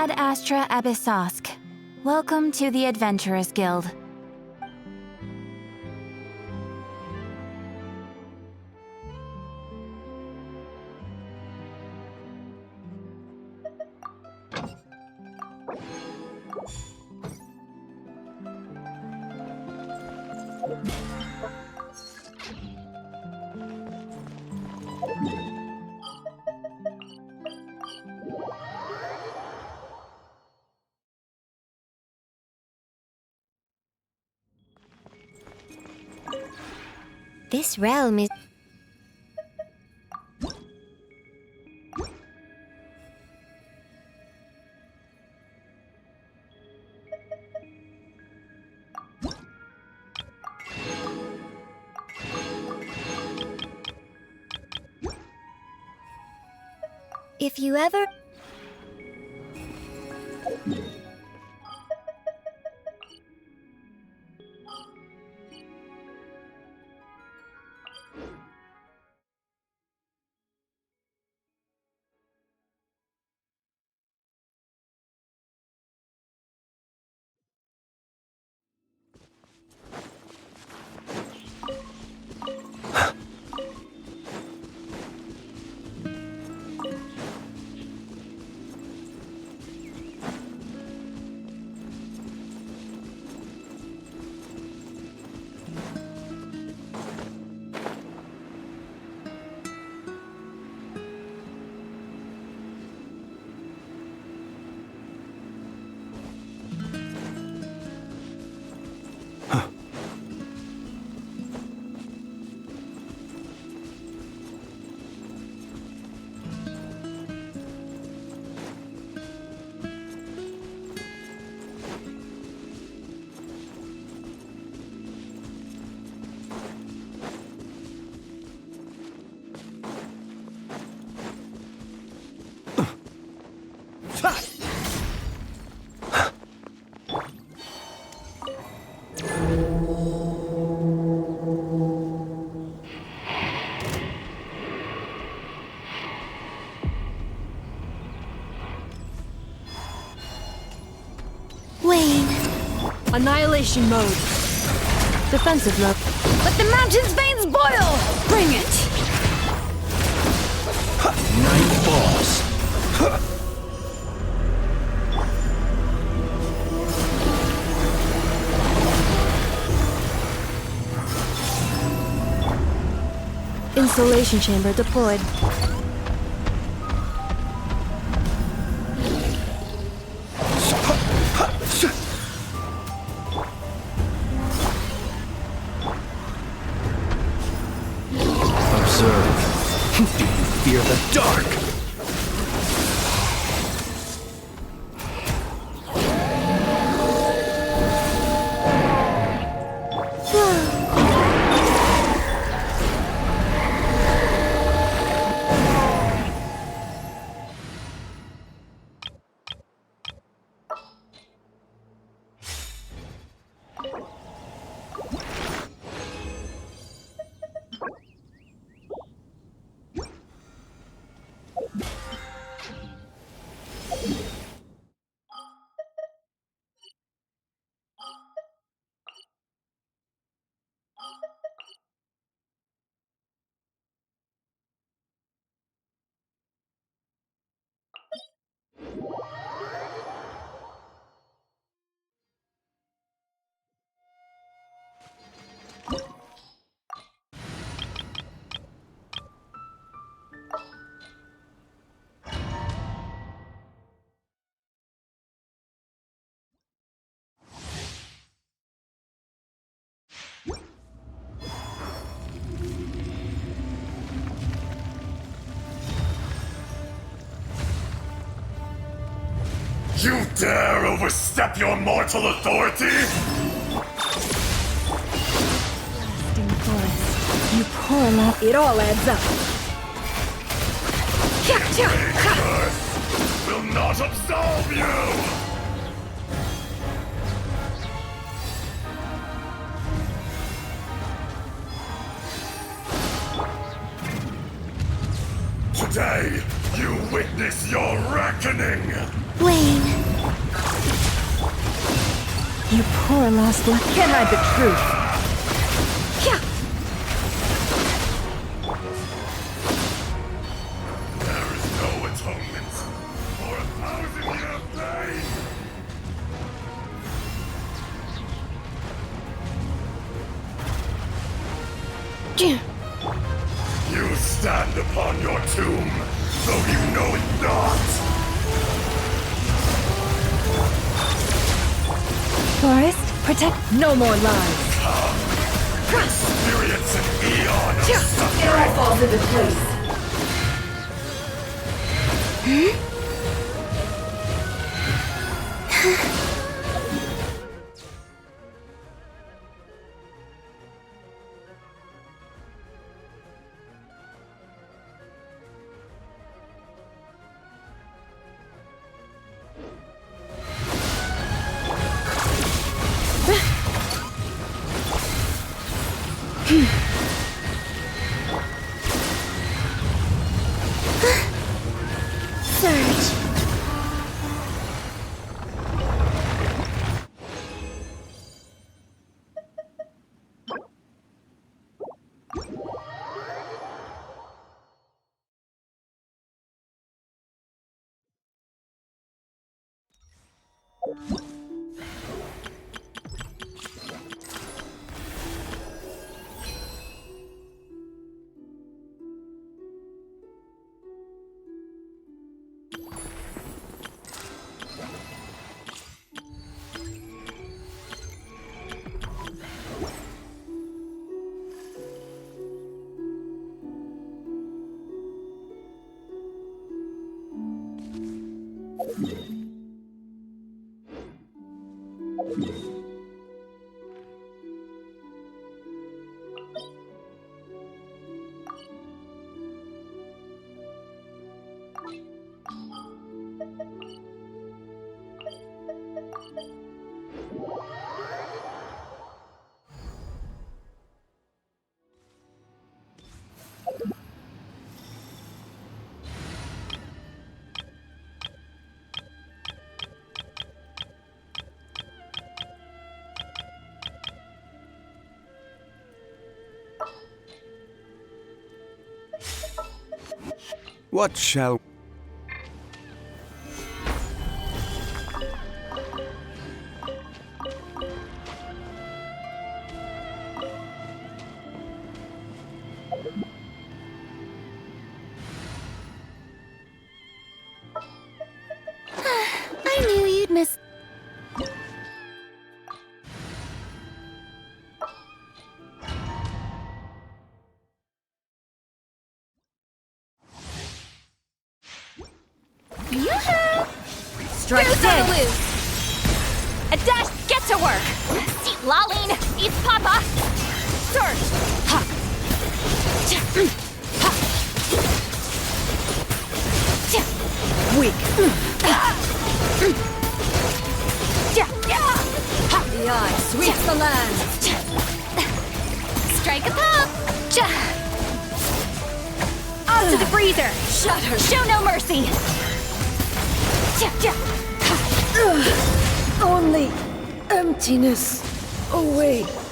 Ad Astra Abyssosk. Welcome to the Adventurers Guild. This realm is... If you ever... Annihilation mode. Defensive mode. Let the mountain's veins boil! Bring it! Night falls. Insulation chamber deployed. Observe. Do you fear the dark? You dare overstep your mortal authority? Blasting forest. You poor love. It all adds up. Curse will not absolve you! Today, you witness your reckoning! Wayne. You poor lost luck. Can't hide the truth. There is no atonement for 1,000-year pain! You stand upon your tomb, though you know it not! Forest, protect. No more lies. Experience an eon of suffering! It all falls into place. Surge. What shall... I knew you'd miss. Yoo-hoo! Strike Who's on the dead. loose? A dash, get to work! See, Laline, it's Papa! Surge! Ha! Ha! Weak. The eye sweeps the land. Strike a pop! Off to the freezer! Shut her. Show no mercy! Only emptiness awaits.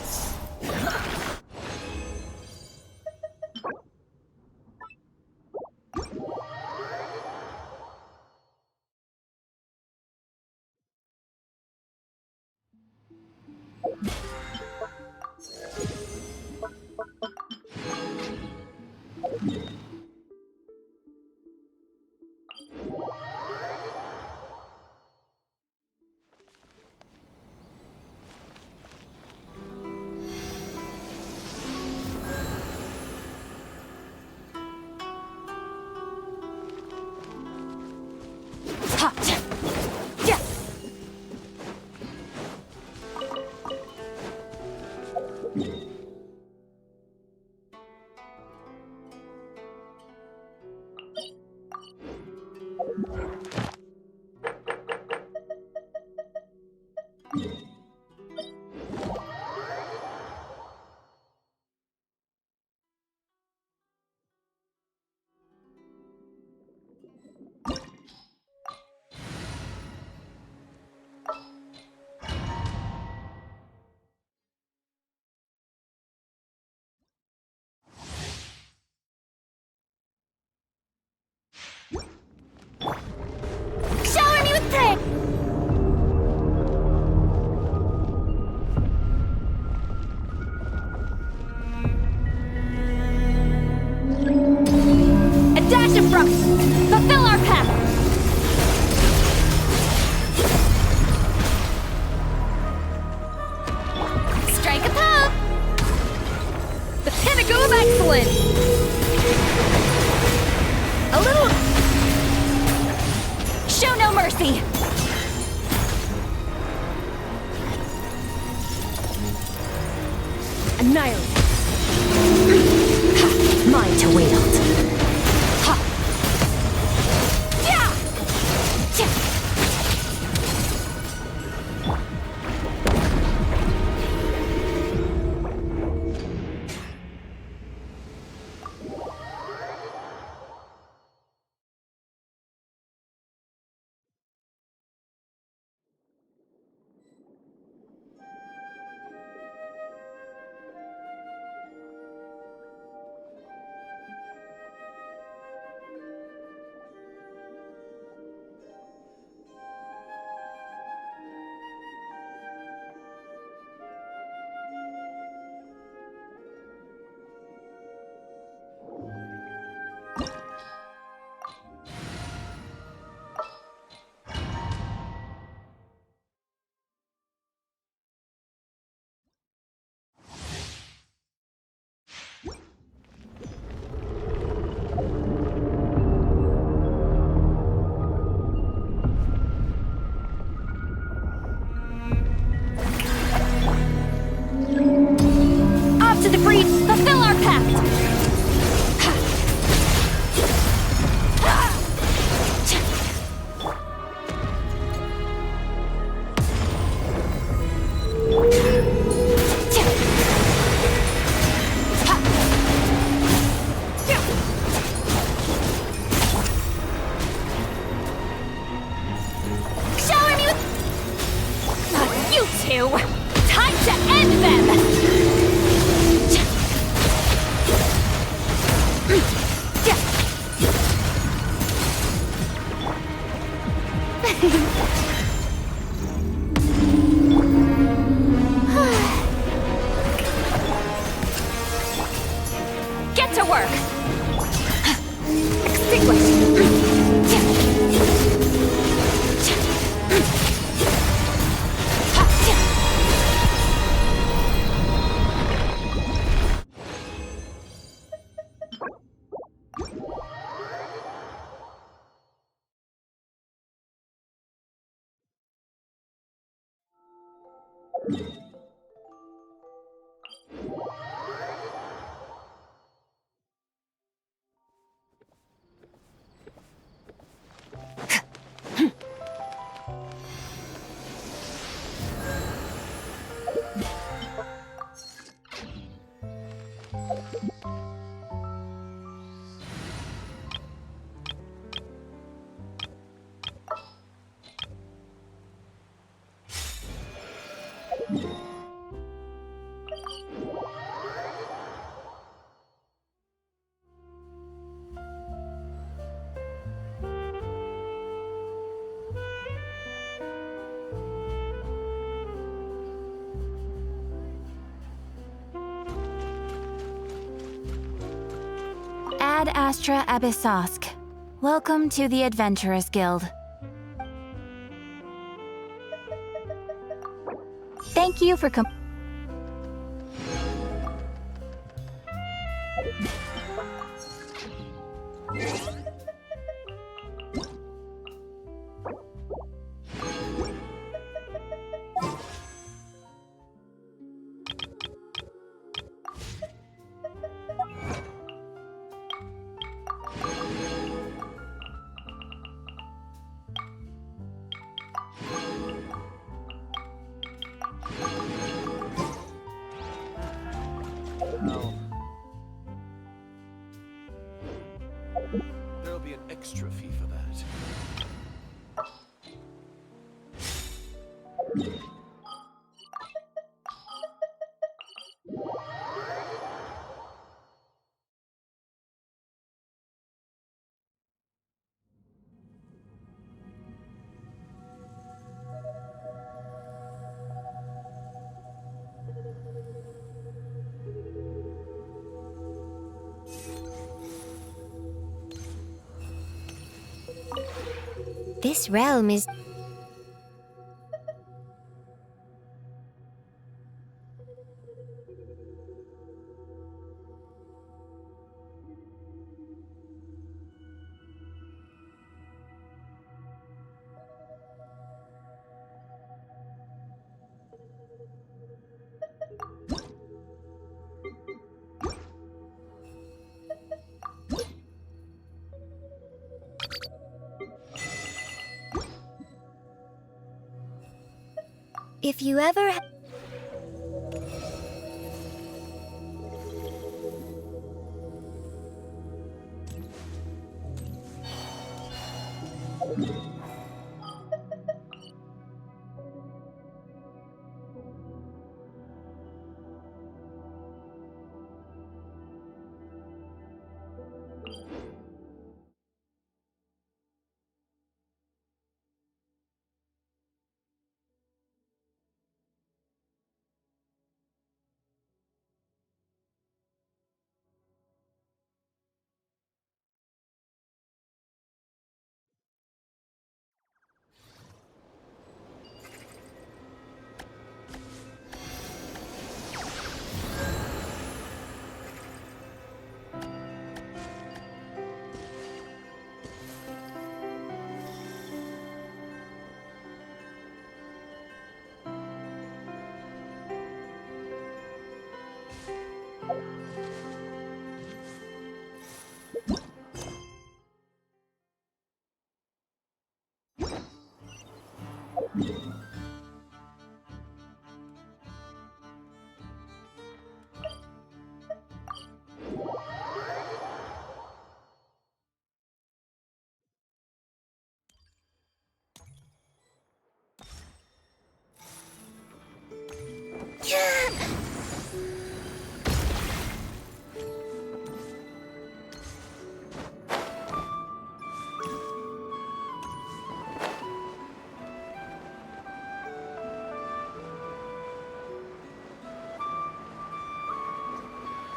Excellent! A little... Show no mercy! Annihilate! Mine to wield! Ha! Yeah! To the breach! Fulfill our pact! Shower me with... You two! Time to end them! Get to work! Extinguish! Ad Astra Abyssosk. Welcome to the Adventurers Guild. Thank you for There'll be an extra fee for that. This realm is... If you ever...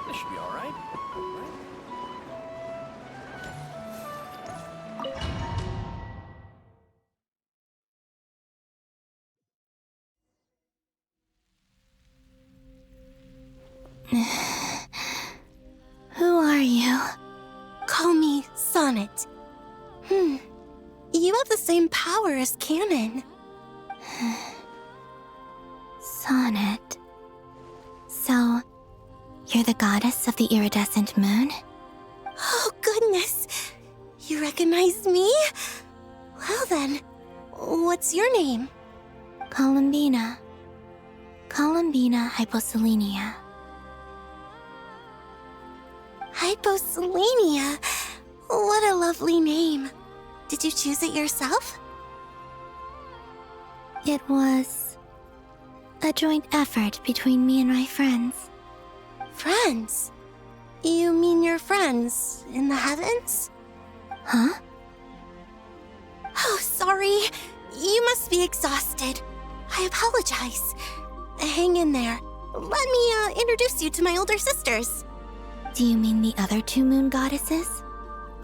This should be all right. Who are you? Call me Sonnet. You have the same power as Canon. Sonnet. So, you're the goddess of the iridescent moon? Oh, goodness! You recognize me? Well then, what's your name? Columbina. Columbina Hyposelenia. Hyposelenia? What a lovely name. Did you choose it yourself? It was a joint effort between me and my friends. Friends? You mean your friends in the heavens? Huh? Oh, sorry. You must be exhausted. I apologize. Hang in there. Let me introduce you to my older sisters. Do you mean the other two moon goddesses?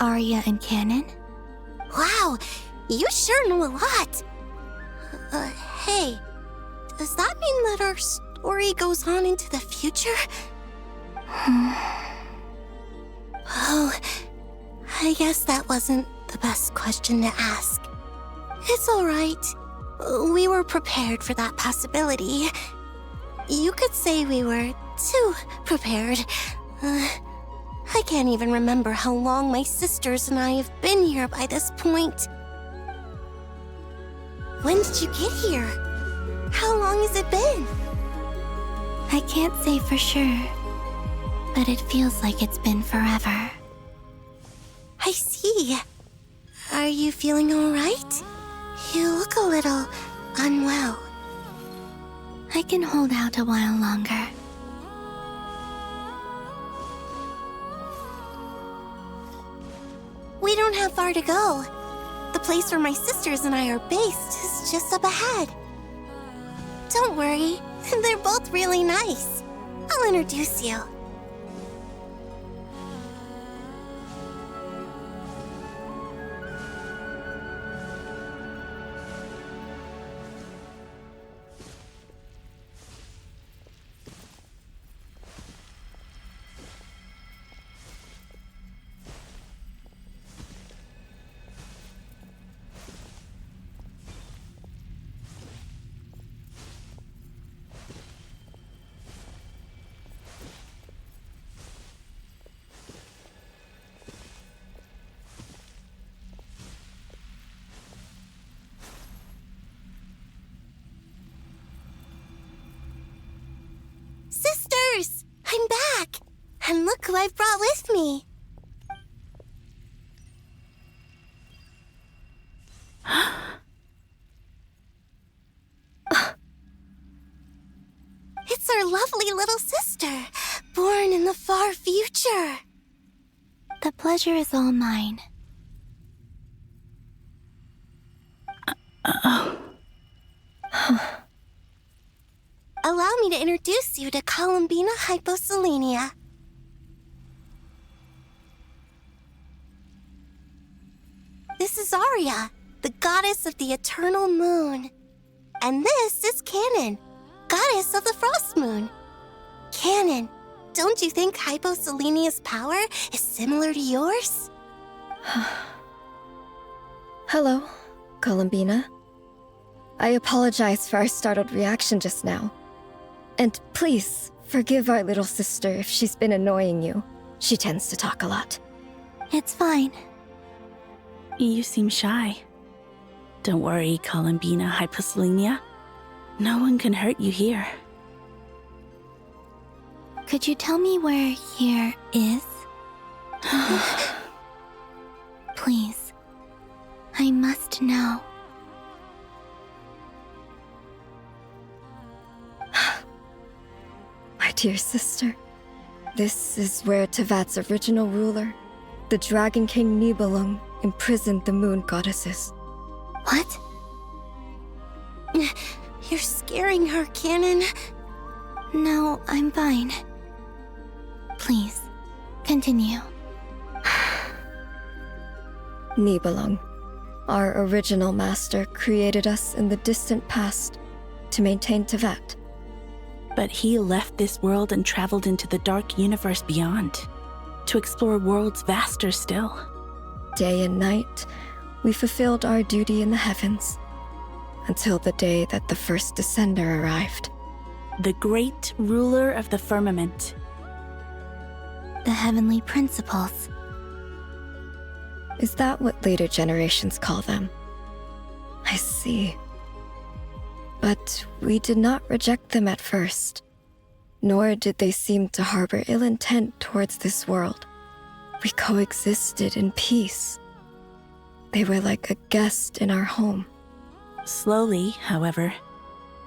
Arya and Canon? Wow, you sure know a lot. Hey, does that mean that our story goes on into the future? Oh, I guess that wasn't the best question to ask. It's all right. We were prepared for that possibility. You could say we were too prepared. I can't even remember how long my sisters and I have been here by this point. When did you get here? How long has it been? I can't say for sure, but it feels like it's been forever. I see. Are you feeling all right? You look a little unwell. I can hold out a while longer. We don't have far to go. The place where my sisters and I are based is just up ahead. Don't worry, they're both really nice. I'll introduce you. I'm back! And look who I've brought with me! It's our lovely little sister, born in the far future. The pleasure is all mine. Allow me to introduce you to Columbina Hyposelenia. This is Arya, the goddess of the eternal moon. And this is Canon, goddess of the frost moon. Canon, don't you think Hyposelenia's power is similar to yours? Hello, Columbina. I apologize for our startled reaction just now. And please, forgive our little sister if she's been annoying you. She tends to talk a lot. It's fine. You seem shy. Don't worry, Columbina Hyposelenia. No one can hurt you here. Could you tell me where here is? Please. I must know. My dear sister, this is where Tevat's original ruler, the Dragon King Nibelung, imprisoned the moon goddesses. What? You're scaring her, Canon. No, I'm fine. Please, continue. Nibelung, our original master, created us in the distant past to maintain Tevat. But he left this world and traveled into the dark universe beyond, to explore worlds vaster still. Day and night, we fulfilled our duty in the heavens, until the day that the first Descender arrived. The great ruler of the firmament. The heavenly principles. Is that what later generations call them? I see. But we did not reject them at first, nor did they seem to harbor ill intent towards this world. We coexisted in peace. They were like a guest in our home. Slowly, however,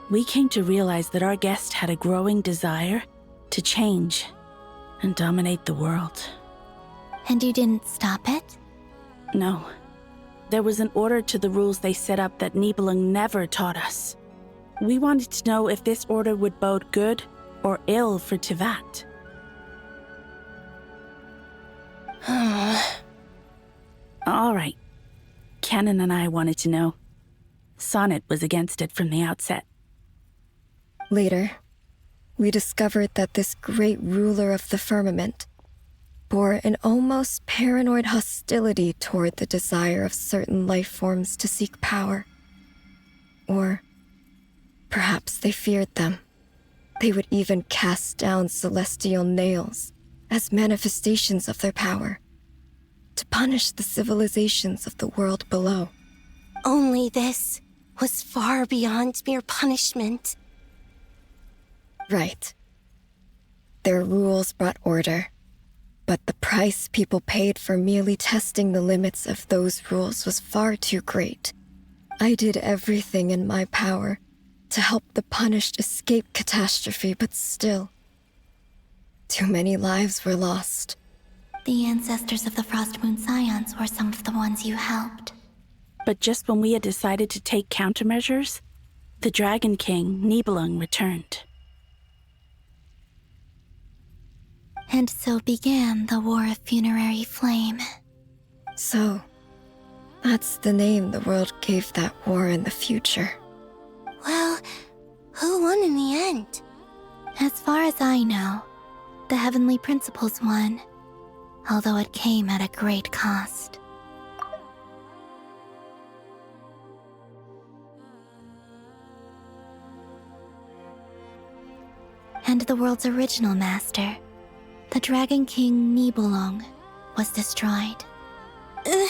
we came to realize that our guest had a growing desire to change and dominate the world. And you didn't stop it? No. There was an order to the rules they set up that Nibelung never taught us. We wanted to know if this order would bode good or ill for Tevat. All right. Canon and I wanted to know. Sonnet was against it from the outset. Later, we discovered that this great ruler of the firmament bore an almost paranoid hostility toward the desire of certain life forms to seek power. Or perhaps they feared them. They would even cast down celestial nails as manifestations of their power, to punish the civilizations of the world below. Only this was far beyond mere punishment. Right. Their rules brought order, but the price people paid for merely testing the limits of those rules was far too great. I did everything in my power to help the punished escape catastrophe, but still, too many lives were lost. The ancestors of the Frost Moon Scions were some of the ones you helped. But just when we had decided to take countermeasures, the Dragon King, Nibelung, returned. And so began the War of Funerary Flame. So, that's the name the world gave that war in the future. Well, who won in the end? As far as I know, the Heavenly Principles won, although it came at a great cost. And the world's original master, the Dragon King Nibelung, was destroyed. And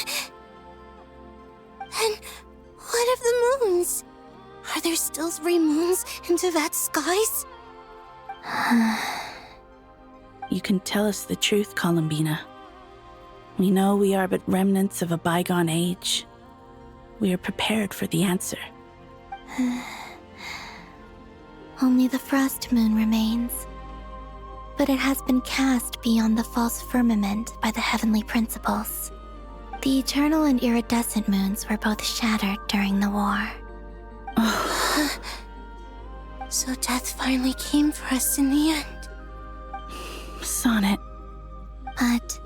what of the moons? Are there still 3 moons in Tevat's skies? you can tell us the truth, Columbina. We know we are but remnants of a bygone age. We are prepared for the answer. Only the frost moon remains. But it has been cast beyond the false firmament by the heavenly principles. The eternal and iridescent moons were both shattered during the war. So death finally came for us in the end. Sonnet. But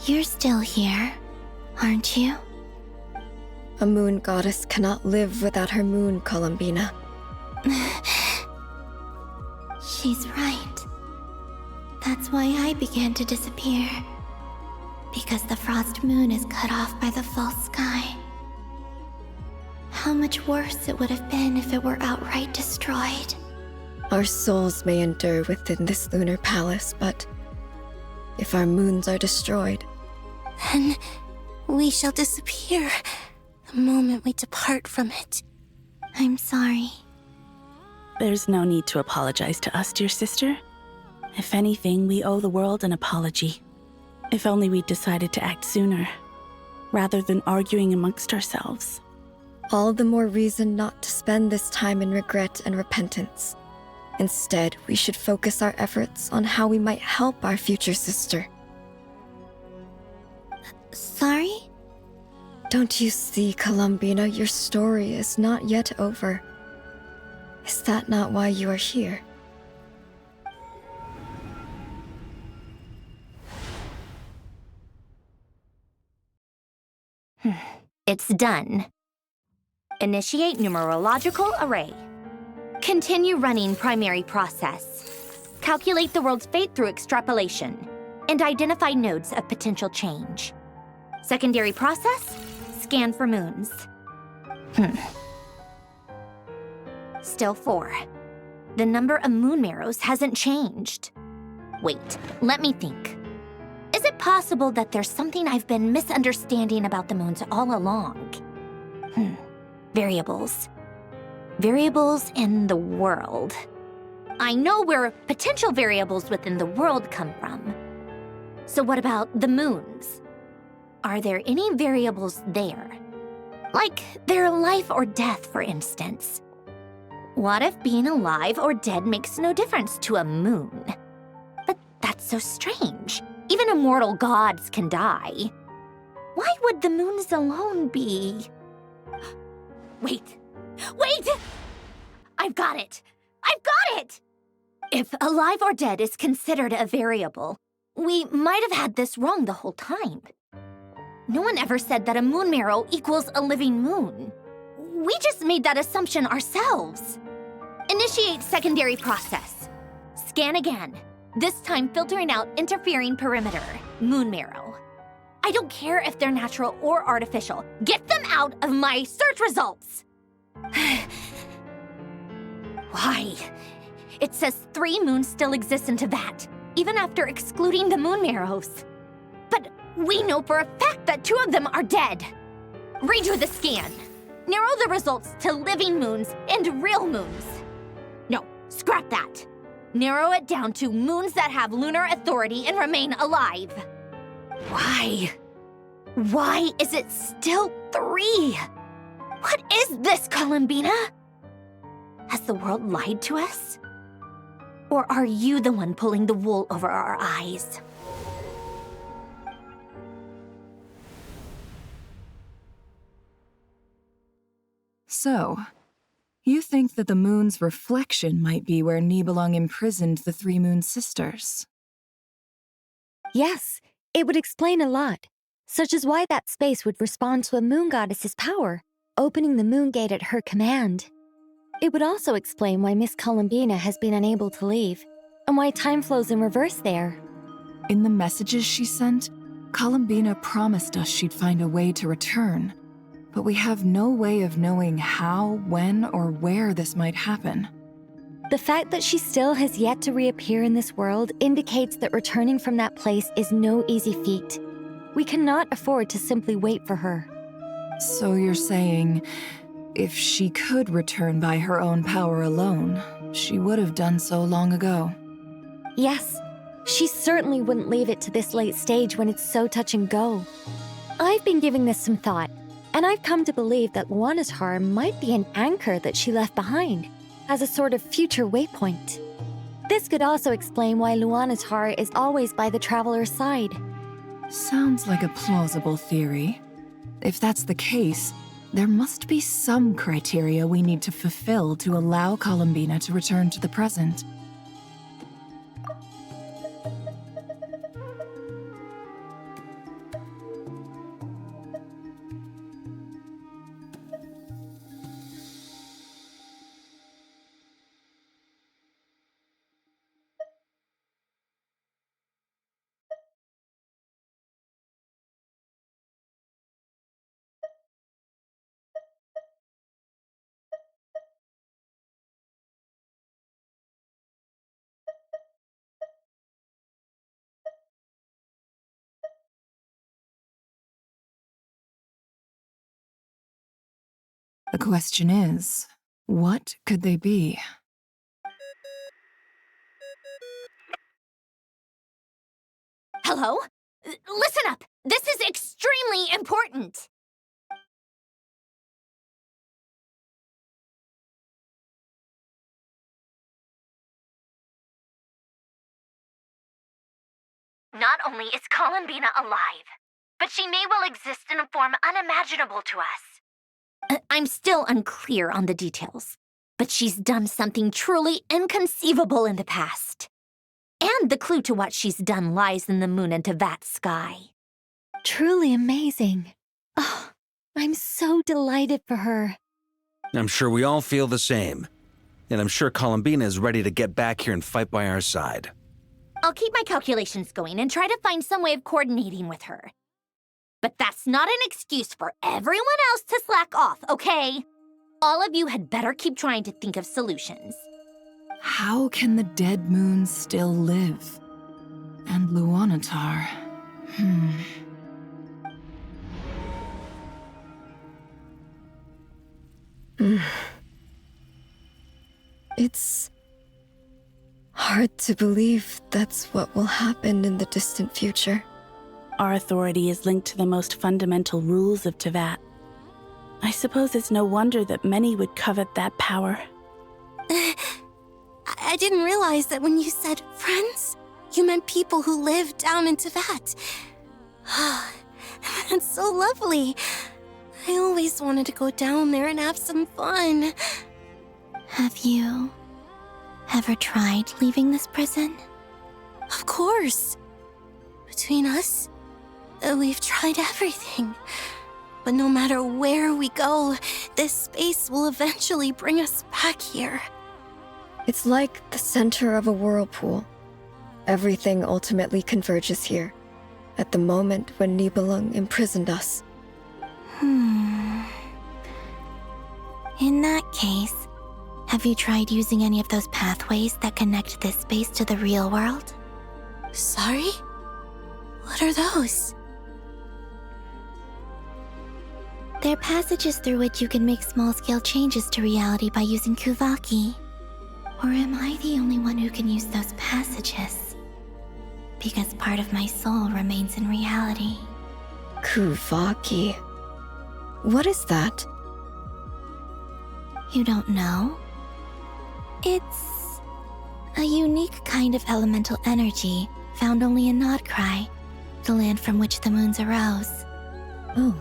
you're still here, aren't you? A moon goddess cannot live without her moon, Columbina. She's right. That's why I began to disappear. Because the frost moon is cut off by the false sky. How much worse it would have been if it were outright destroyed. Our souls may endure within this lunar palace, but if our moons are destroyed, Then we shall disappear the moment we depart from it. I'm sorry. There's no need to apologize to us, dear sister. If anything, we owe the world an apology. If only we'd decided to act sooner, rather than arguing amongst ourselves. all the more reason not to spend this time in regret and repentance. Instead, we should focus our efforts on how we might help our future sister. Sorry? Don't you see, Columbina, your story is not yet over. Is that not why you are here? It's done. Initiate numerological array. Continue running primary process. Calculate the world's fate through extrapolation. And identify nodes of potential change. Secondary process, scan for moons. Still 4. The number of moon marrows hasn't changed. Wait, let me think. Is it possible that there's something I've been misunderstanding about the moons all along? Variables. Variables in the world. I know where potential variables within the world come from. So what about the moons? Are there any variables there? Like their life or death, for instance. What if being alive or dead makes no difference to a moon? But that's so strange. Even immortal gods can die. Why would the moons alone be? Wait! I've got it! If alive or dead is considered a variable, we might have had this wrong the whole time. No one ever said that a moon marrow equals a living moon. We just made that assumption ourselves. Initiate secondary process. Scan again. This time filtering out interfering perimeter, moon marrow. I don't care if they're natural or artificial. Get them out of my search results! Why? It says 3 moons still exist in Teyvat, even after excluding the moon marrows. But we know for a fact that 2 of them are dead. Redo the scan. Narrow the results to living moons and real moons. No, scrap that. Narrow it down to moons that have lunar authority and remain alive. Why? Why is it still 3? What is this, Columbina? Has the world lied to us? Or are you the one pulling the wool over our eyes? So, you think that the moon's reflection might be where Nibelung imprisoned the 3 moon sisters? Yes, it would explain a lot, such as why that space would respond to a moon goddess's power, opening the moon gate at her command. It would also explain why Miss Columbina has been unable to leave, and why time flows in reverse there. In the messages she sent, Columbina promised us she'd find a way to return, but we have no way of knowing how, when, or where this might happen. The fact that she still has yet to reappear in this world indicates that returning from that place is no easy feat. We cannot afford to simply wait for her. So you're saying, if she could return by her own power alone, she would have done so long ago. Yes, She certainly wouldn't leave it to this late stage when it's so touch and go. I've been giving this some thought, and I've come to believe that Luana's Har might be an anchor that she left behind, as a sort of future waypoint. This could also explain why Luana's Har is always by the traveler's side. Sounds like a plausible theory. If that's the case, there must be some criteria we need to fulfill to allow Columbina to return to the present. The question is, what could they be? Hello? Listen up! This is extremely important! Not only is Columbina alive, but she may well exist in a form unimaginable to us. I'm still unclear on the details, but she's done something truly inconceivable in the past. And the clue to what she's done lies in the moon and Tevat sky. Truly amazing. Oh, I'm so delighted for her. I'm sure we all feel the same. And I'm sure Columbina is ready to get back here and fight by our side. I'll keep my calculations going and try to find some way of coordinating with her. But that's not an excuse for everyone else to slack off, okay? All of you had better keep trying to think of solutions. How can the dead moon still live? And Luanatar... It's hard to believe that's what will happen in the distant future. Our authority is linked to the most fundamental rules of Tevat. I suppose it's no wonder that many would covet that power. I didn't realize that when you said friends, you meant people who live down in Tevat. That's so lovely. I always wanted to go down there and have some fun. Have you ever tried leaving this prison? Of course. Between us, we've tried everything. But no matter where we go, this space will eventually bring us back here. It's like the center of a whirlpool. Everything ultimately converges here, at the moment when Nibelung imprisoned us. In that case, have you tried using any of those pathways that connect this space to the real world? Sorry? What are those? They're passages through which you can make small-scale changes to reality by using Kuvaki. Or am I the only one who can use those passages? Because part of my soul remains in reality. Kuvaki. What is that? You don't know? It's a unique kind of elemental energy found only in Nodcry, the land from which the moons arose. Oh.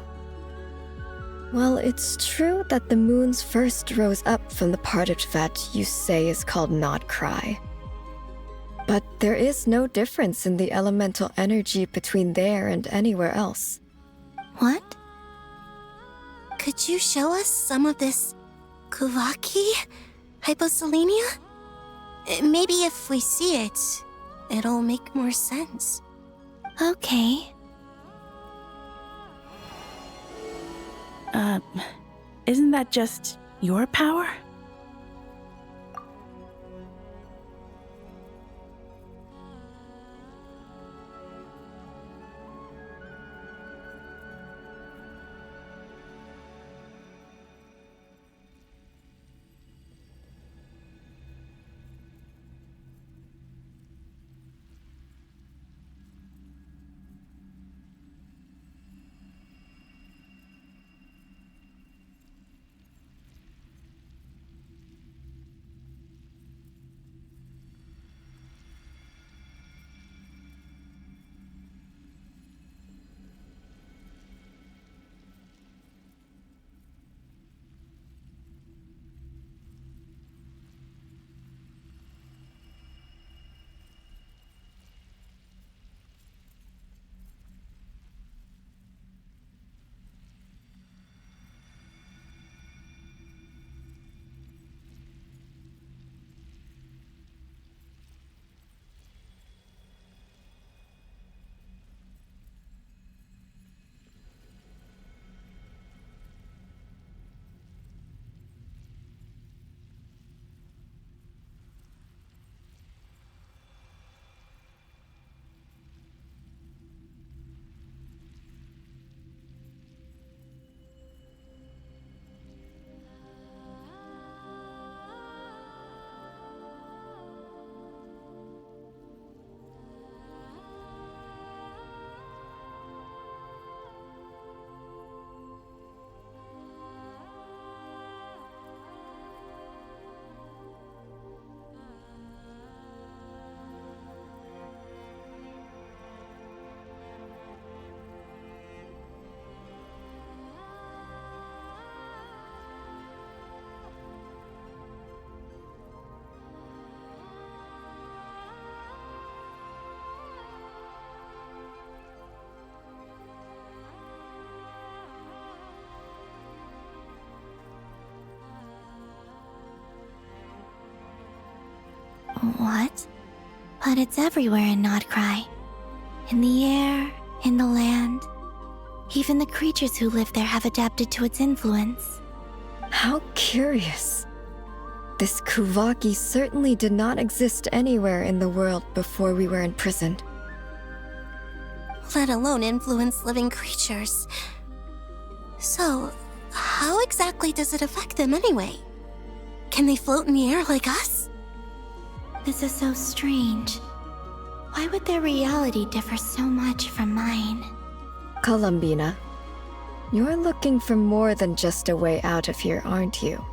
Well, it's true that the moons first rose up from the part of Tevat you say is called Nodcry. But there is no difference in the elemental energy between there and anywhere else. What? Could you show us some of this Kuvaki hyposelenia? Maybe if we see it, it'll make more sense. Okay. Isn't that just your power? But it's everywhere in Nodcry. In the air, in the land. Even the creatures who live there have adapted to its influence. How curious. This Kuvaki certainly did not exist anywhere in the world before we were imprisoned. Let alone influence living creatures. So, how exactly does it affect them anyway? Can they float in the air like us? This is so strange. Why would their reality differ so much from mine? Columbina, you're looking for more than just a way out of here, aren't you?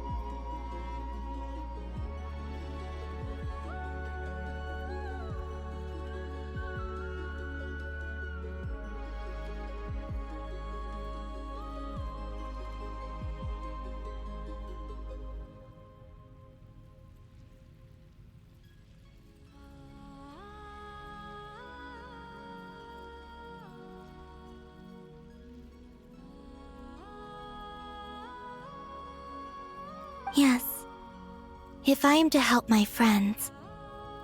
Yes. If I am to help my friends,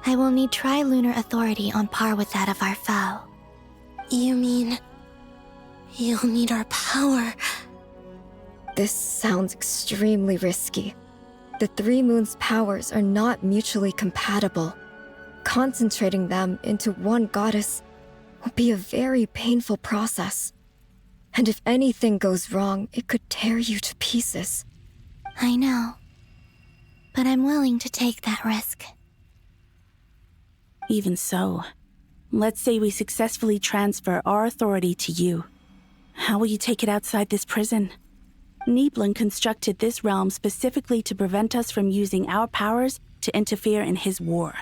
I will need trilunar authority on par with that of our foe. You mean... you'll need our power? This sounds extremely risky. The Three Moons' powers are not mutually compatible. Concentrating them into one goddess will be a very painful process. And if anything goes wrong, it could tear you to pieces. I know. But I'm willing to take that risk. Even so, let's say we successfully transfer our authority to you. How will you take it outside this prison? Niblin constructed this realm specifically to prevent us from using our powers to interfere in his war.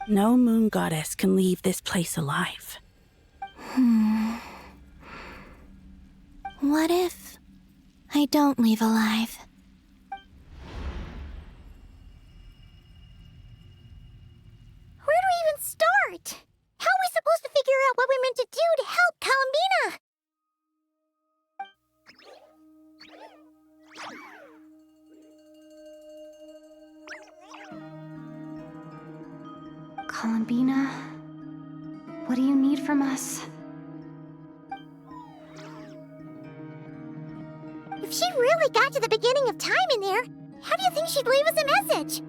No moon goddess can leave this place alive. What if I don't leave alive? Where do we even start? How are we supposed to figure out what we're meant to do to help Columbina? Columbina, what do you need from us? If she really got to the beginning of time in there, how do you think she'd leave us a message?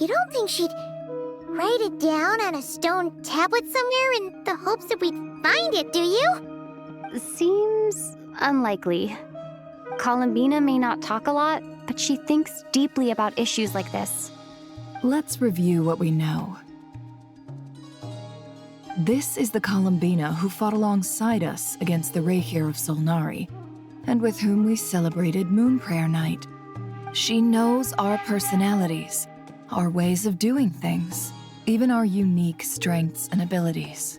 You don't think she'd write it down on a stone tablet somewhere in the hopes that we'd find it, do you? Seems unlikely. Columbina may not talk a lot, but she thinks deeply about issues like this. Let's review what we know. This is the Columbina who fought alongside us against the Rehir of Solnari, and with whom we celebrated Moon Prayer Night. She knows our personalities, our ways of doing things, even our unique strengths and abilities.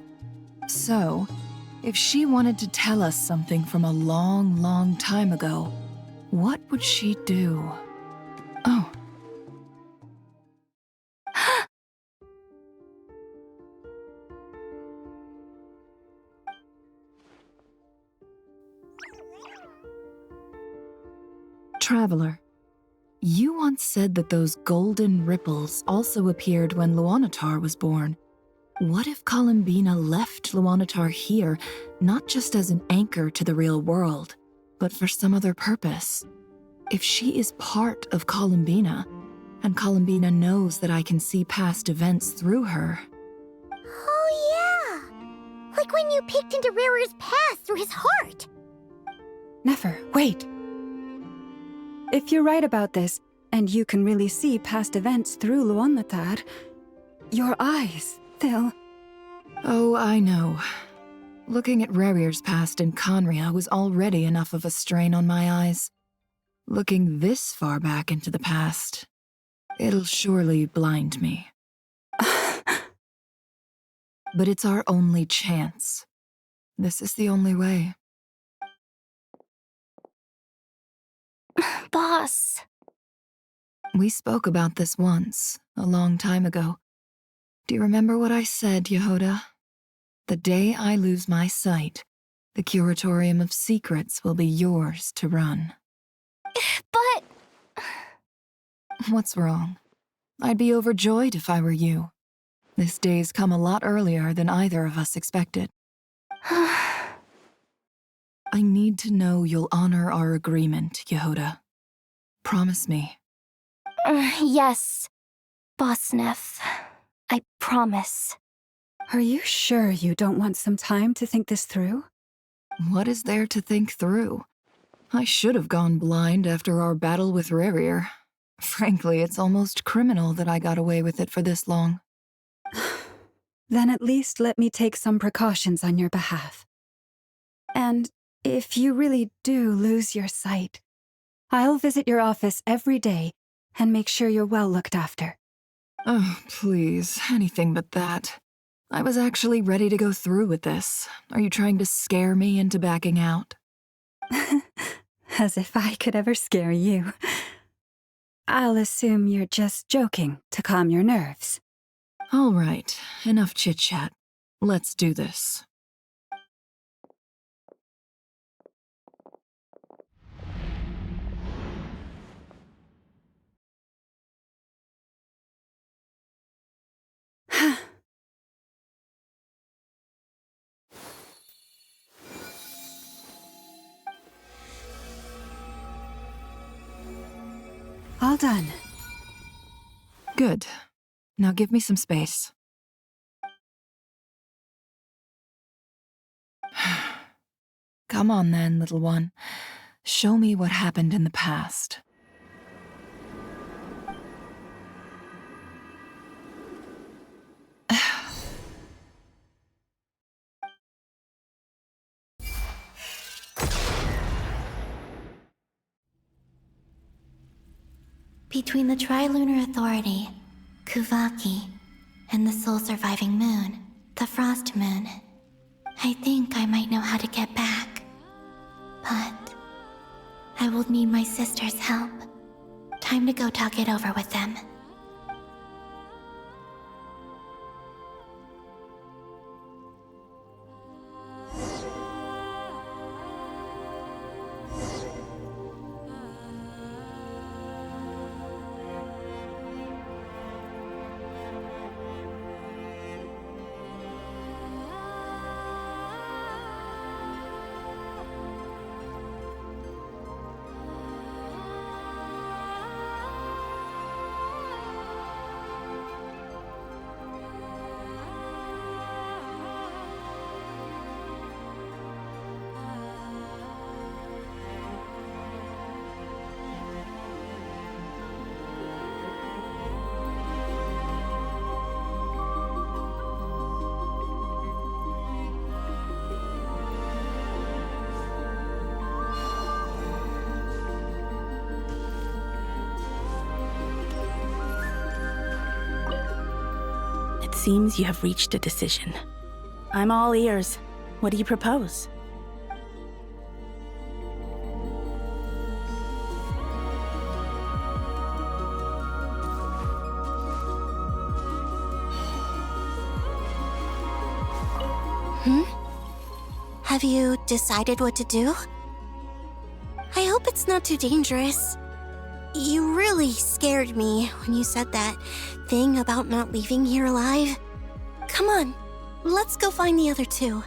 So, if she wanted to tell us something from a long, long time ago, what would she do? Oh. Traveler, you once said that those golden ripples also appeared when Luanatar was born. What if Columbina left Luanatar here, not just as an anchor to the real world, but for some other purpose? If she is part of Columbina, and Columbina knows that I can see past events through her... Oh yeah! Like when you peeked into Rarer's past through his heart! Nefer, wait! If you're right about this, and you can really see past events through Luanatar, your eyes, they'll... Oh, I know. Looking at Rerir's past in Conria was already enough of a strain on my eyes. Looking this far back into the past, it'll surely blind me. But it's our only chance. This is the only way. Boss. We spoke about this once, a long time ago. Do you remember what I said, Yehoda? The day I lose my sight, the Curatorium of Secrets will be yours to run. But... What's wrong? I'd be overjoyed if I were you. This day's come a lot earlier than either of us expected. I need to know you'll honor our agreement, Yehoda. Promise me. Yes, Boss Neff. I promise. Are you sure you don't want some time to think this through? What is there to think through? I should have gone blind after our battle with Rerir. Frankly, it's almost criminal that I got away with it for this long. Then at least let me take some precautions on your behalf. And if you really do lose your sight, I'll visit your office every day and make sure you're well looked after. Oh, please, anything but that. I was actually ready to go through with this. Are you trying to scare me into backing out? As if I could ever scare you. I'll assume you're just joking to calm your nerves. All right, enough chit-chat. Let's do this. All done. Good. Now give me some space. Come on then, little one. Show me what happened in the past. Between the Trilunar Authority, Kuvaki, and the sole surviving moon, the Frost Moon, I think I might know how to get back. But I will need my sister's help. Time to go talk it over with them. It seems you have reached a decision. I'm all ears. What do you propose? Have you decided what to do? I hope it's not too dangerous. You really scared me when you said that thing about not leaving here alive. Come on, let's go find the other two.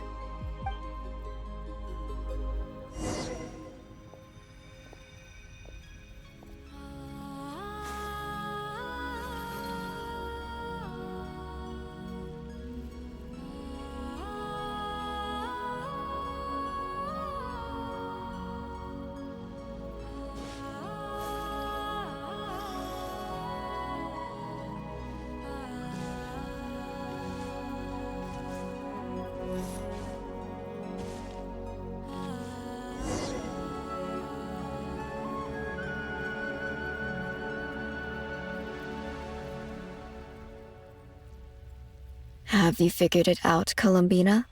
Have you figured it out, Columbina?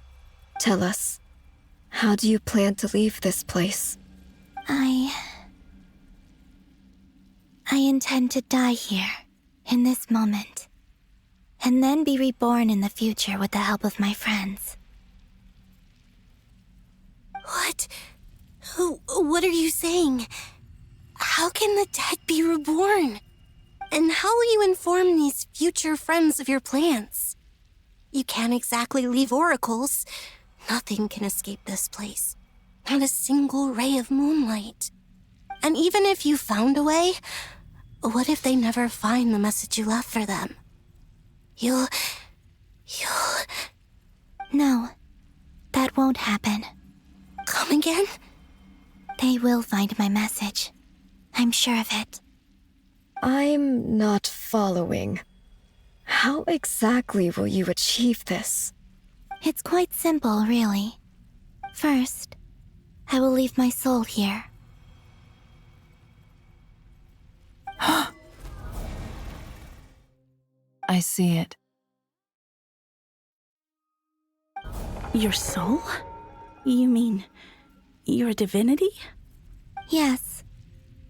Tell us, how do you plan to leave this place? I intend to die here, in this moment, and then be reborn in the future with the help of my friends. What? What are you saying? How can the dead be reborn? And how will you inform these future friends of your plans? You can't exactly leave oracles. Nothing can escape this place. Not a single ray of moonlight. And even if you found a way, what if they never find the message you left for them? You'll... No, that won't happen. Come again? They will find my message. I'm sure of it. I'm not following. How exactly will you achieve this? It's quite simple, really. First, I will leave my soul here. I see it. Your soul? You mean your divinity? Yes.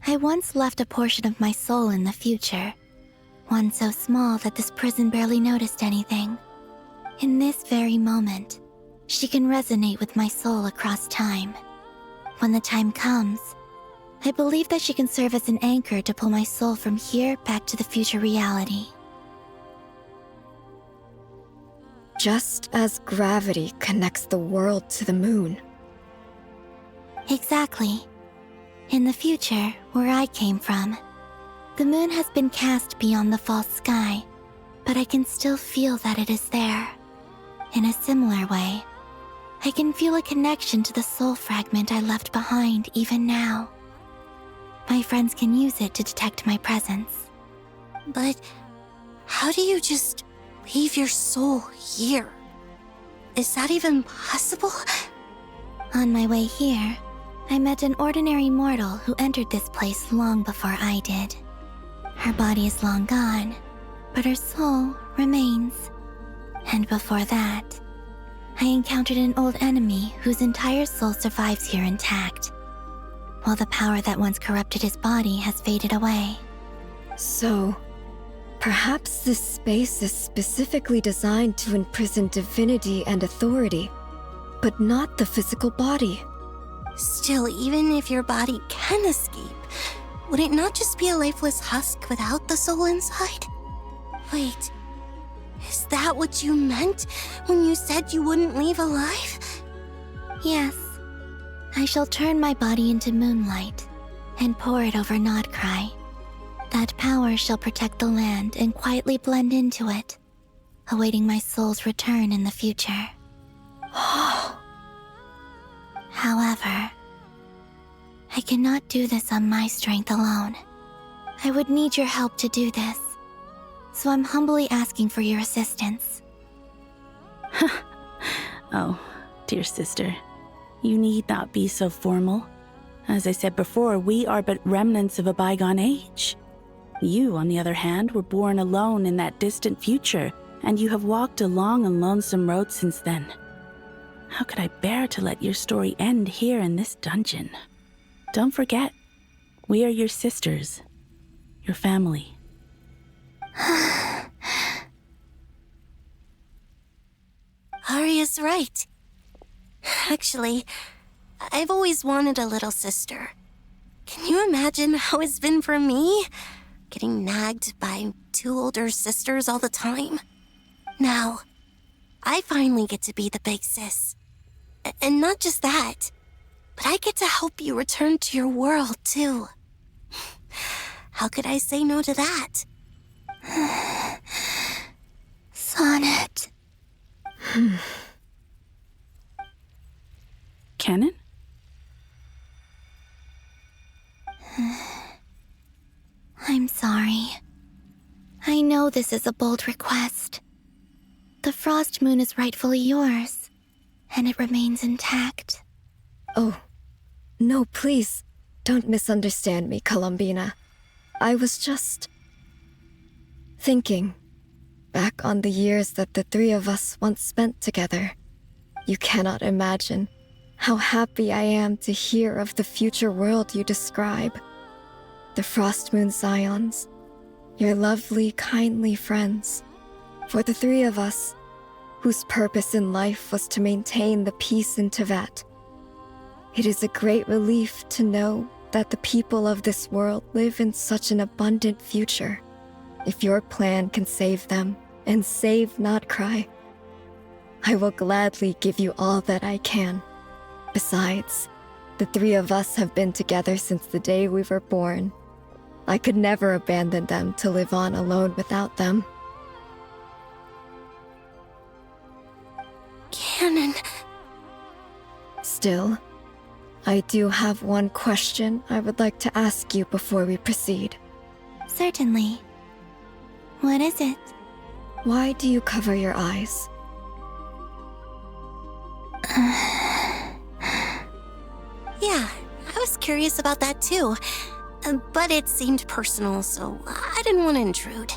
I once left a portion of my soul in the future. One so small that this prison barely noticed anything. In this very moment, she can resonate with my soul across time. When the time comes, I believe that she can serve as an anchor to pull my soul from here back to the future reality. Just as gravity connects the world to the moon. Exactly. In the future, where I came from, the moon has been cast beyond the false sky, but I can still feel that it is there. In a similar way, I can feel a connection to the soul fragment I left behind even now. My friends can use it to detect my presence. But how do you just leave your soul here? Is that even possible? On my way here, I met an ordinary mortal who entered this place long before I did. Her body is long gone, but her soul remains. And before that, I encountered an old enemy whose entire soul survives here intact, while the power that once corrupted his body has faded away. So, perhaps this space is specifically designed to imprison divinity and authority, but not the physical body. Still, even if your body can escape, would it not just be a lifeless husk without the soul inside? Wait, is that what you meant when you said you wouldn't leave alive? Yes, I shall turn my body into moonlight and pour it over Nodcry. That power shall protect the land and quietly blend into it, awaiting my soul's return in the future. However, I cannot do this on my strength alone. I would need your help to do this, so I'm humbly asking for your assistance. Oh, dear sister, you need not be so formal. As I said before, we are but remnants of a bygone age. You, on the other hand, were born alone in that distant future, and you have walked a long and lonesome road since then. How could I bear to let your story end here in this dungeon? Don't forget, we are your sisters, your family. Arya's right. Actually, I've always wanted a little sister. Can you imagine how it's been for me? Getting nagged by two older sisters all the time. Now, I finally get to be the big sis. And not just that, but I get to help you return to your world, too. How could I say no to that? Sonnet. Canon? I'm sorry. I know this is a bold request. The Frost Moon is rightfully yours, and it remains intact. Oh, no, please, don't misunderstand me, Columbina. I was just thinking back on the years that the three of us once spent together. You cannot imagine how happy I am to hear of the future world you describe. The Frost Moon Scions, your lovely, kindly friends. For the three of us, whose purpose in life was to maintain the peace in Teyvat. It is a great relief to know that the people of this world live in such an abundant future. If your plan can save them, and save not cry, I will gladly give you all that I can. Besides, the three of us have been together since the day we were born. I could never abandon them to live on alone without them. Canon. Still, I do have one question I would like to ask you before we proceed. Certainly. What is it? Why do you cover your eyes? Yeah, I was curious about that too. But it seemed personal, so I didn't want to intrude.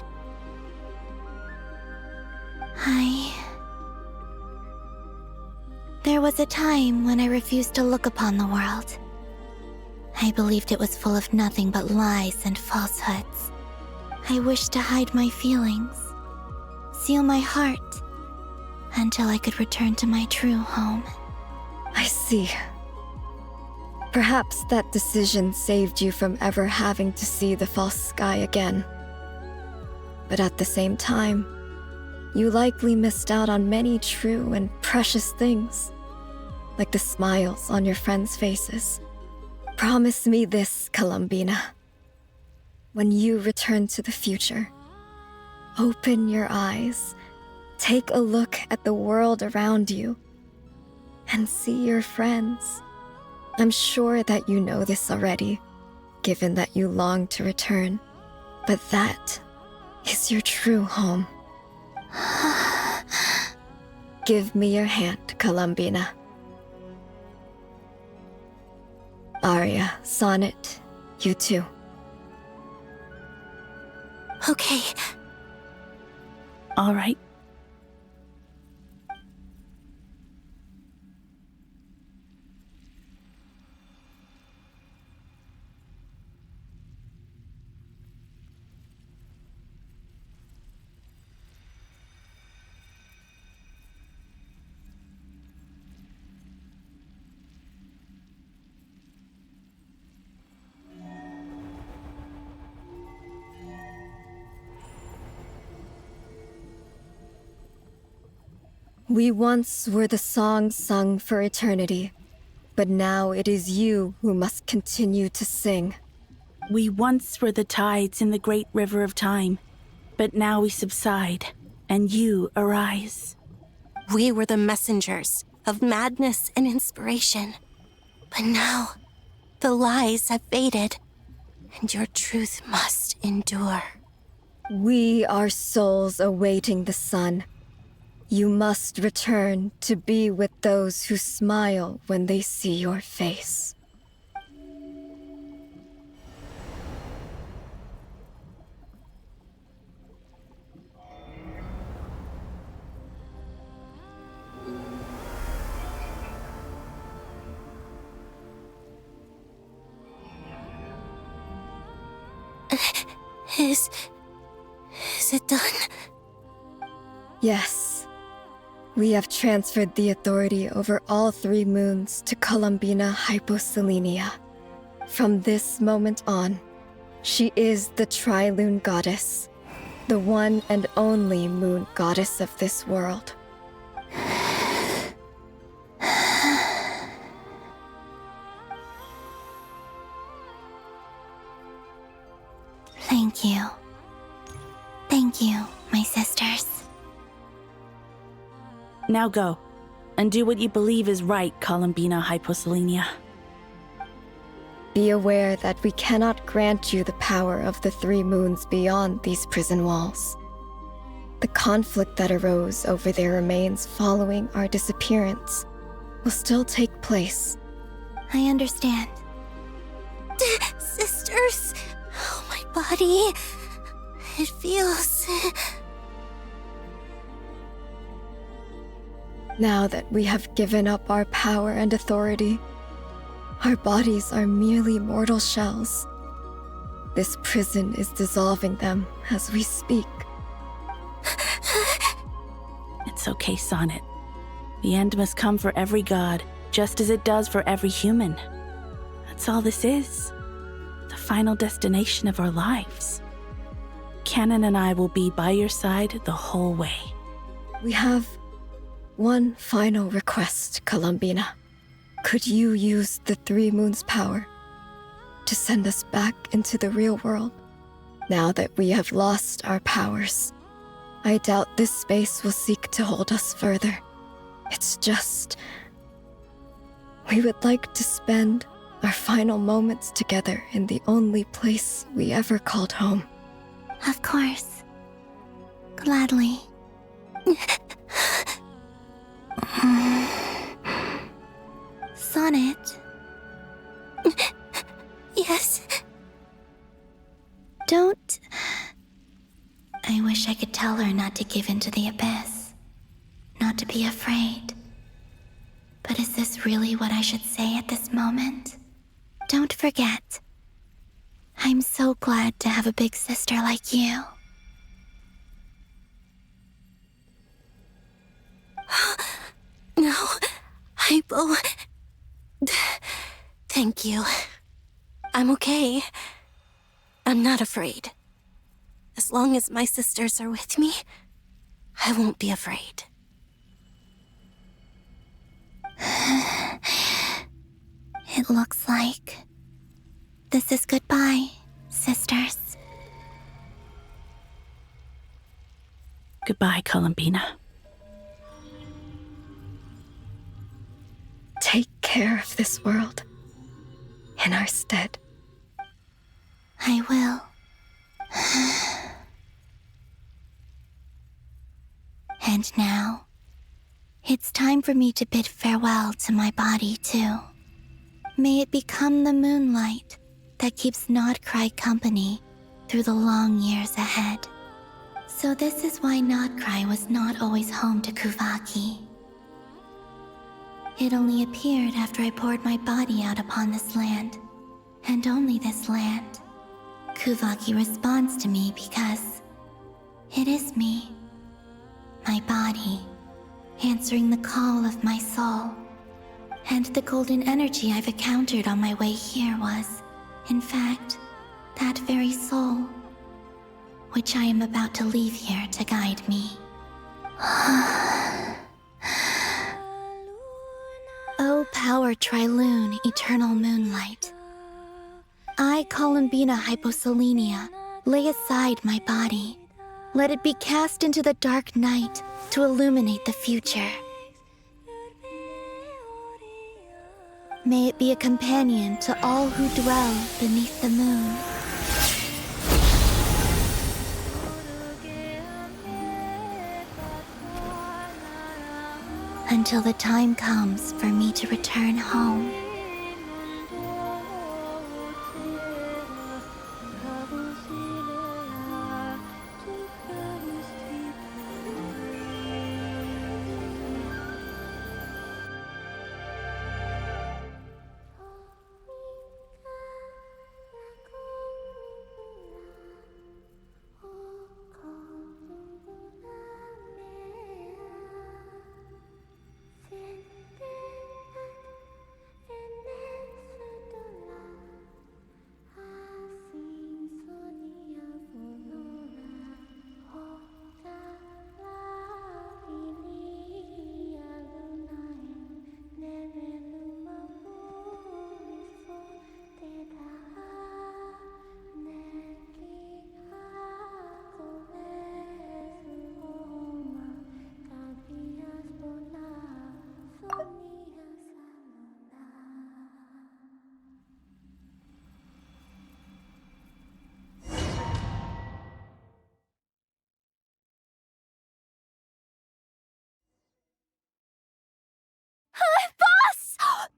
There was a time when I refused to look upon the world. I believed it was full of nothing but lies and falsehoods. I wished to hide my feelings, seal my heart, until I could return to my true home. I see. Perhaps that decision saved you from ever having to see the false sky again. But at the same time, you likely missed out on many true and precious things, like the smiles on your friends' faces. Promise me this, Columbina. When you return to the future, open your eyes, take a look at the world around you, and see your friends. I'm sure that you know this already, given that you long to return, but that is your true home. Give me your hand, Columbina. Arya, Sonnet, you too. Okay. All right. We once were the song sung for eternity, but now it is you who must continue to sing. We once were the tides in the great river of time, but now we subside, and you arise. We were the messengers of madness and inspiration. But now, the lies have faded, and your truth must endure. We are souls awaiting the sun. You must return to be with those who smile when they see your face. Is it done? Yes. We have transferred the authority over all 3 moons to Columbina Hyposelenia. From this moment on, she is the Tri-Lune Goddess, the one and only moon goddess of this world. Thank you. Thank you, my sisters. Now go, and do what you believe is right, Columbina Hyposelenia. Be aware that we cannot grant you the power of the 3 moons beyond these prison walls. The conflict that arose over their remains following our disappearance will still take place. I understand. Sisters! Oh, my body. It feels... Now that we have given up our power and authority, our bodies are merely mortal shells. This prison is dissolving them as we speak. It's okay, Sonnet. The end must come for every god, just as it does for every human. That's all this is. The final destination of our lives. Canon and I will be by your side the whole way. We have one final request, Columbina. Could you use the Three Moons' power to send us back into the real world? Now that we have lost our powers, I doubt this space will seek to hold us further. It's just... we would like to spend our final moments together in the only place we ever called home. Of course. Gladly. Sonnet. Yes. Don't... I wish I could tell her not to give in to the abyss. Not to be afraid. But is this really what I should say at this moment? Don't forget. I'm so glad to have a big sister like you. No, Hypo. Thank you. I'm okay. I'm not afraid. As long as my sisters are with me, I won't be afraid. It looks like this is goodbye, sisters. Goodbye, Columbina. Take care of this world in our stead. I will. And now, it's time for me to bid farewell to my body, too. May it become the moonlight that keeps Nodcry company through the long years ahead. So this is why Nodcry was not always home to Kuvaki. It only appeared after I poured my body out upon this land, and only this land. Kuvaki responds to me because it is me, my body, answering the call of my soul. And the golden energy I've encountered on my way here was, in fact, that very soul, which I am about to leave here to guide me. O power Trilune, eternal moonlight. I, Columbina Hyposelenia, lay aside my body. Let it be cast into the dark night to illuminate the future. May it be a companion to all who dwell beneath the moon. Until the time comes for me to return home.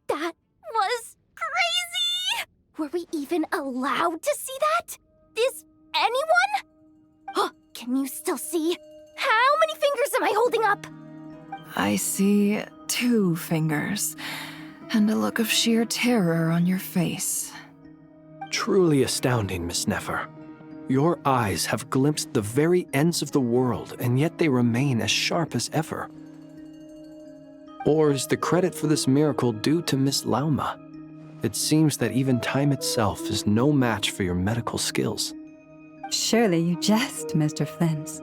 That was crazy! Were we even allowed to see that? Is anyone? Oh, can you still see? How many fingers am I holding up? I see 2 fingers, and a look of sheer terror on your face. Truly astounding, Miss Nefer. Your eyes have glimpsed the very ends of the world, and yet they remain as sharp as ever. Or is the credit for this miracle due to Miss Lauma? It seems that even time itself is no match for your medical skills. Surely you jest, Mr. Flint.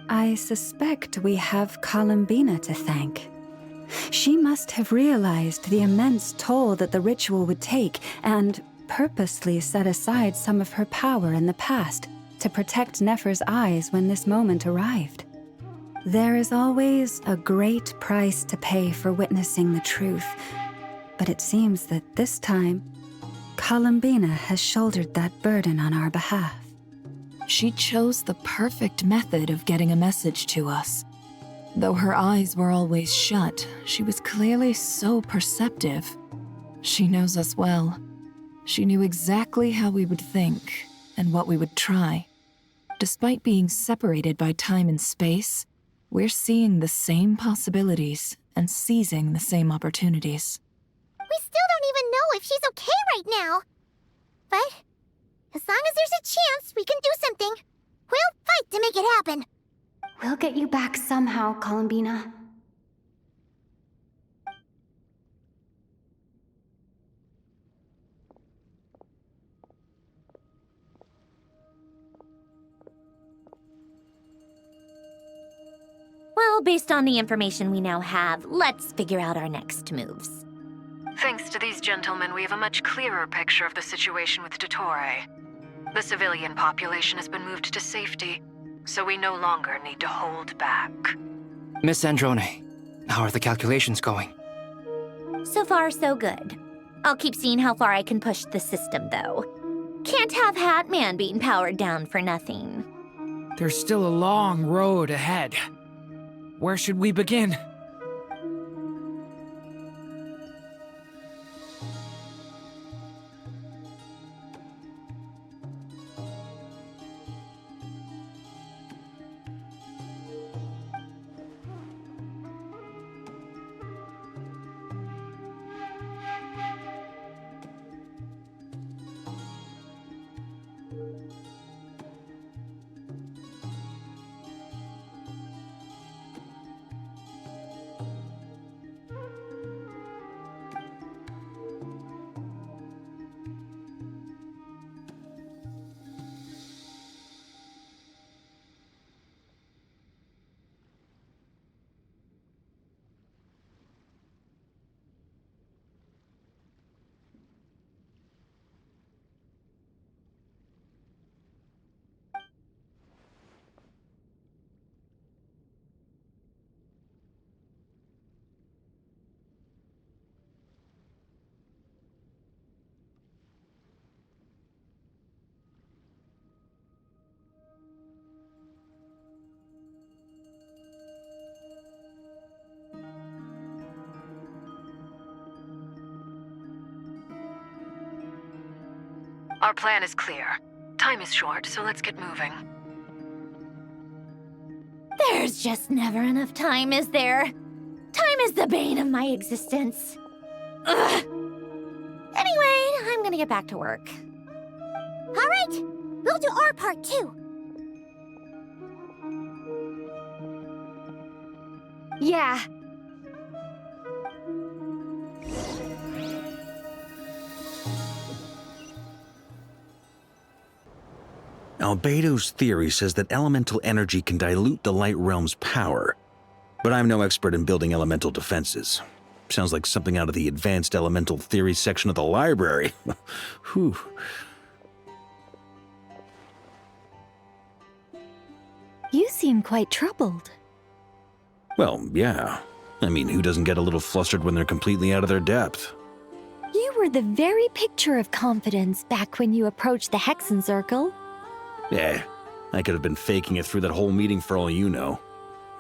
I suspect we have Columbina to thank. She must have realized the immense toll that the ritual would take and purposely set aside some of her power in the past to protect Nefer's eyes when this moment arrived. There is always a great price to pay for witnessing the truth, but it seems that this time, Columbina has shouldered that burden on our behalf. She chose the perfect method of getting a message to us. Though her eyes were always shut, she was clearly so perceptive. She knows us well. She knew exactly how we would think and what we would try. Despite being separated by time and space, we're seeing the same possibilities and seizing the same opportunities. We still don't even know if she's okay right now. But as long as there's a chance we can do something, we'll fight to make it happen. We'll get you back somehow, Columbina. Well, based on the information we now have, let's figure out our next moves. Thanks to these gentlemen, we have a much clearer picture of the situation with Dottore. The civilian population has been moved to safety, so we no longer need to hold back. Miss Androne, how are the calculations going? So far, so good. I'll keep seeing how far I can push the system, though. Can't have Hatman being powered down for nothing. There's still a long road ahead. Where should we begin? Our plan is clear. Time is short, so let's get moving. There's just never enough time, is there? Time is the bane of my existence. Ugh. Anyway, I'm gonna get back to work. All right, we'll do our part too. Yeah. Albedo's theory says that elemental energy can dilute the light realm's power, but I'm no expert in building elemental defenses. Sounds like something out of the advanced elemental theory section of the library. Whew. You seem quite troubled. Well, yeah. I mean, who doesn't get a little flustered when they're completely out of their depth? You were the very picture of confidence back when you approached the Hexen Circle. Yeah, I could have been faking it through that whole meeting for all you know.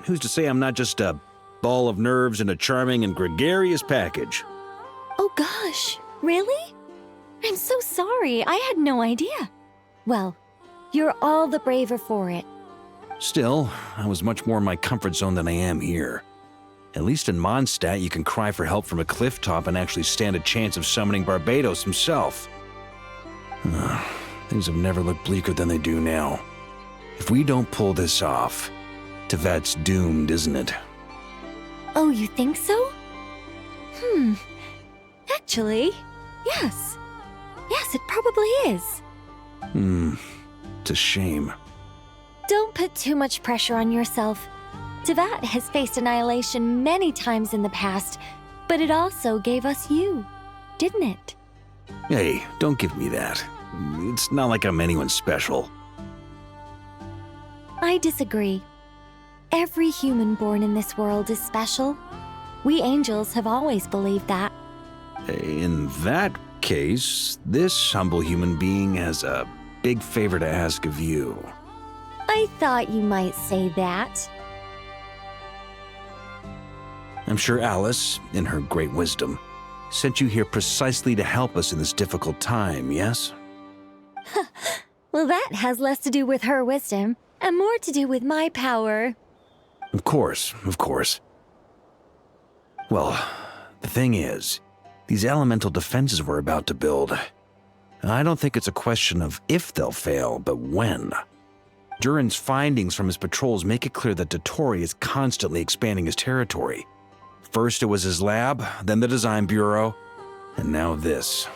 Who's to say I'm not just a ball of nerves in a charming and gregarious package? Oh gosh, really? I'm so sorry, I had no idea. Well, you're all the braver for it. Still, I was much more in my comfort zone than I am here. At least in Mondstadt, you can cry for help from a cliff top and actually stand a chance of summoning Barbados himself. Things have never looked bleaker than they do now. If we don't pull this off, Tevat's doomed, isn't it? Oh, you think so? Actually, yes. Yes, it probably is. It's a shame. Don't put too much pressure on yourself. Tevat has faced annihilation many times in the past, but it also gave us you, didn't it? Hey, don't give me that. It's not like I'm anyone special. I disagree. Every human born in this world is special. We angels have always believed that. In that case, this humble human being has a big favor to ask of you. I thought you might say that. I'm sure Alice, in her great wisdom, sent you here precisely to help us in this difficult time, yes? Well, that has less to do with her wisdom and more to do with my power. Of course, of course. Well, the thing is, these elemental defenses we're about to build, I don't think it's a question of if they'll fail, but when. Durin's findings from his patrols make it clear that Dottore is constantly expanding his territory. First it was his lab, then the design bureau, and now this.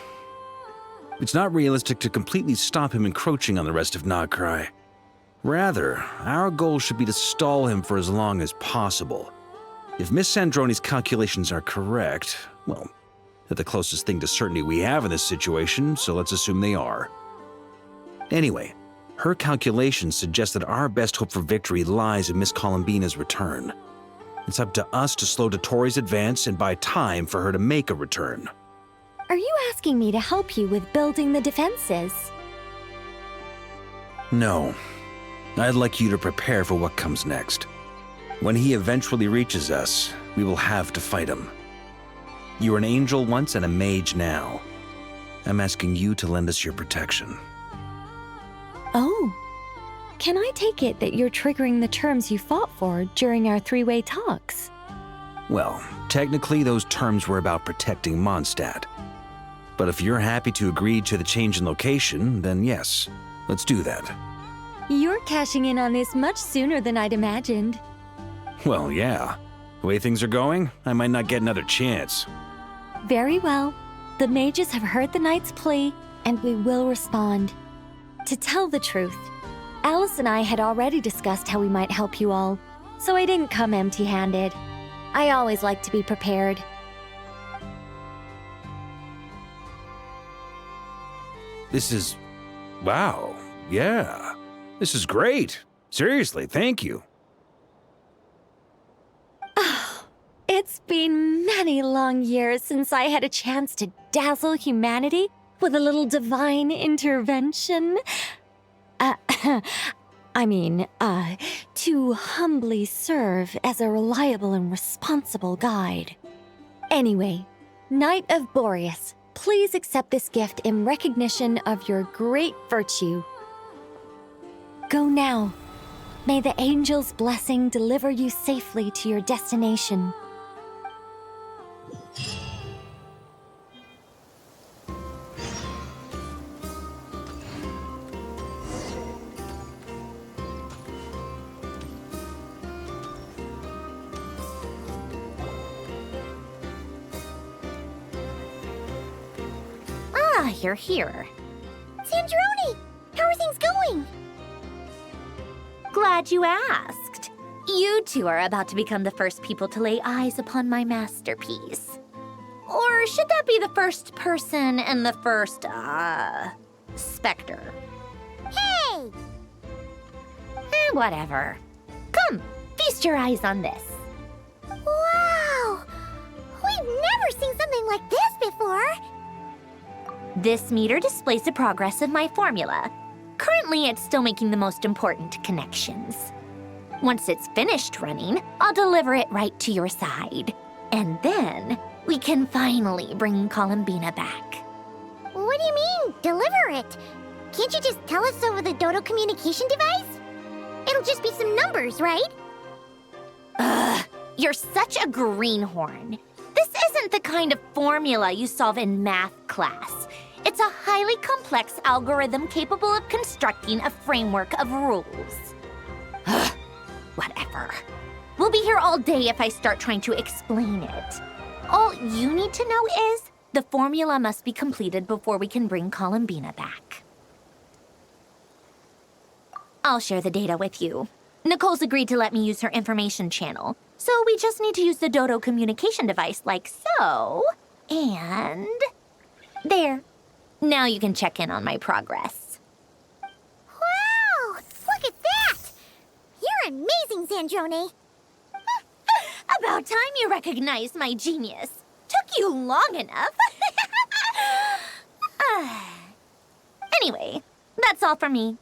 It's not realistic to completely stop him encroaching on the rest of Nagcry. Rather, our goal should be to stall him for as long as possible. If Miss Sandroni's calculations are correct, well, they're the closest thing to certainty we have in this situation, so let's assume they are. Anyway, her calculations suggest that our best hope for victory lies in Miss Columbina's return. It's up to us to slow Dottore's advance and buy time for her to make a return. Are you asking me to help you with building the defenses? No. I'd like you to prepare for what comes next. When he eventually reaches us, we will have to fight him. You were an angel once and a mage now. I'm asking you to lend us your protection. Oh. Can I take it that you're triggering the terms you fought for during our three-way talks? Well, technically those terms were about protecting Mondstadt. But if you're happy to agree to the change in location, then yes, let's do that. You're cashing in on this much sooner than I'd imagined. Well, yeah. The way things are going, I might not get another chance. Very well. The mages have heard the knight's plea, and we will respond. To tell the truth, Alice and I had already discussed how we might help you all, so I didn't come empty-handed. I always like to be prepared. This is... wow, yeah. This is great. Seriously, thank you. It's been many long years since I had a chance to dazzle humanity with a little divine intervention. To humbly serve as a reliable and responsible guide. Anyway, Knight of Boreas, please accept this gift in recognition of your great virtue. Go now. May the angel's blessing deliver you safely to your destination. Ah, you're here. Sandroni! How are things going? Glad you asked. You two are about to become the first people to lay eyes upon my masterpiece. Or should that be the first person and the first, specter? Hey! Whatever. Come, feast your eyes on this. Wow! We've never seen something like this before! This meter displays the progress of my formula. Currently, it's still making the most important connections. Once it's finished running, I'll deliver it right to your side. And then, we can finally bring Columbina back. What do you mean, deliver it? Can't you just tell us over the Dodo communication device? It'll just be some numbers, right? Ugh, you're such a greenhorn. This isn't the kind of formula you solve in math class. It's a highly complex algorithm capable of constructing a framework of rules. Ugh, whatever. We'll be here all day if I start trying to explain it. All you need to know is the formula must be completed before we can bring Columbina back. I'll share the data with you. Nicole's agreed to let me use her information channel, so we just need to use the Dodo communication device like so. And... there. Now you can check in on my progress. Wow! Look at that! You're amazing, Zandrone. About time you recognized my genius. Took you long enough. Anyway, that's all for me.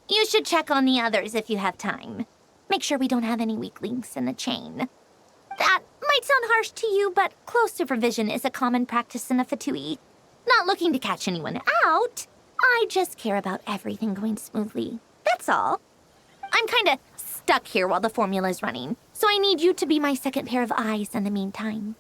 You should check on the others if you have time. Make sure we don't have any weak links in the chain. That might sound harsh to you, but close supervision is a common practice in a Fatui. Not looking to catch anyone out. I just care about everything going smoothly. That's all. I'm kinda stuck here while the formula's running, so I need you to be my second pair of eyes in the meantime.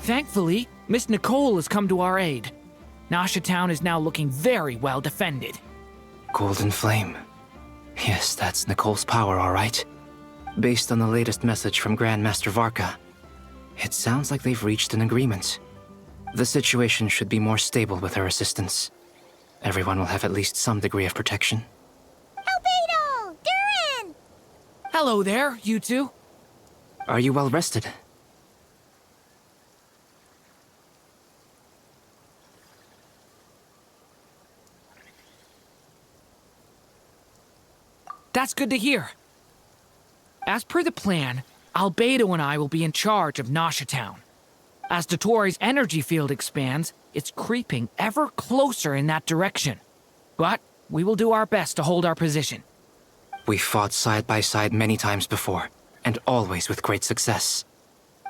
Thankfully, Miss Nicole has come to our aid. Nasha Town is now looking very well defended. Golden Flame. Yes, that's Nicole's power, all right. Based on the latest message from Grandmaster Varka, it sounds like they've reached an agreement. The situation should be more stable with her assistance. Everyone will have at least some degree of protection. Albedo! Durin! Hello there, you two. Are you well rested? That's good to hear. As per the plan, Albedo and I will be in charge of Nasha Town. As Dottoro's energy field expands, it's creeping ever closer in that direction. But we will do our best to hold our position. We fought side by side many times before, and always with great success.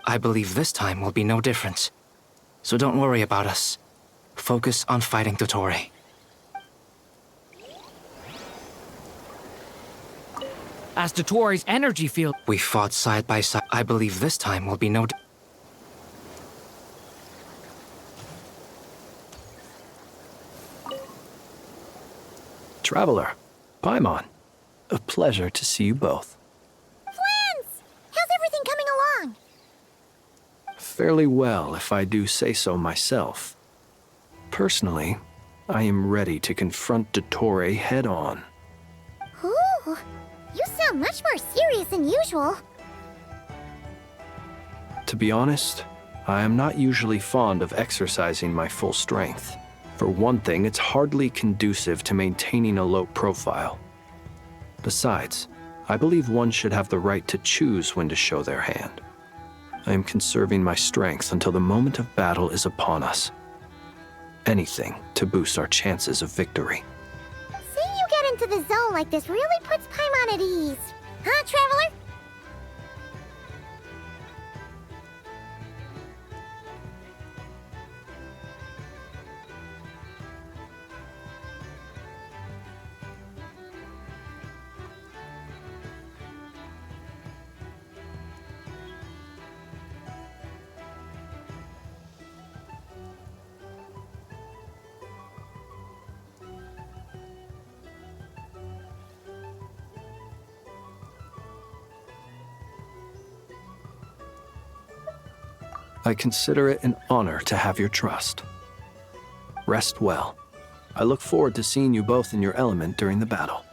I believe this time will be no different. So don't worry about us. Focus on fighting Dottore. As Dottoro's energy field... We fought side by side. I believe this time will be no... Traveler, Paimon, a pleasure to see you both. Flans! How's everything coming along? Fairly well, if I do say so myself. Personally, I am ready to confront Dottore head-on. Ooh, you sound much more serious than usual. To be honest, I am not usually fond of exercising my full strength. For one thing, it's hardly conducive to maintaining a low profile. Besides, I believe one should have the right to choose when to show their hand. I am conserving my strength until the moment of battle is upon us. Anything to boost our chances of victory. Seeing you get into the zone like this really puts Paimon at ease. Huh, Traveler? I consider it an honor to have your trust. Rest well. I look forward to seeing you both in your element during the battle.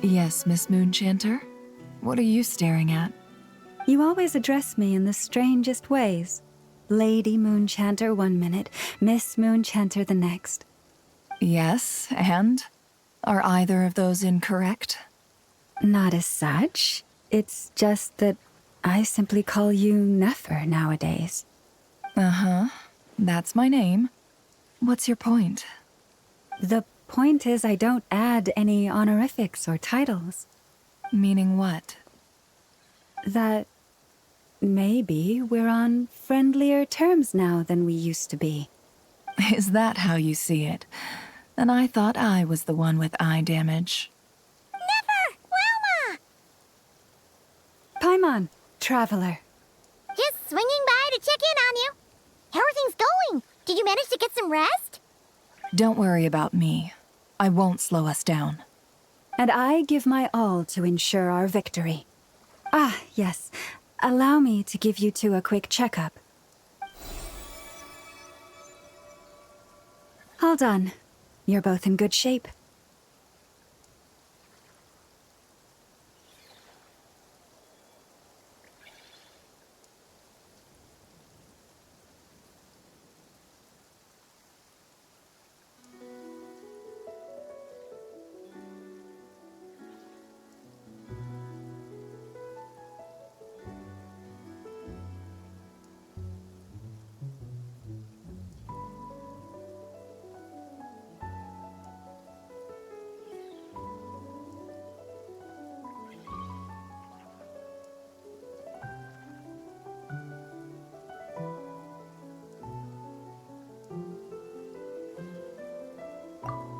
Yes, Miss Moonchanter? What are you staring at? You always address me in the strangest ways. Lady Moonchanter 1 minute, Miss Moonchanter the next. Yes, and? Are either of those incorrect? Not as such. It's just that I simply call you Nefer nowadays. Uh-huh. That's my name. What's your point? The point is I don't add any honorifics or titles. Meaning what? That maybe we're on friendlier terms now than we used to be. Is that how you see it? Then I thought I was the one with eye damage. Never! Wilma! Paimon, traveler. Just swinging by to check in on you. How are things going? Did you manage to get some rest? Don't worry about me. I won't slow us down. And I give my all to ensure our victory. Ah, yes. Allow me to give you two a quick checkup. All done. You're both in good shape.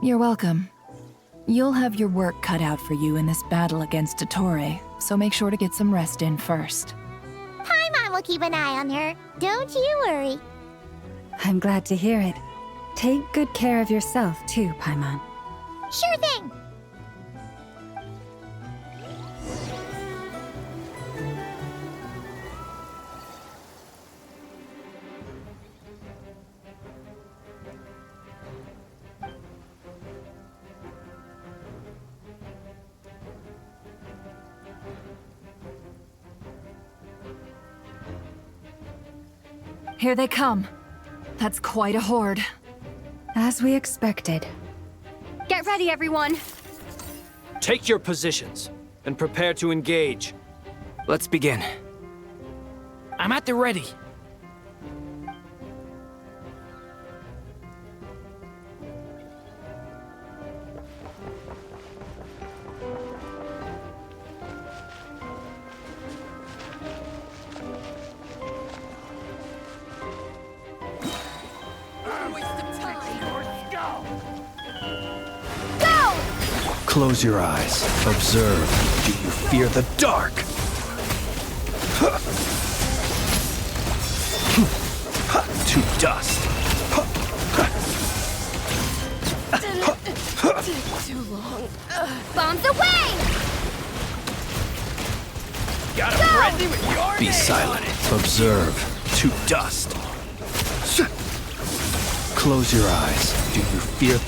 You're welcome. You'll have your work cut out for you in this battle against Dottore, so make sure to get some rest in first. Paimon will keep an eye on her. Don't you worry. I'm glad to hear it. Take good care of yourself, too, Paimon. Sure thing. Here they come. That's quite a horde. As we expected. Get ready, everyone. Take your positions and prepare to engage. Let's begin. I'm at the ready. Close your eyes. Observe. Do you fear the dark? To dust. Too long. Bombs away! Got a friendly with your Be name. silent. Observe. To dust. Close your eyes. Do you fear...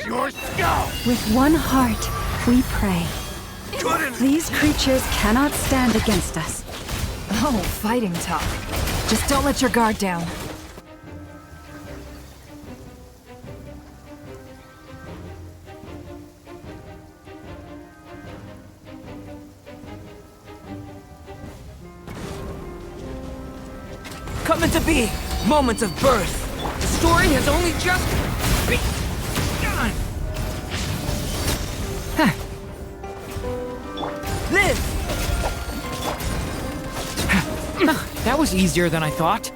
Your skull! With one heart, we pray. These creatures cannot stand against us. Oh, fighting talk. Just don't let your guard down. Coming to be. Moments of birth. The story has only just begun. Live! That was easier than I thought.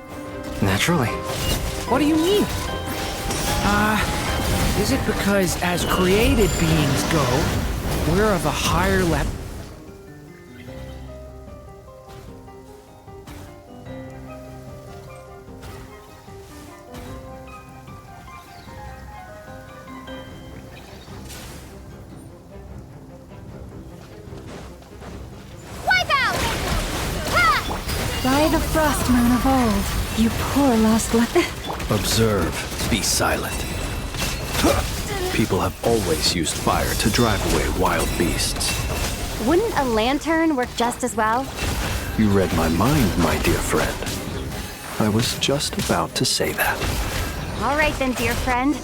Naturally. What do you mean? Is it because as created beings go, we're of a higher level? Wipe By the frost moon of old, you poor lost Observe, be silent. People have always used fire to drive away wild beasts. Wouldn't a lantern work just as well? You read my mind, my dear friend. I was just about to say that. All right then, dear friend.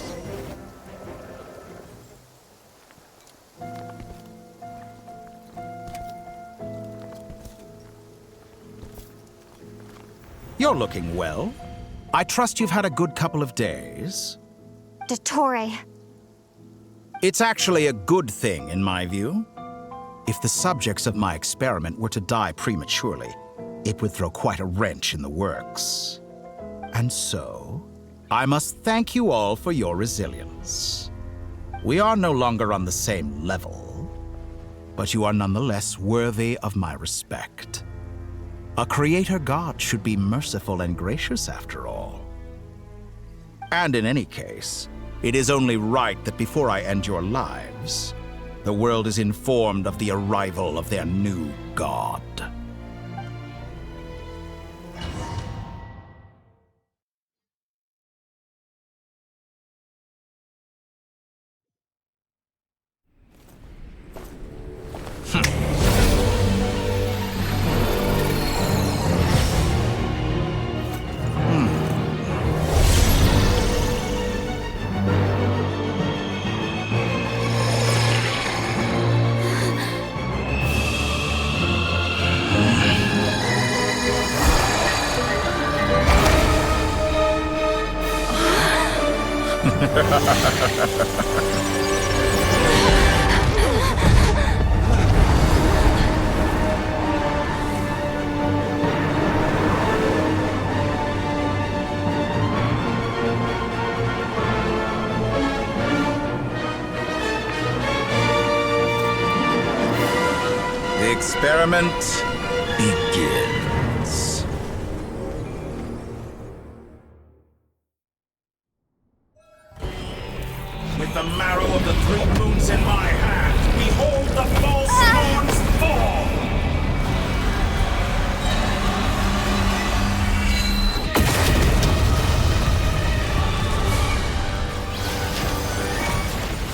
You're looking well. I trust you've had a good couple of days. Dottore. It's actually a good thing, in my view. If the subjects of my experiment were to die prematurely, it would throw quite a wrench in the works. And so, I must thank you all for your resilience. We are no longer on the same level, but you are nonetheless worthy of my respect. A creator god should be merciful and gracious after all. And in any case, it is only right that before I end your lives, the world is informed of the arrival of their new god. The experiment begins. With the marrow of the 3 moons in my hand, behold the false moons fall!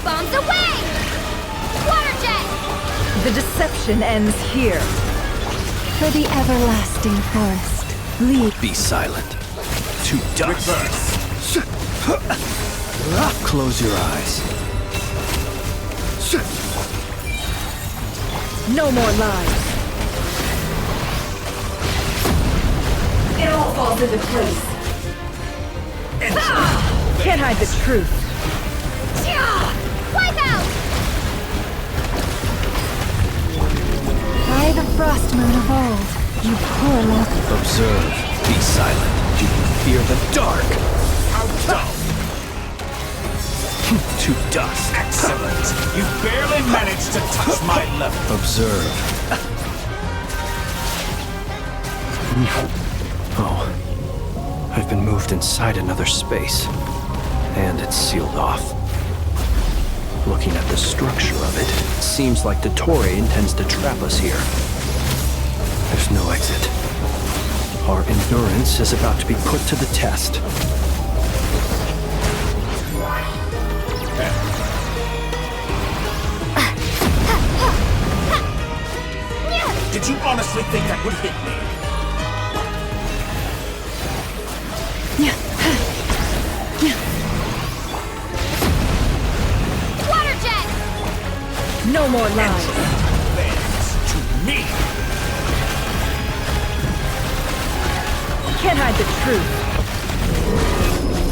Bombs away! Water jet! The deception ends here. For the everlasting forest, lead. Be silent. To dust. Close your eyes. No more lies. It all falls into place. Can't hide the truth. Wipe out! By the frost moon of old, you poor lost. Observe. Be silent. Do you fear the dark? To dust. Excellent! You barely managed to touch my level. Observe. Oh. I've been moved inside another space. And it's sealed off. Looking at the structure of it, it seems like Dottore intends to trap us here. There's no exit. Our endurance is about to be put to the test. Did you honestly think that would hit me? Water jet! No more lies. Thanks to me! Can't hide the truth.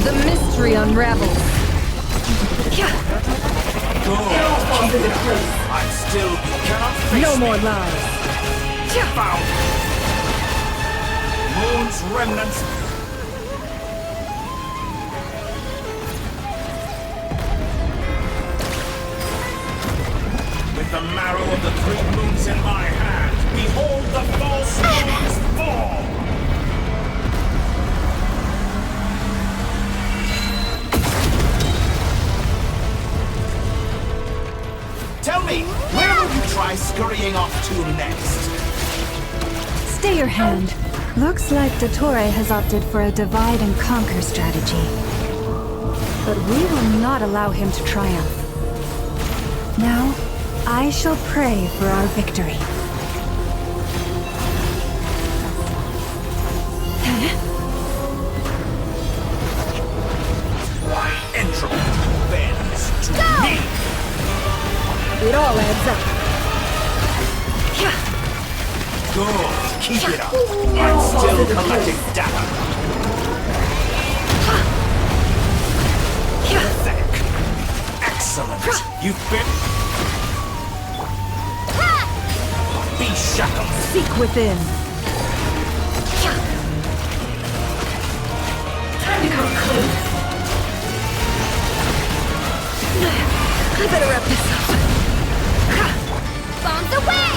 The mystery unravels. It all falls into place. I'm still... You cannot face No me. more lies. Found. Moon's remnants. With the marrow of the 3 moons in my hand, behold the false moons fall! Tell me, where will you try scurrying off to next? Stay your hand. Looks like Dottore has opted for a divide and conquer strategy. But we will not allow him to triumph. Now, I shall pray for our victory. Entropy bends to me. It all adds up. Good. Keep it up. I'm still collecting data. Pathetic. Excellent. You've been... Be shackled. Seek within. Time to come clean. I better wrap this up. Bombs away!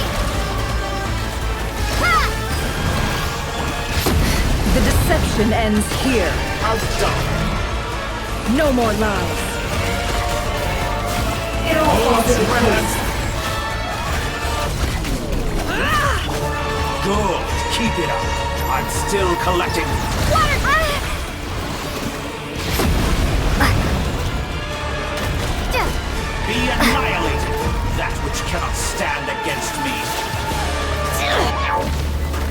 The deception ends here. Outdone. No more lies. It all falls into place. Good. Keep it up. I'm still collecting. Be annihilated. That which cannot stand against me.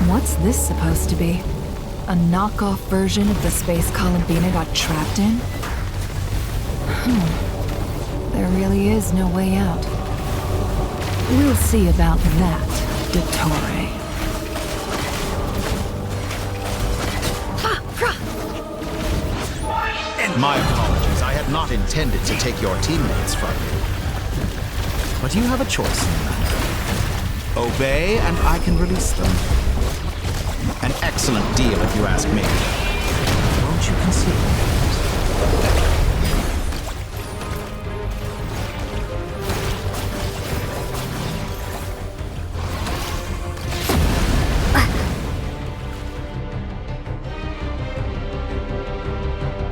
What's this supposed to be? A knockoff version of the space Columbina got trapped in? There really is no way out. We'll see about that, Dottore. My apologies. I had not intended to take your teammates from you. But you have a choice in the matter. Obey, and I can release them. An excellent deal, if you ask me. Won't you consider it?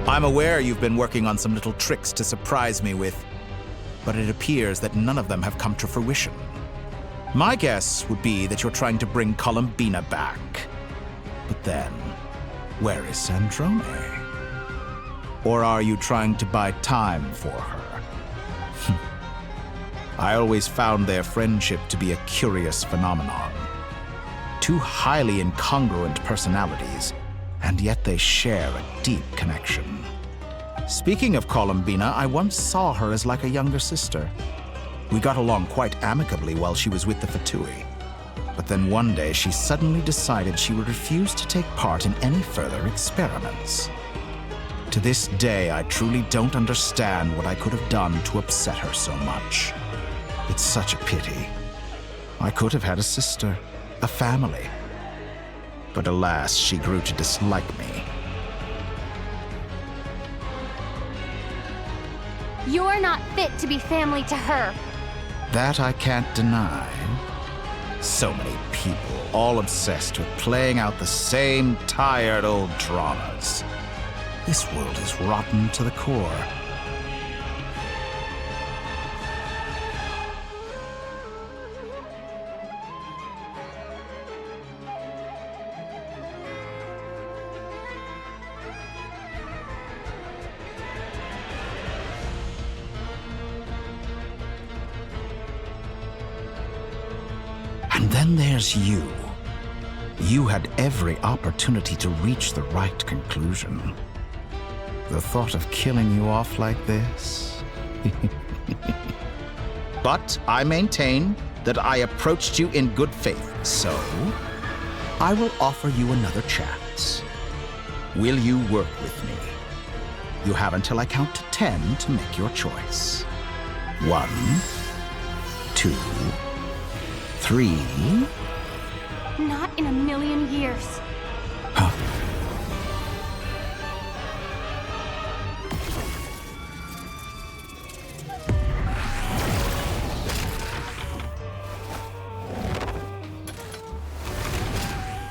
I'm aware you've been working on some little tricks to surprise me with, but it appears that none of them have come to fruition. My guess would be that you're trying to bring Columbina back. But then, where is Sandrone? Or are you trying to buy time for her? I always found their friendship to be a curious phenomenon. Two highly incongruent personalities, and yet they share a deep connection. Speaking of Columbina, I once saw her as like a younger sister. We got along quite amicably while she was with the Fatui. But then one day she suddenly decided she would refuse to take part in any further experiments. To this day, I truly don't understand what I could have done to upset her so much. It's such a pity. I could have had a sister, a family. But alas, she grew to dislike me. You're not fit to be family to her. That I can't deny. So many people, all obsessed with playing out the same tired old dramas. This world is rotten to the core. And then there's you. You had every opportunity to reach the right conclusion. The thought of killing you off like this? But I maintain that I approached you in good faith, so I will offer you another chance. Will you work with me? You have until I count to 10 to make your choice. 1, 2, 3. Not in a million years. Huh.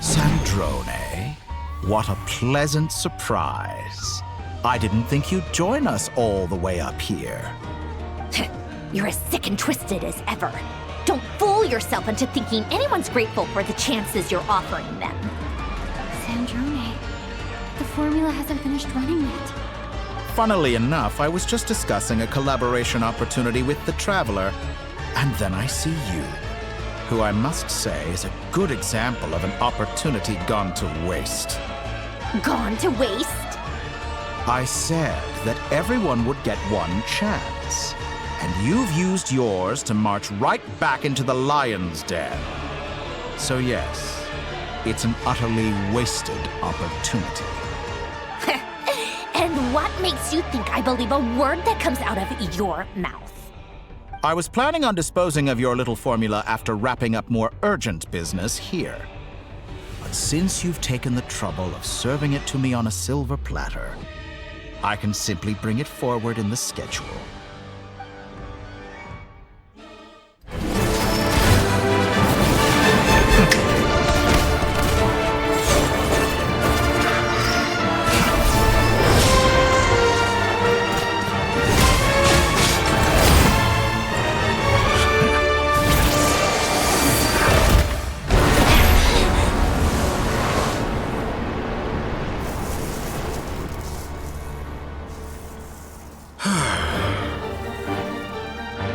Sandrone, what a pleasant surprise. I didn't think you'd join us all the way up here. You're as sick and twisted as ever. Don't fool yourself into thinking anyone's grateful for the chances you're offering them. Sandrone, the formula hasn't finished running yet. Funnily enough, I was just discussing a collaboration opportunity with the Traveler, and then I see you, who I must say is a good example of an opportunity gone to waste. Gone to waste? I said that everyone would get one chance, and you've used yours to march right back into the lion's den. So yes, it's an utterly wasted opportunity. And what makes you think I believe a word that comes out of your mouth? I was planning on disposing of your little formula after wrapping up more urgent business here. But since you've taken the trouble of serving it to me on a silver platter, I can simply bring it forward in the schedule.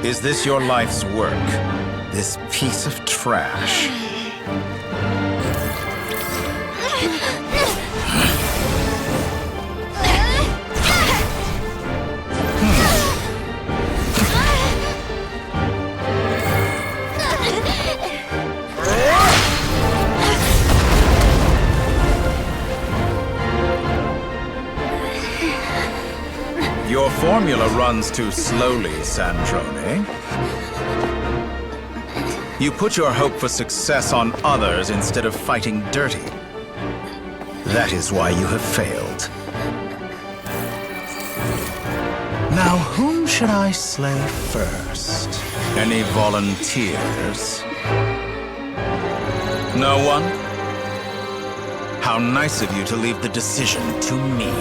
Is this your life's work? This piece of trash? Your formula runs too slowly, Sandrone. You put your hope for success on others instead of fighting dirty. That is why you have failed. Now, whom should I slay first? Any volunteers? No one? How nice of you to leave the decision to me.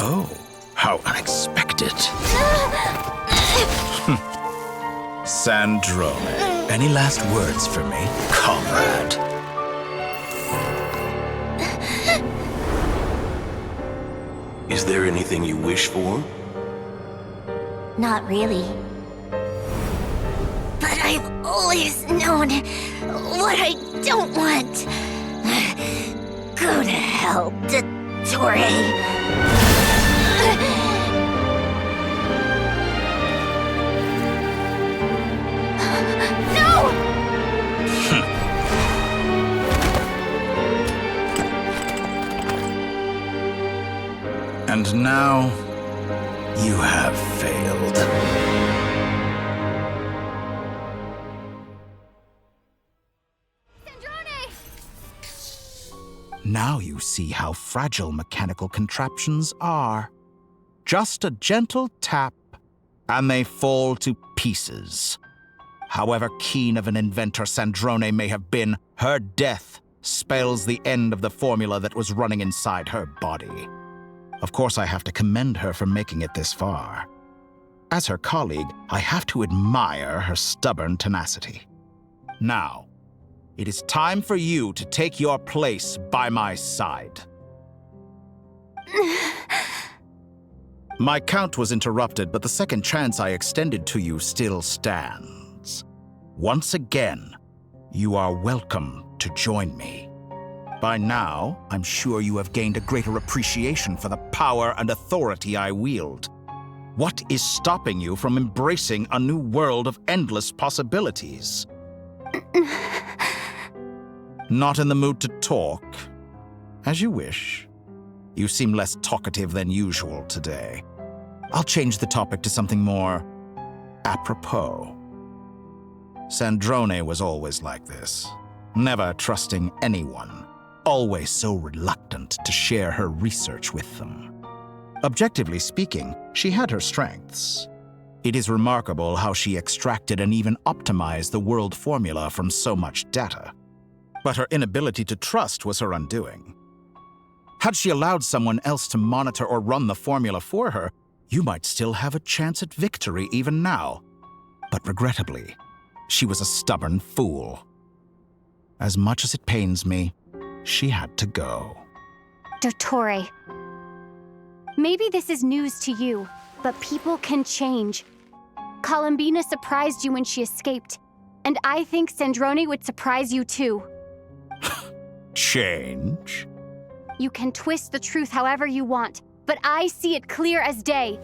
Oh, how unexpected. Sandrone, any last words for me, comrade? Is there anything you wish for? Not really. But I've always known what I don't want. Go to hell, Dottore. And now, you have failed. Now you see how fragile mechanical contraptions are. Just a gentle tap, and they fall to pieces. However keen of an inventor Sandrone may have been, her death spells the end of the formula that was running inside her body. Of course, I have to commend her for making it this far. As her colleague, I have to admire her stubborn tenacity. Now, it is time for you to take your place by my side. My count was interrupted, but the second chance I extended to you still stands. Once again, you are welcome to join me. By now, I'm sure you have gained a greater appreciation for the power and authority I wield. What is stopping you from embracing a new world of endless possibilities? Not in the mood to talk? As you wish. You seem less talkative than usual today. I'll change the topic to something more apropos. Sandrone was always like this, never trusting anyone. Always so reluctant to share her research with them. Objectively speaking, she had her strengths. It is remarkable how she extracted and even optimized the world formula from so much data. But her inability to trust was her undoing. Had she allowed someone else to monitor or run the formula for her, you might still have a chance at victory even now. But regrettably, she was a stubborn fool. As much as it pains me, she had to go. Dottore. Maybe this is news to you, but people can change. Columbina surprised you when she escaped, and I think Sandrone would surprise you too. Change? You can twist the truth however you want, but I see it clear as day.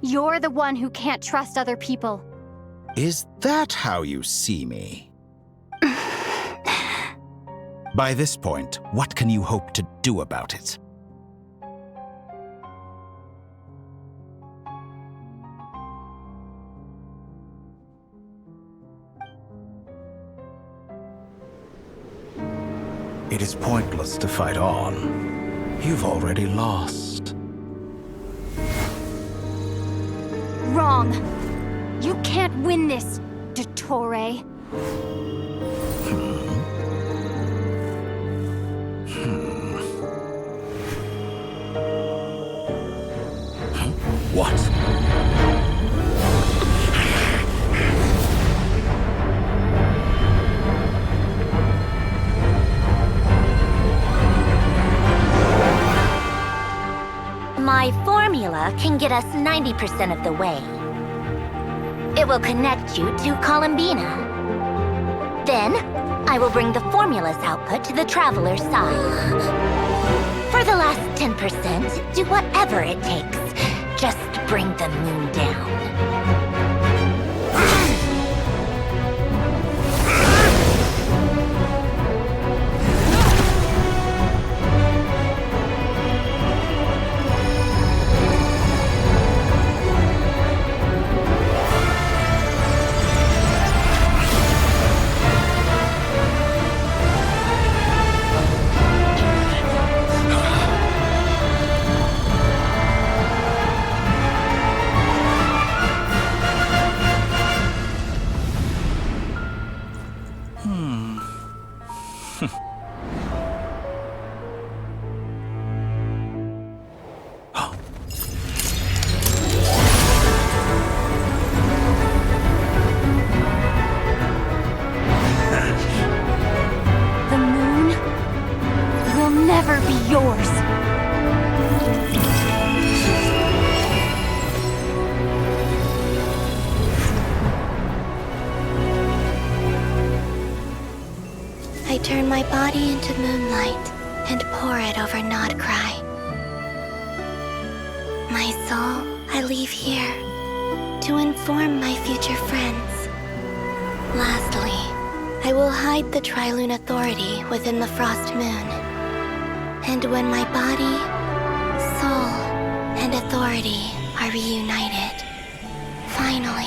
You're the one who can't trust other people. Is that how you see me? By this point, what can you hope to do about it? It is pointless to fight on. You've already lost. Wrong. You can't win this, Dottore. What? My formula can get us 90% of the way. It will connect you to Columbina. Then, I will bring the formula's output to the Traveler's side. For the last 10%, do whatever it takes. Just bring the moon down. Never be yours. I turn my body into moonlight and pour it over Nodcry. My soul, I leave here to inform my future friends. Lastly, I will hide the Trilune Authority within the Frost Moon. And when my body, soul, and authority are reunited, finally...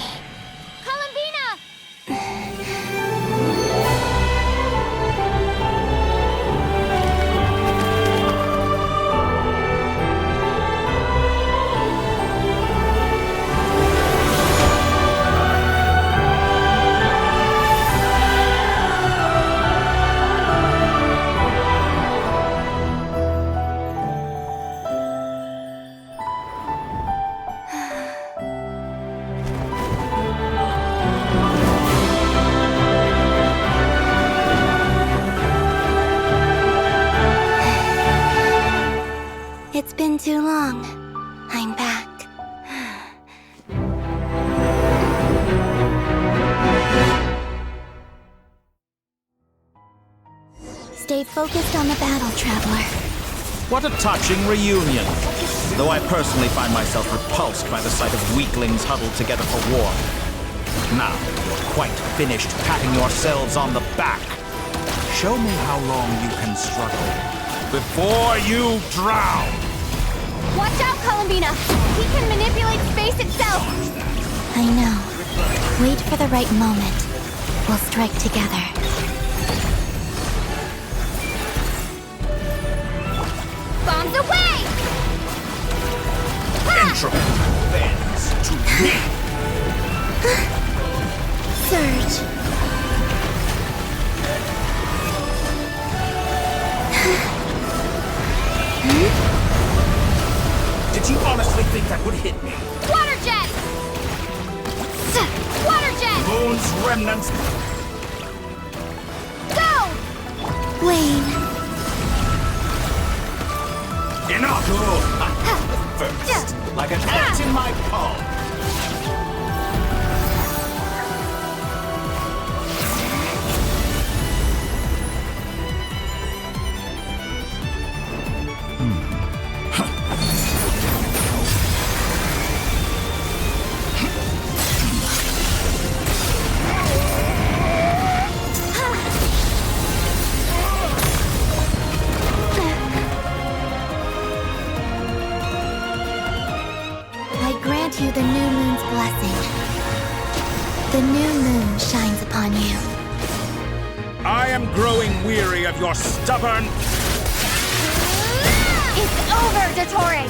It's been too long. I'm back. Stay focused on the battle, Traveler. What a touching reunion. Though I personally find myself repulsed by the sight of weaklings huddled together for war. Now, you're quite finished patting yourselves on the back. Show me how long you can struggle before you drown. Watch out, Columbina! He can manipulate space itself! I know. Wait for the right moment. We'll strike together. Bombs away! Entropy bends to me. Surge. Did you honestly think that would hit me? Water jet! Water jet! Moon's remnants. Go! Wayne. Enough! First, like an ant in my palm. You the new moon's blessing. The new moon shines upon you. I am growing weary of your stubborn... It's over, Dottore!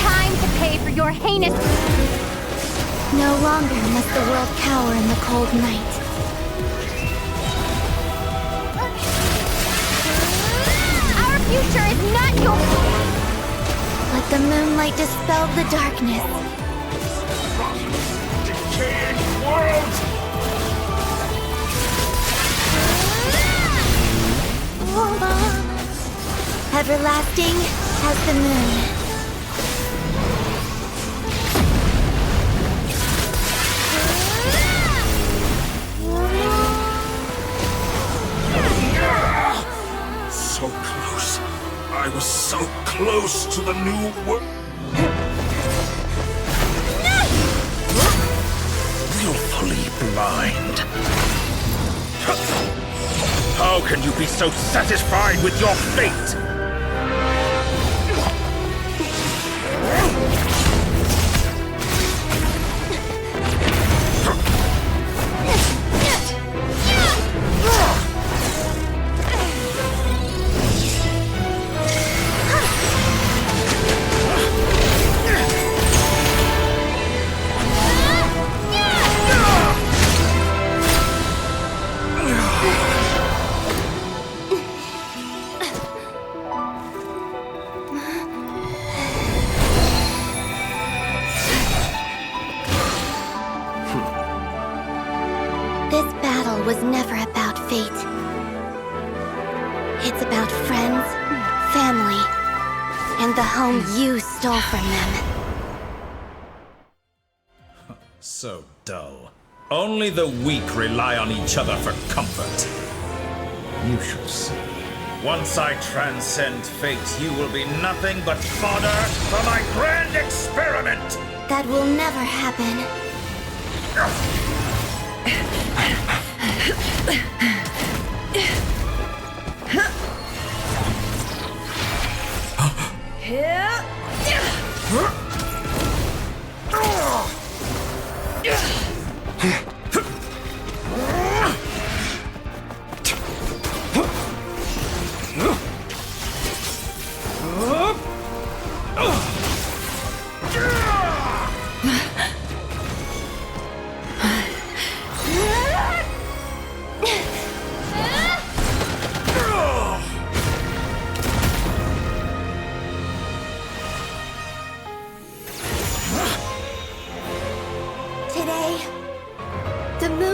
Time to pay for your heinous... No longer must the world cower in the cold night. Future is not your... Let the moonlight dispel the darkness. Decaying world! Everlasting as the moon. So close. I was so close to the new world. Willfully blind. How can you be so satisfied with your fate? Was never about fate. It's about friends, family, and the home you stole from them. So dull. Only the weak rely on each other for comfort. You shall see. Once I transcend fate, you will be nothing but fodder for my grand experiment! That will never happen.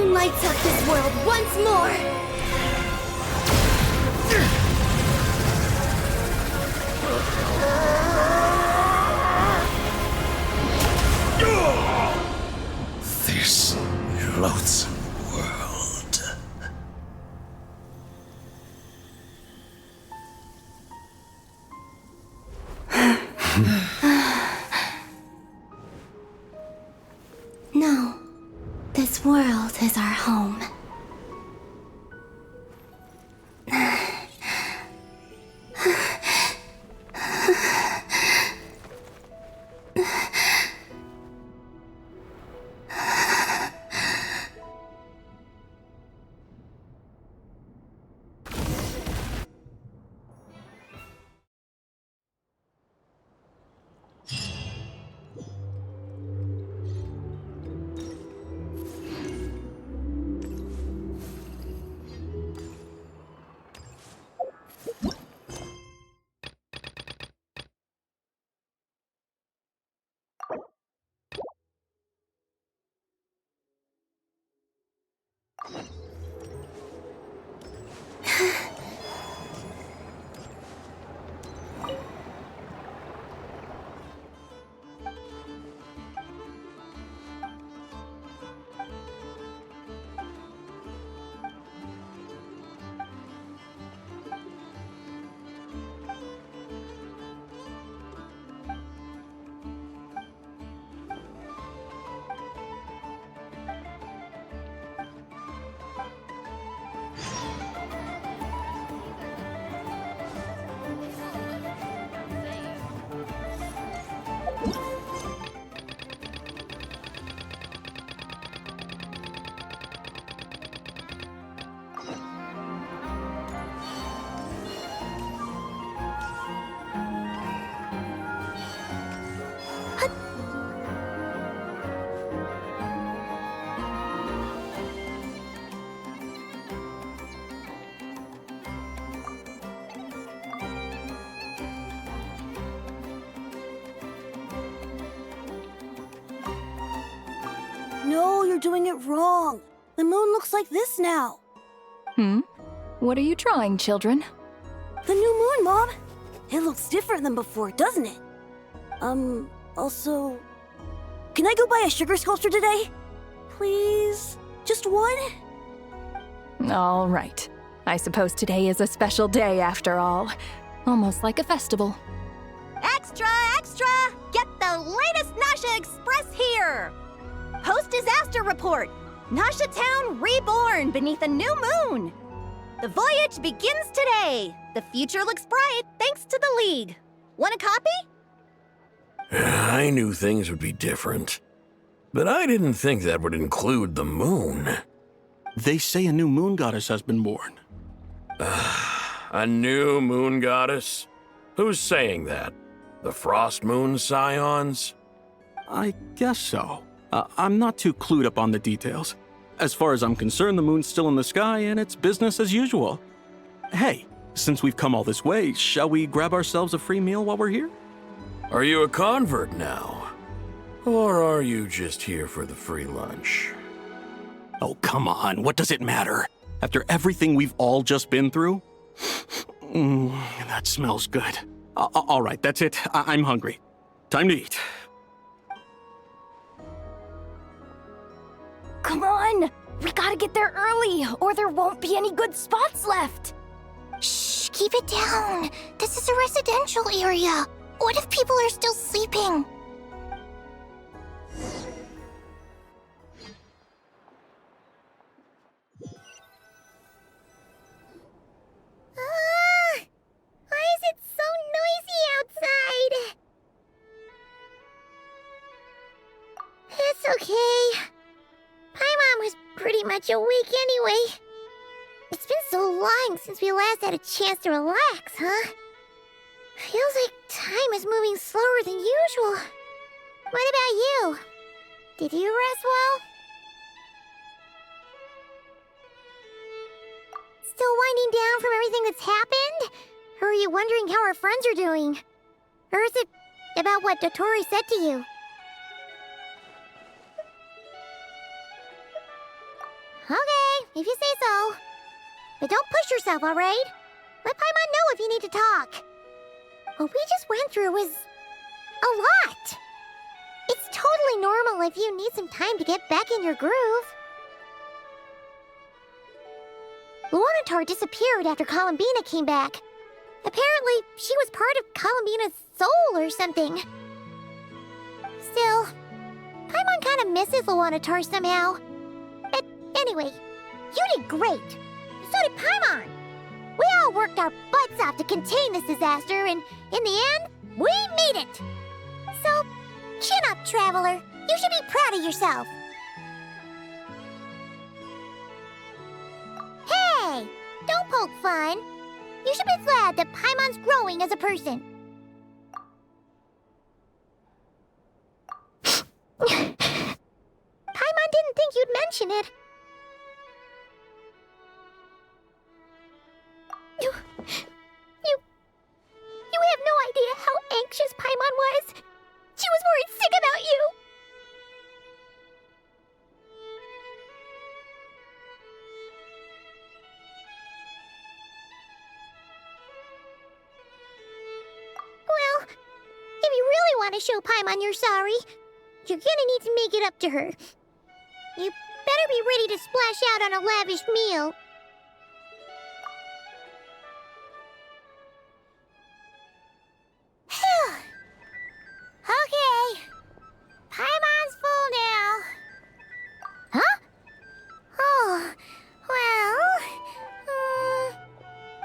Lights up this world once more! This loathsome world. No. This world is our home. No, you're doing it wrong. The moon looks like this now. What are you drawing, children? The new moon, Mom. It looks different than before, doesn't it? Also... Can I go buy a sugar sculpture today? Please? Just one? All right. I suppose today is a special day after all. Almost like a festival. Extra, extra! Get the latest Nasha Express here! Post-disaster report! Nasha Town reborn beneath a new moon! The voyage begins today! The future looks bright thanks to the League. Want a copy? I knew things would be different, but I didn't think that would include the moon. They say a new moon goddess has been born. A new moon goddess? Who's saying that? The Frost Moon Scions? I guess so. I'm not too clued up on the details. As far as I'm concerned, the moon's still in the sky and it's business as usual. Hey, since we've come all this way, shall we grab ourselves a free meal while we're here? Are you a convert now? Or are you just here for the free lunch? Oh, come on, what does it matter? After everything we've all just been through? That smells good. All right, that's it. I'm hungry. Time to eat. Come on! We gotta get there early, or there won't be any good spots left! Shh, keep it down. This is a residential area. What if people are still sleeping? Why is it so noisy outside? It's okay. Paimon was pretty much awake anyway. It's been so long since we last had a chance to relax, huh? Feels like time is moving slower than usual. What about you? Did you rest well? Still winding down from everything that's happened? Or are you wondering how our friends are doing? Or is it about what Dotori said to you? Okay, if you say so. But don't push yourself, alright? Let Paimon know if you need to talk. What we just went through was a lot. It's totally normal if you need some time to get back in your groove. Luanatar disappeared after Columbina came back. Apparently, she was part of Columbina's soul or something. Still, Paimon kind of misses Luanatar somehow. But anyway, you did great. So did Paimon. We all worked our butts off to contain this disaster, and in the end, we made it. So, chin up, Traveler. You should be proud of yourself. Hey, don't poke fun. You should be glad that Paimon's growing as a person. Paimon didn't think you'd mention it. You have no idea how anxious Paimon was. She was worried sick about you. Well, if you really want to show Paimon you're sorry, you're gonna need to make it up to her. You better be ready to splash out on a lavish meal. Okay. Paimon's full now. Huh? Oh, well...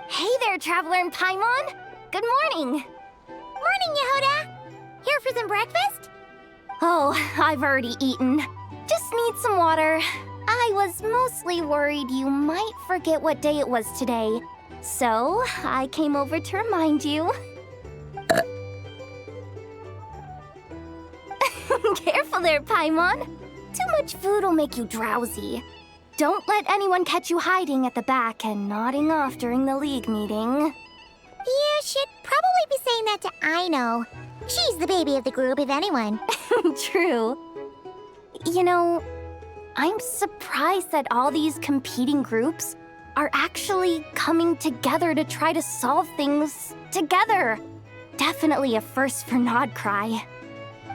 Hey there, Traveler and Paimon! Good morning! Morning, Yehoda! Here for some breakfast? Oh, I've already eaten. Just need some water. I was mostly worried you might forget what day it was today. So, I came over to remind you. Careful there, Paimon. Too much food will make you drowsy. Don't let anyone catch you hiding at the back and nodding off during the League meeting. You should probably be saying that to Aino. She's the baby of the group, if anyone. True. You know, I'm surprised that all these competing groups are actually coming together to try to solve things together. Definitely a first for Nodcry.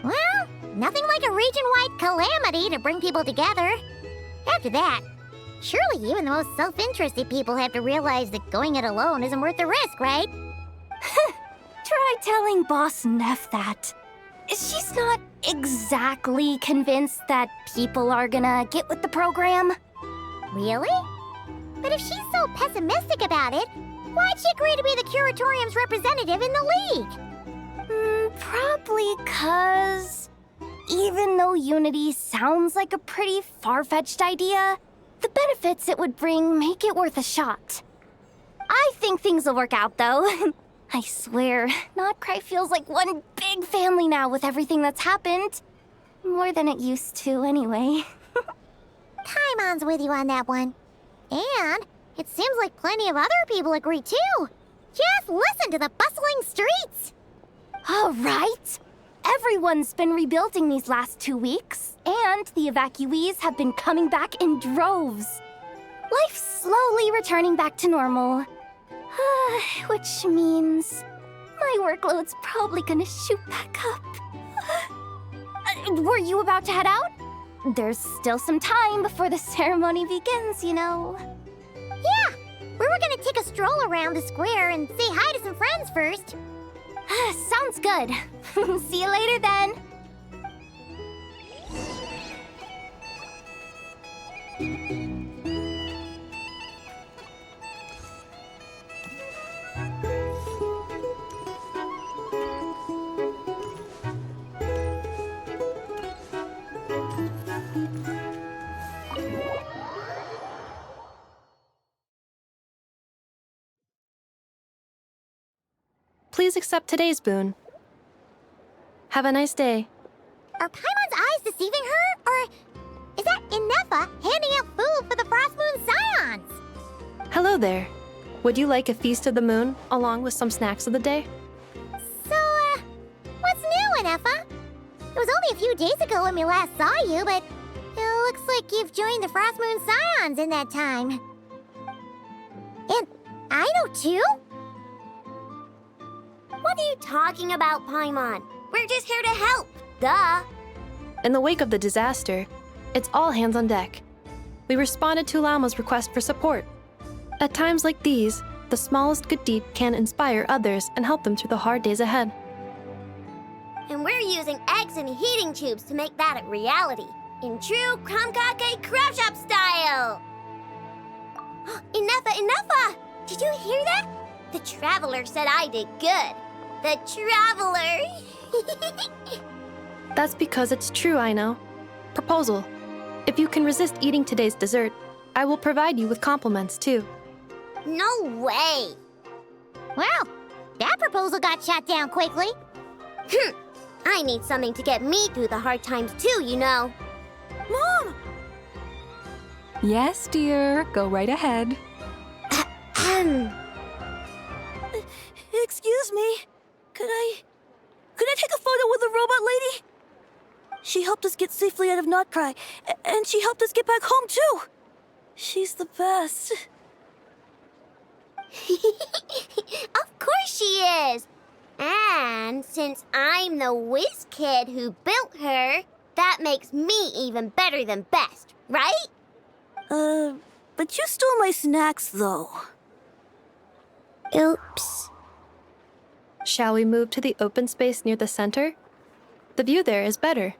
Well, nothing like a region-wide calamity to bring people together. After that, surely even the most self-interested people have to realize that going it alone isn't worth the risk, right? Try telling Boss Neff that. She's not exactly convinced that people are gonna get with the program. Really? But if she's so pessimistic about it, why'd she agree to be the Curatorium's representative in the League? Probably 'cause even though Unity sounds like a pretty far-fetched idea, the benefits it would bring make it worth a shot. I think things will work out, though. I swear, Nodcry feels like one big family now with everything that's happened. More than it used to, anyway. Paimon's with you on that one. And it seems like plenty of other people agree, too. Just listen to the bustling streets. All right. Everyone's been rebuilding these last 2 weeks, and the evacuees have been coming back in droves. Life's slowly returning back to normal. Which means my workload's probably gonna shoot back up. Were you about to head out? There's still some time before the ceremony begins, you know. Yeah, we were gonna take a stroll around the square and say hi to some friends first. Sounds good. See you later then. Please accept today's boon. Have a nice day. Are Paimon's eyes deceiving her? Or is that Inefa handing out food for the Frost Moon Scions? Hello there. Would you like a feast of the moon along with some snacks of the day? So, what's new, Inefa? It was only a few days ago when we last saw you, but it looks like you've joined the Frost Moon Scions in that time. And I know too? What are you talking about, Paimon? We're just here to help, duh. In the wake of the disaster, it's all hands on deck. We responded to Lama's request for support. At times like these, the smallest good deed can inspire others and help them through the hard days ahead. And we're using eggs and heating tubes to make that a reality, in true Kromkake Crab Shop style! Inefa! Did you hear that? The Traveler said I did good. The Traveler! That's because it's true, I know. Proposal. If you can resist eating today's dessert, I will provide you with compliments, too. No way! Well, that proposal got shot down quickly. I need something to get me through the hard times too, you know. Mom! Yes, dear. Go right ahead. Excuse me. Could I take a photo with the robot lady? She helped us get safely out of Notcry, and she helped us get back home too. She's the best. Of course she is. And since I'm the whiz kid who built her, that makes me even better than best, right? But you stole my snacks though. Oops. Shall we move to the open space near the center? The view there is better.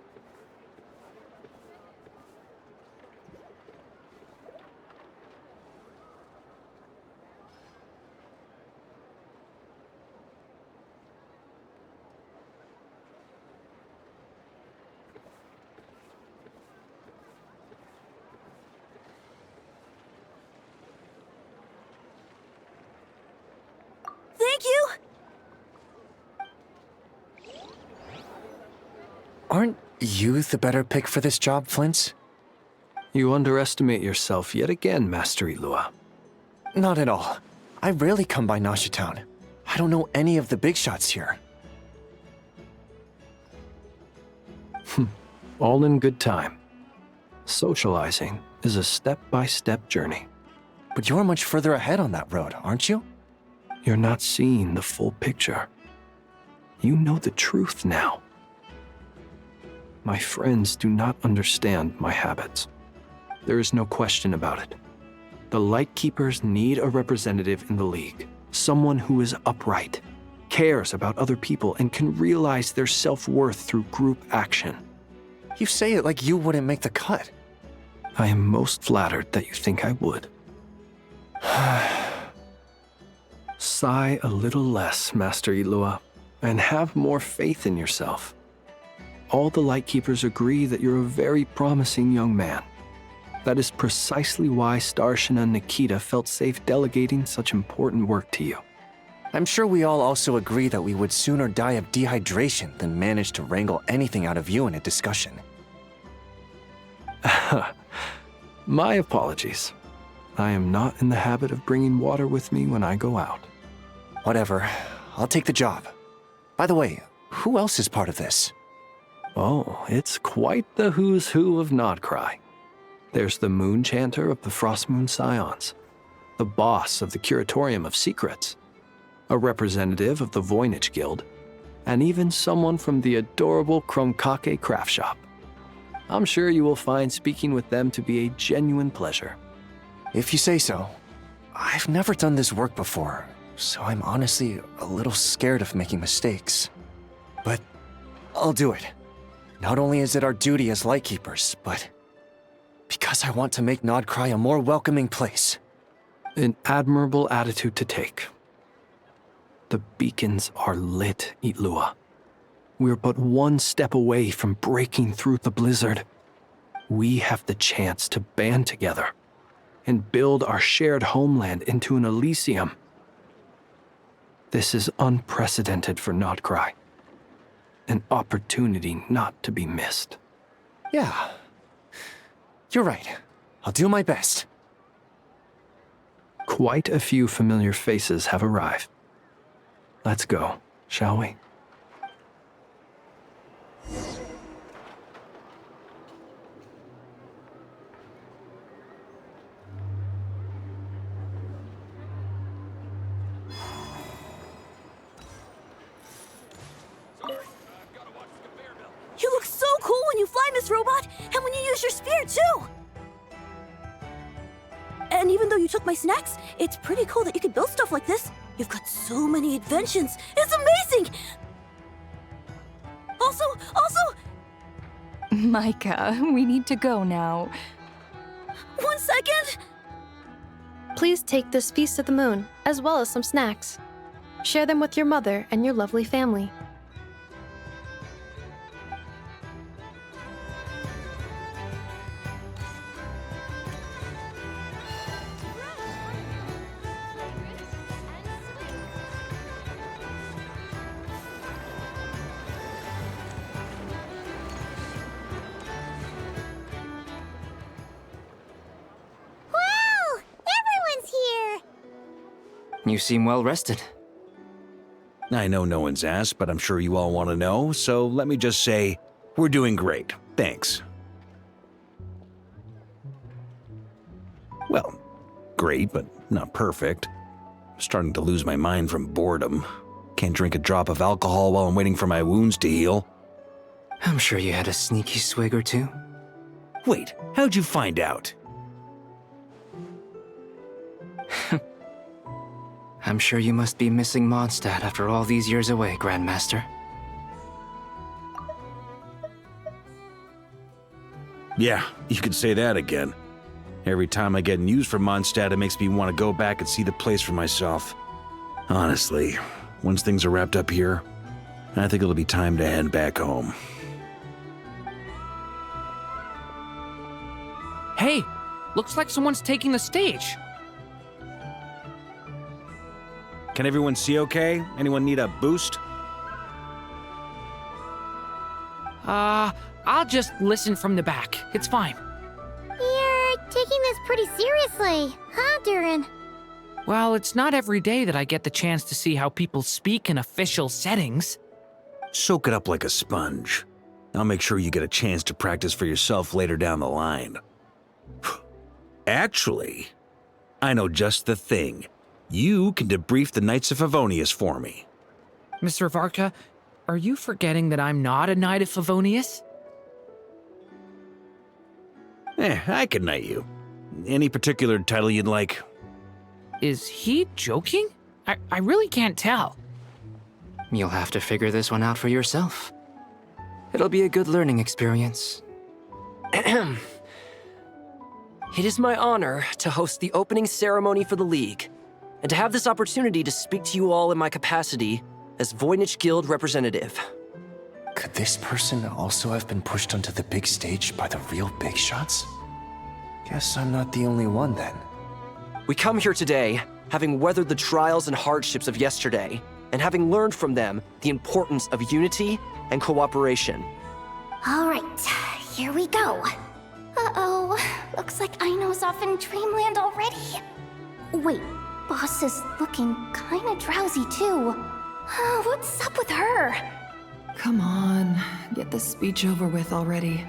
Thank you! Aren't you the better pick for this job, Flint? You underestimate yourself yet again, Master Ilua. Not at all. I rarely come by Nasha Town. I don't know any of the big shots here. All in good time. Socializing is a step-by-step journey. But you're much further ahead on that road, aren't you? You're not seeing the full picture. You know the truth now. My friends do not understand my habits. There is no question about it. The Lightkeepers need a representative in the League. Someone who is upright, cares about other people, and can realize their self-worth through group action. You say it like you wouldn't make the cut. I am most flattered that you think I would. Sigh a little less, Master Ilua, and have more faith in yourself. All the Lightkeepers agree that you're a very promising young man. That is precisely why Starshina Nikita felt safe delegating such important work to you. I'm sure we all also agree that we would sooner die of dehydration than manage to wrangle anything out of you in a discussion. My apologies. I am not in the habit of bringing water with me when I go out. Whatever. I'll take the job. By the way, who else is part of this? Oh, it's quite the who's who of Nodcry. There's the Moon Chanter of the Frostmoon Scions, the boss of the Curatorium of Secrets, a representative of the Voynich Guild, and even someone from the adorable Kromkake craft shop. I'm sure you will find speaking with them to be a genuine pleasure. If you say so. I've never done this work before, so I'm honestly a little scared of making mistakes. But I'll do it. Not only is it our duty as Lightkeepers, but because I want to make Nodcry a more welcoming place. An admirable attitude to take. The beacons are lit, Itlua. We're but one step away from breaking through the blizzard. We have the chance to band together and build our shared homeland into an Elysium. This is unprecedented for Nodcry. An opportunity not to be missed. Yeah. You're right. I'll do my best. Quite a few familiar faces have arrived. Let's go, shall we? You look so cool when you fly, Miss Robot, and when you use your spear, too! And even though you took my snacks, it's pretty cool that you could build stuff like this. You've got so many inventions. It's amazing! Also... Micah, we need to go now. 1 second! Please take this Feast of the Moon, as well as some snacks. Share them with your mother and your lovely family. You seem well rested. I know no one's asked, but I'm sure you all want to know, so let me just say, we're doing great. Thanks. Well, great, but not perfect. I'm starting to lose my mind from boredom. Can't drink a drop of alcohol while I'm waiting for my wounds to heal. I'm sure you had a sneaky swig or two. Wait, how'd you find out? I'm sure you must be missing Mondstadt after all these years away, Grandmaster. Yeah, you could say that again. Every time I get news from Mondstadt, it makes me want to go back and see the place for myself. Honestly, once things are wrapped up here, I think it'll be time to head back home. Hey, looks like someone's taking the stage. Can everyone see okay? Anyone need a boost? I'll just listen from the back. It's fine. You're taking this pretty seriously, huh, Durin? Well, it's not every day that I get the chance to see how people speak in official settings. Soak it up like a sponge. I'll make sure you get a chance to practice for yourself later down the line. Actually, I know just the thing. You can debrief the Knights of Favonius for me. Mr. Varka, are you forgetting that I'm not a Knight of Favonius? I can knight you. Any particular title you'd like? Is he joking? I really can't tell. You'll have to figure this one out for yourself. It'll be a good learning experience. It is my honor to host the opening ceremony for the League, and to have this opportunity to speak to you all in my capacity as Voynich Guild representative. Could this person also have been pushed onto the big stage by the real big shots? Guess I'm not the only one then. We come here today, having weathered the trials and hardships of yesterday, and having learned from them the importance of unity and cooperation. All right, here we go. Uh-oh, looks like Aino's off in dreamland already. Wait, Boss is looking kinda drowsy too. What's up with her? Come on, get this speech over with already.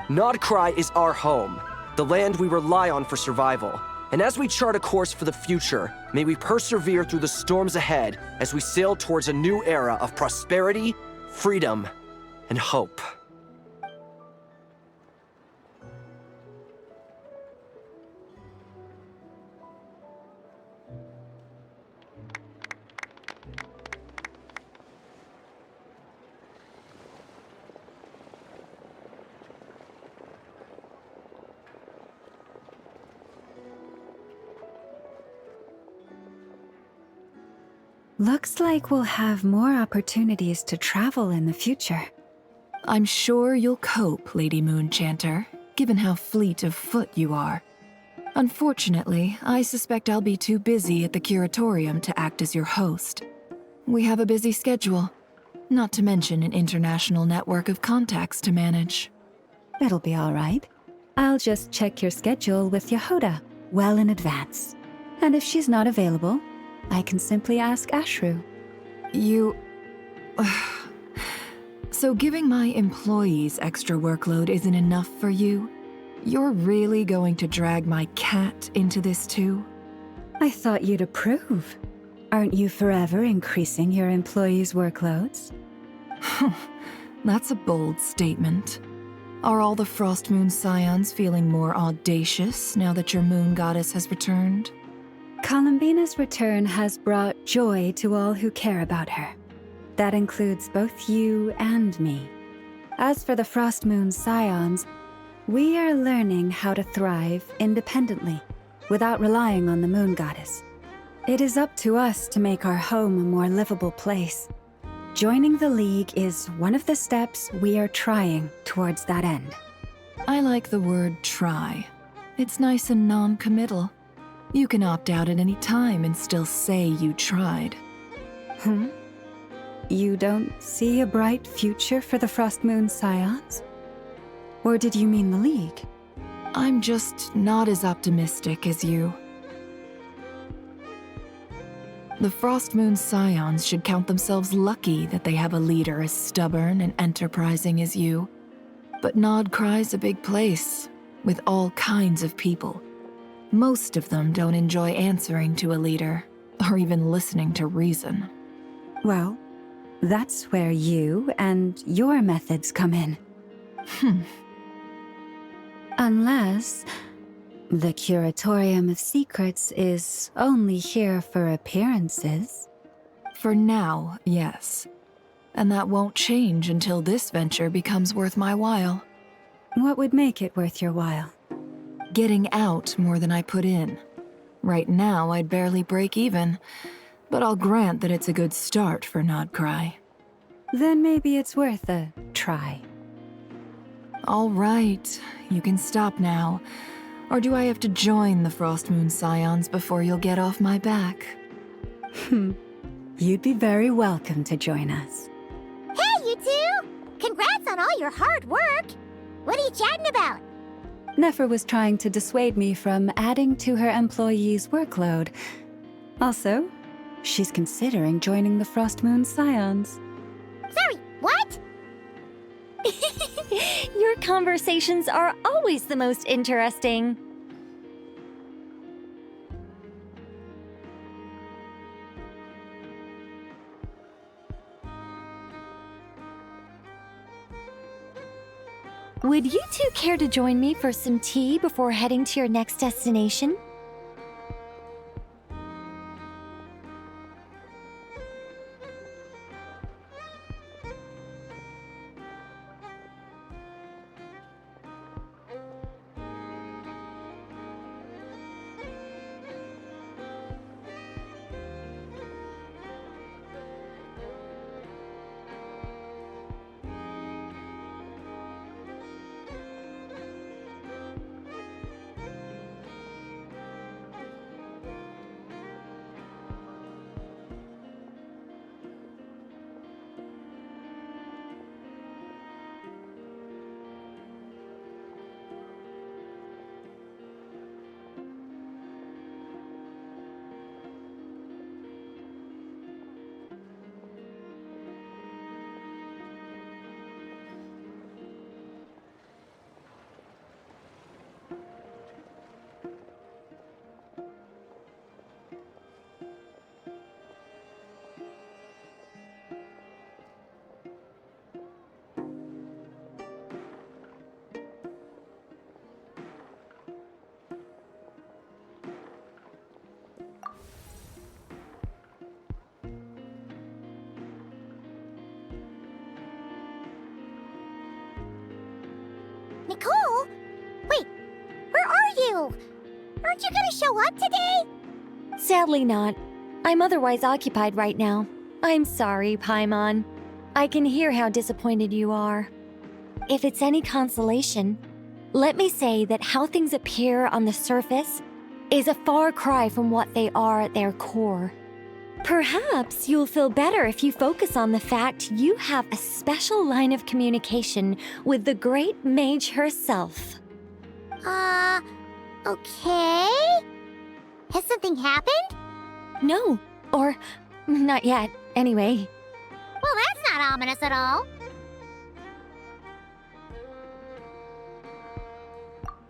Nodcry is our home, the land we rely on for survival. And as we chart a course for the future, may we persevere through the storms ahead as we sail towards a new era of prosperity, freedom, and hope. Looks like we'll have more opportunities to travel in the future. I'm sure you'll cope, Lady Moonchanter, given how fleet of foot you are. Unfortunately, I suspect I'll be too busy at the Curatorium to act as your host. We have a busy schedule, not to mention an international network of contacts to manage. It'll be all right. I'll just check your schedule with Yehoda well in advance. And if she's not available, I can simply ask Ashru. You... So giving my employees extra workload isn't enough for you? You're really going to drag my cat into this too? I thought you'd approve. Aren't you forever increasing your employees' workloads? That's a bold statement. Are all the Frostmoon Scions feeling more audacious now that your moon goddess has returned? Columbina's return has brought joy to all who care about her. That includes both you and me. As for the Frostmoon Scions, we are learning how to thrive independently, without relying on the moon goddess. It is up to us to make our home a more livable place. Joining the League is one of the steps we are trying towards that end. I like the word try. It's nice and non-committal. You can opt out at any time and still say you tried. You don't see a bright future for the Frostmoon Scions? Or did you mean the League? I'm just not as optimistic as you. The Frostmoon Scions should count themselves lucky that they have a leader as stubborn and enterprising as you. But Nodcry's a big place, with all kinds of people. Most of them don't enjoy answering to a leader, or even listening to reason. Well, that's where you and your methods come in. Unless the Curatorium of Secrets is only here for appearances. For now, yes. And that won't change until this venture becomes worth my while. What would make it worth your while? Getting out more than I put in. Right now, I'd barely break even, but I'll grant that it's a good start for Nodcry. Then maybe it's worth a try. All right, you can stop now. Or do I have to join the Frostmoon Scions before you'll get off my back? You'd be very welcome to join us. Hey, you two! Congrats on all your hard work! What are you chatting about? Nefer was trying to dissuade me from adding to her employees' workload. Also, she's considering joining the Frostmoon Scions. Sorry, what? Your conversations are always the most interesting. Would you two care to join me for some tea before heading to your next destination? Nicole? Wait, where are you? Aren't you gonna show up today? Sadly not. I'm otherwise occupied right now. I'm sorry, Paimon. I can hear how disappointed you are. If it's any consolation, let me say that how things appear on the surface is a far cry from what they are at their core. Perhaps you'll feel better if you focus on the fact you have a special line of communication with the great mage herself. Okay? Has something happened? No, or not yet, anyway. Well, that's not ominous at all.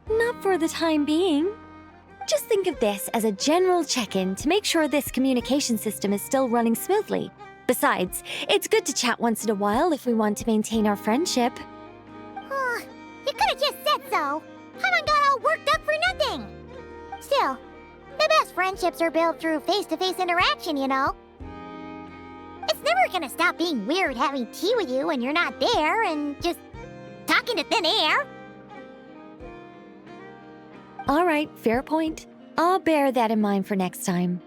Not for the time being. Just think of this as a general check-in to make sure this communication system is still running smoothly. Besides, it's good to chat once in a while if we want to maintain our friendship. You could have just said so. Paimon got all worked up for nothing. Still, the best friendships are built through face-to-face interaction, you know. It's never gonna stop being weird having tea with you when you're not there and just talking to thin air. All right, fair point. I'll bear that in mind for next time.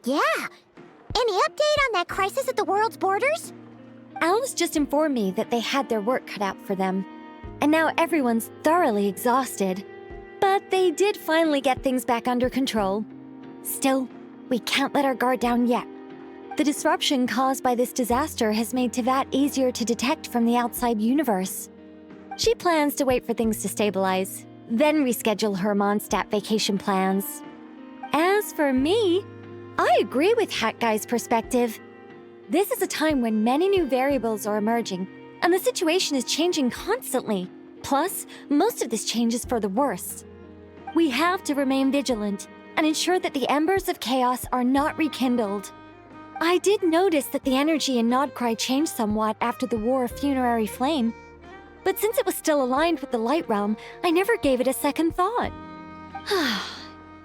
Yeah. Any update on that crisis at the world's borders? Alice just informed me that they had their work cut out for them. And now everyone's thoroughly exhausted. But they did finally get things back under control. Still, we can't let our guard down yet. The disruption caused by this disaster has made Teyvat easier to detect from the outside universe. She plans to wait for things to stabilize, then reschedule her Mondstadt vacation plans. As for me, I agree with Hat Guy's perspective. This is a time when many new variables are emerging, and the situation is changing constantly. Plus, most of this change is for the worse. We have to remain vigilant and ensure that the embers of chaos are not rekindled. I did notice that the energy in Nodcry changed somewhat after the War of Funerary Flame, but since it was still aligned with the Light Realm, I never gave it a second thought.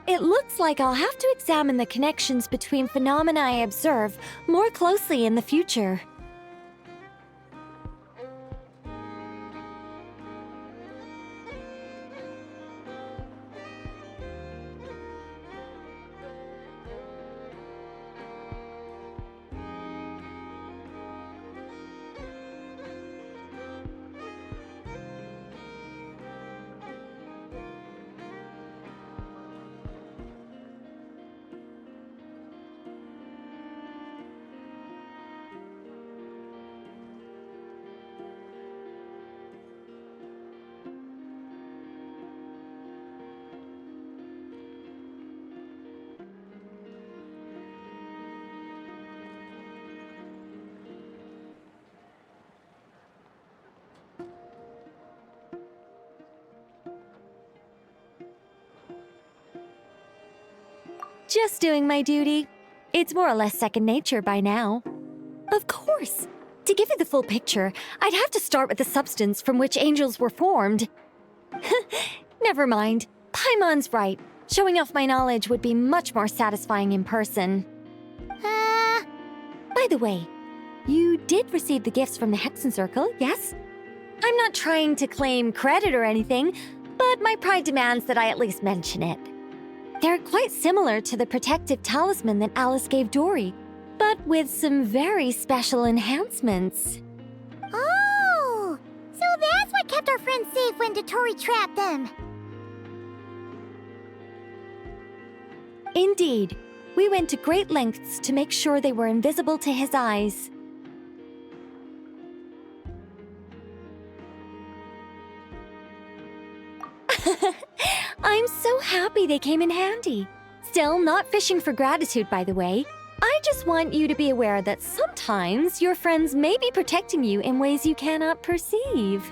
It looks like I'll have to examine the connections between phenomena I observe more closely in the future. Just doing my duty. It's more or less second nature by now. Of course. To give you the full picture, I'd have to start with the substance from which angels were formed. Never mind. Paimon's right. Showing off my knowledge would be much more satisfying in person. By the way, you did receive the gifts from the Hexen Circle, yes? I'm not trying to claim credit or anything, but my pride demands that I at least mention it. They're quite similar to the protective talisman that Alice gave Dory, but with some very special enhancements. Oh! So that's what kept our friends safe when Dotori trapped them. Indeed. We went to great lengths to make sure they were invisible to his eyes. I'm so happy they came in handy. Still, not fishing for gratitude, by the way. I just want you to be aware that sometimes your friends may be protecting you in ways you cannot perceive.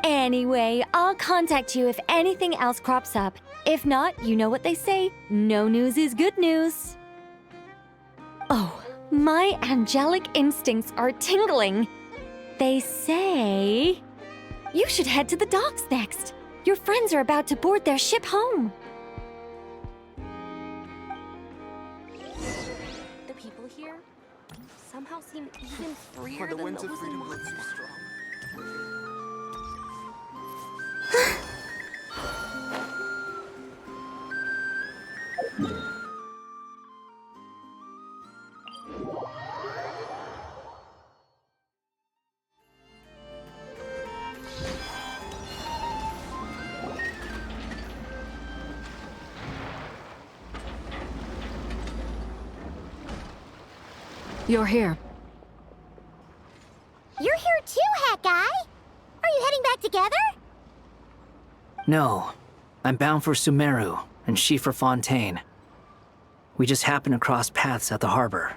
Anyway, I'll contact you if anything else crops up. If not, you know what they say, no news is good news. Oh, my angelic instincts are tingling. They say you should head to the docks next. Your friends are about to board their ship home. The people here somehow seem even freer than those in Mondstadt. You're here. You're here too, Hat Guy! Are you heading back together? No. I'm bound for Sumeru, and she for Fontaine. We just happened to cross paths at the harbor.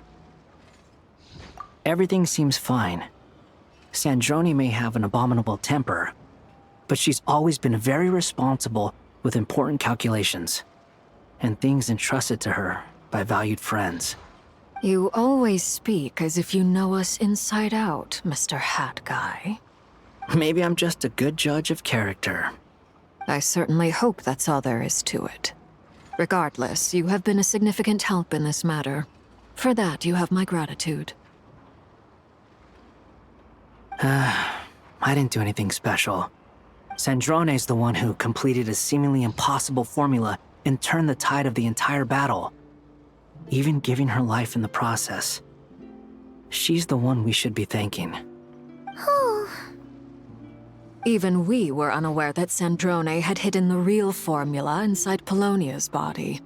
Everything seems fine. Sandrone may have an abominable temper, but she's always been very responsible with important calculations, and things entrusted to her by valued friends. You always speak as if you know us inside out, Mr. Hat Guy. Maybe I'm just a good judge of character. I certainly hope that's all there is to it. Regardless, you have been a significant help in this matter. For that, you have my gratitude. I didn't do anything special. Sandrone's the one who completed a seemingly impossible formula and turned the tide of the entire battle, even giving her life in the process. She's the one we should be thanking. Even we were unaware that Sandrone had hidden the real formula inside Polonia's body.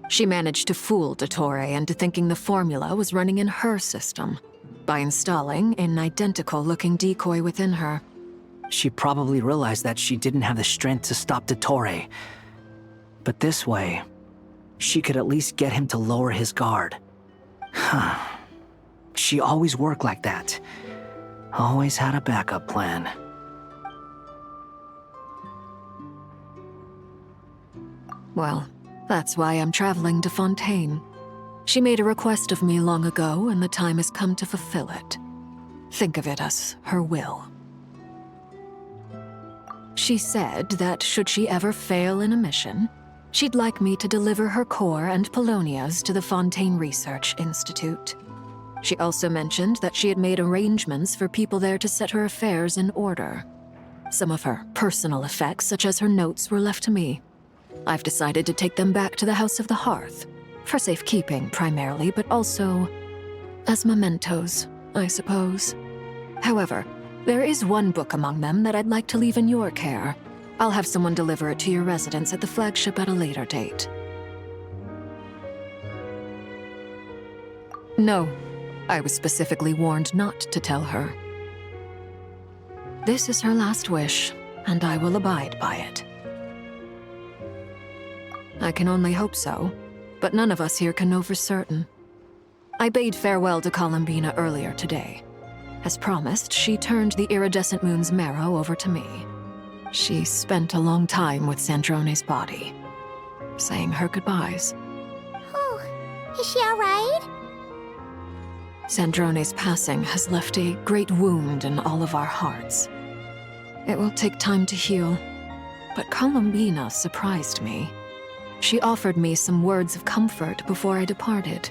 She managed to fool Dottore into thinking the formula was running in her system by installing an identical-looking decoy within her. She probably realized that she didn't have the strength to stop Dottore. But this way, she could at least get him to lower his guard. She always worked like that. Always had a backup plan. Well, that's why I'm traveling to Fontaine. She made a request of me long ago, and the time has come to fulfill it. Think of it as her will. She said that should she ever fail in a mission, she'd like me to deliver her core and Polonia's to the Fontaine Research Institute. She also mentioned that she had made arrangements for people there to set her affairs in order. Some of her personal effects, such as her notes, were left to me. I've decided to take them back to the House of the Hearth, for safekeeping primarily, but also as mementos, I suppose. However, there is one book among them that I'd like to leave in your care. I'll have someone deliver it to your residence at the flagship at a later date. No, I was specifically warned not to tell her. This is her last wish, and I will abide by it. I can only hope so, but none of us here can know for certain. I bade farewell to Columbina earlier today. As promised, she turned the iridescent moon's marrow over to me. She spent a long time with Sandrone's body, saying her goodbyes. Oh, Is she alright? Sandrone's passing has left a great wound in all of our hearts. It will take time to heal, but Columbina surprised me. She offered me some words of comfort before I departed.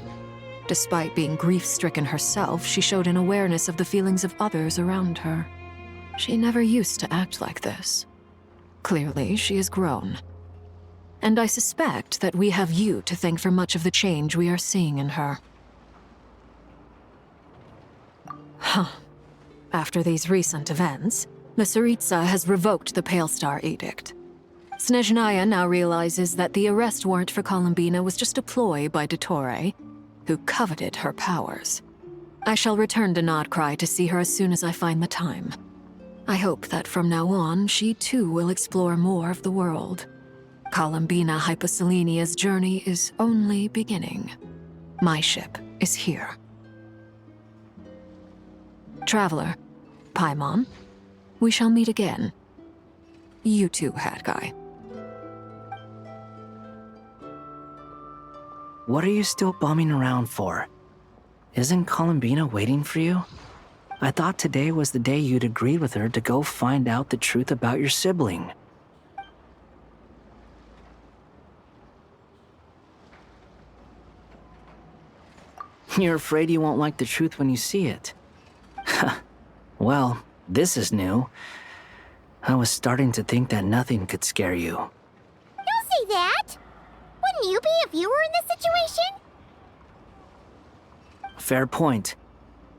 Despite being grief-stricken herself, she showed an awareness of the feelings of others around her. She never used to act like this. Clearly, she has grown. And I suspect that we have you to thank for much of the change we are seeing in her. Huh. After these recent events, the Tsaritsa has revoked the Pale Star Edict. Snezhnaya now realizes that the arrest warrant for Columbina was just a ploy by Dottore, who coveted her powers. I shall return to Nodcry to see her as soon as I find the time. I hope that from now on, she too will explore more of the world. Columbina Hyposelenia's journey is only beginning. My ship is here. Traveler, Paimon, we shall meet again. You too, Hat Guy. What are you still bumming around for? Isn't Columbina waiting for you? I thought today was the day you'd agreed with her to go find out the truth about your sibling. You're afraid you won't like the truth when you see it. Well, this is new. I was starting to think that nothing could scare you. Don't say that! Wouldn't you be if you were in this situation? Fair point.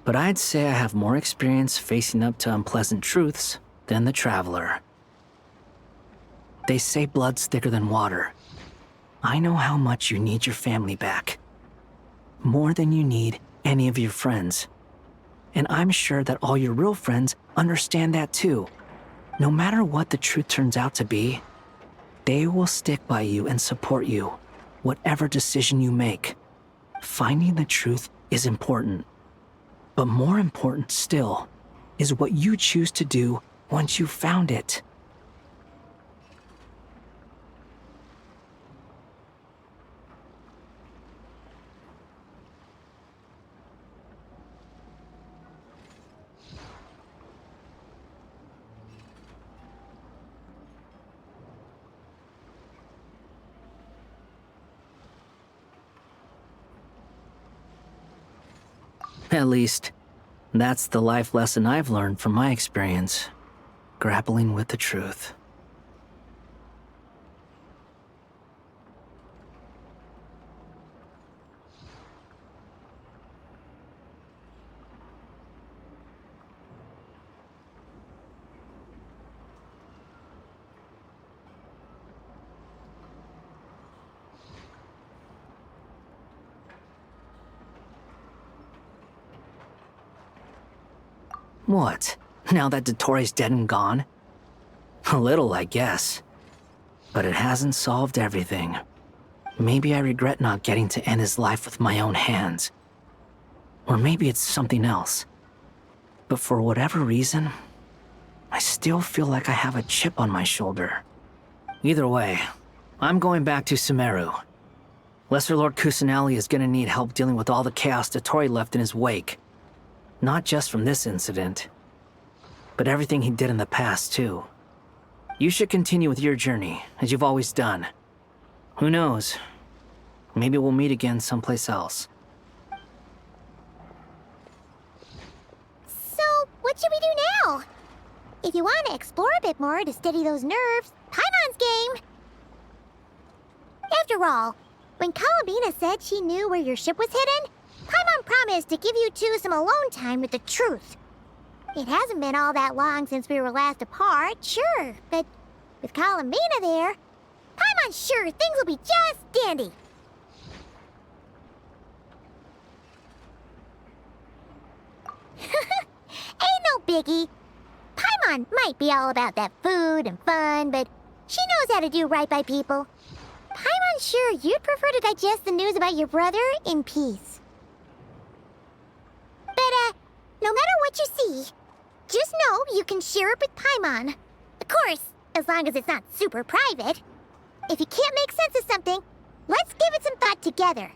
But I'd say I have more experience facing up to unpleasant truths than the Traveler. They say blood's thicker than water. I know how much you need your family back. More than you need any of your friends. And I'm sure that all your real friends understand that too. No matter what the truth turns out to be, they will stick by you and support you, whatever decision you make. Finding the truth is important. But more important still is what you choose to do once you've found it. At least, that's the life lesson I've learned from my experience, grappling with the truth. What? Now that Dottore's dead and gone? A little, I guess. But it hasn't solved everything. Maybe I regret not getting to end his life with my own hands. Or maybe it's something else. But for whatever reason, I still feel like I have a chip on my shoulder. Either way, I'm going back to Sumeru. Lesser Lord Kusanali is gonna need help dealing with all the chaos Dottore left in his wake. Not just from this incident, but everything he did in the past, too. You should continue with your journey, as you've always done. Who knows? Maybe we'll meet again someplace else. So, what should we do now? If you want to explore a bit more to steady those nerves, Paimon's game! After all, when Columbina said she knew where your ship was hidden, Paimon promised to give you two some alone time with the truth. It hasn't been all that long since we were last apart, sure, but with Columbina there, Paimon's sure things will be just dandy. Ain't no biggie. Paimon might be all about that food and fun, but she knows how to do right by people. Paimon's sure you'd prefer to digest the news about your brother in peace. But, no matter what you see, just know you can share it with Paimon. Of course, as long as it's not super private. If you can't make sense of something, let's give it some thought together.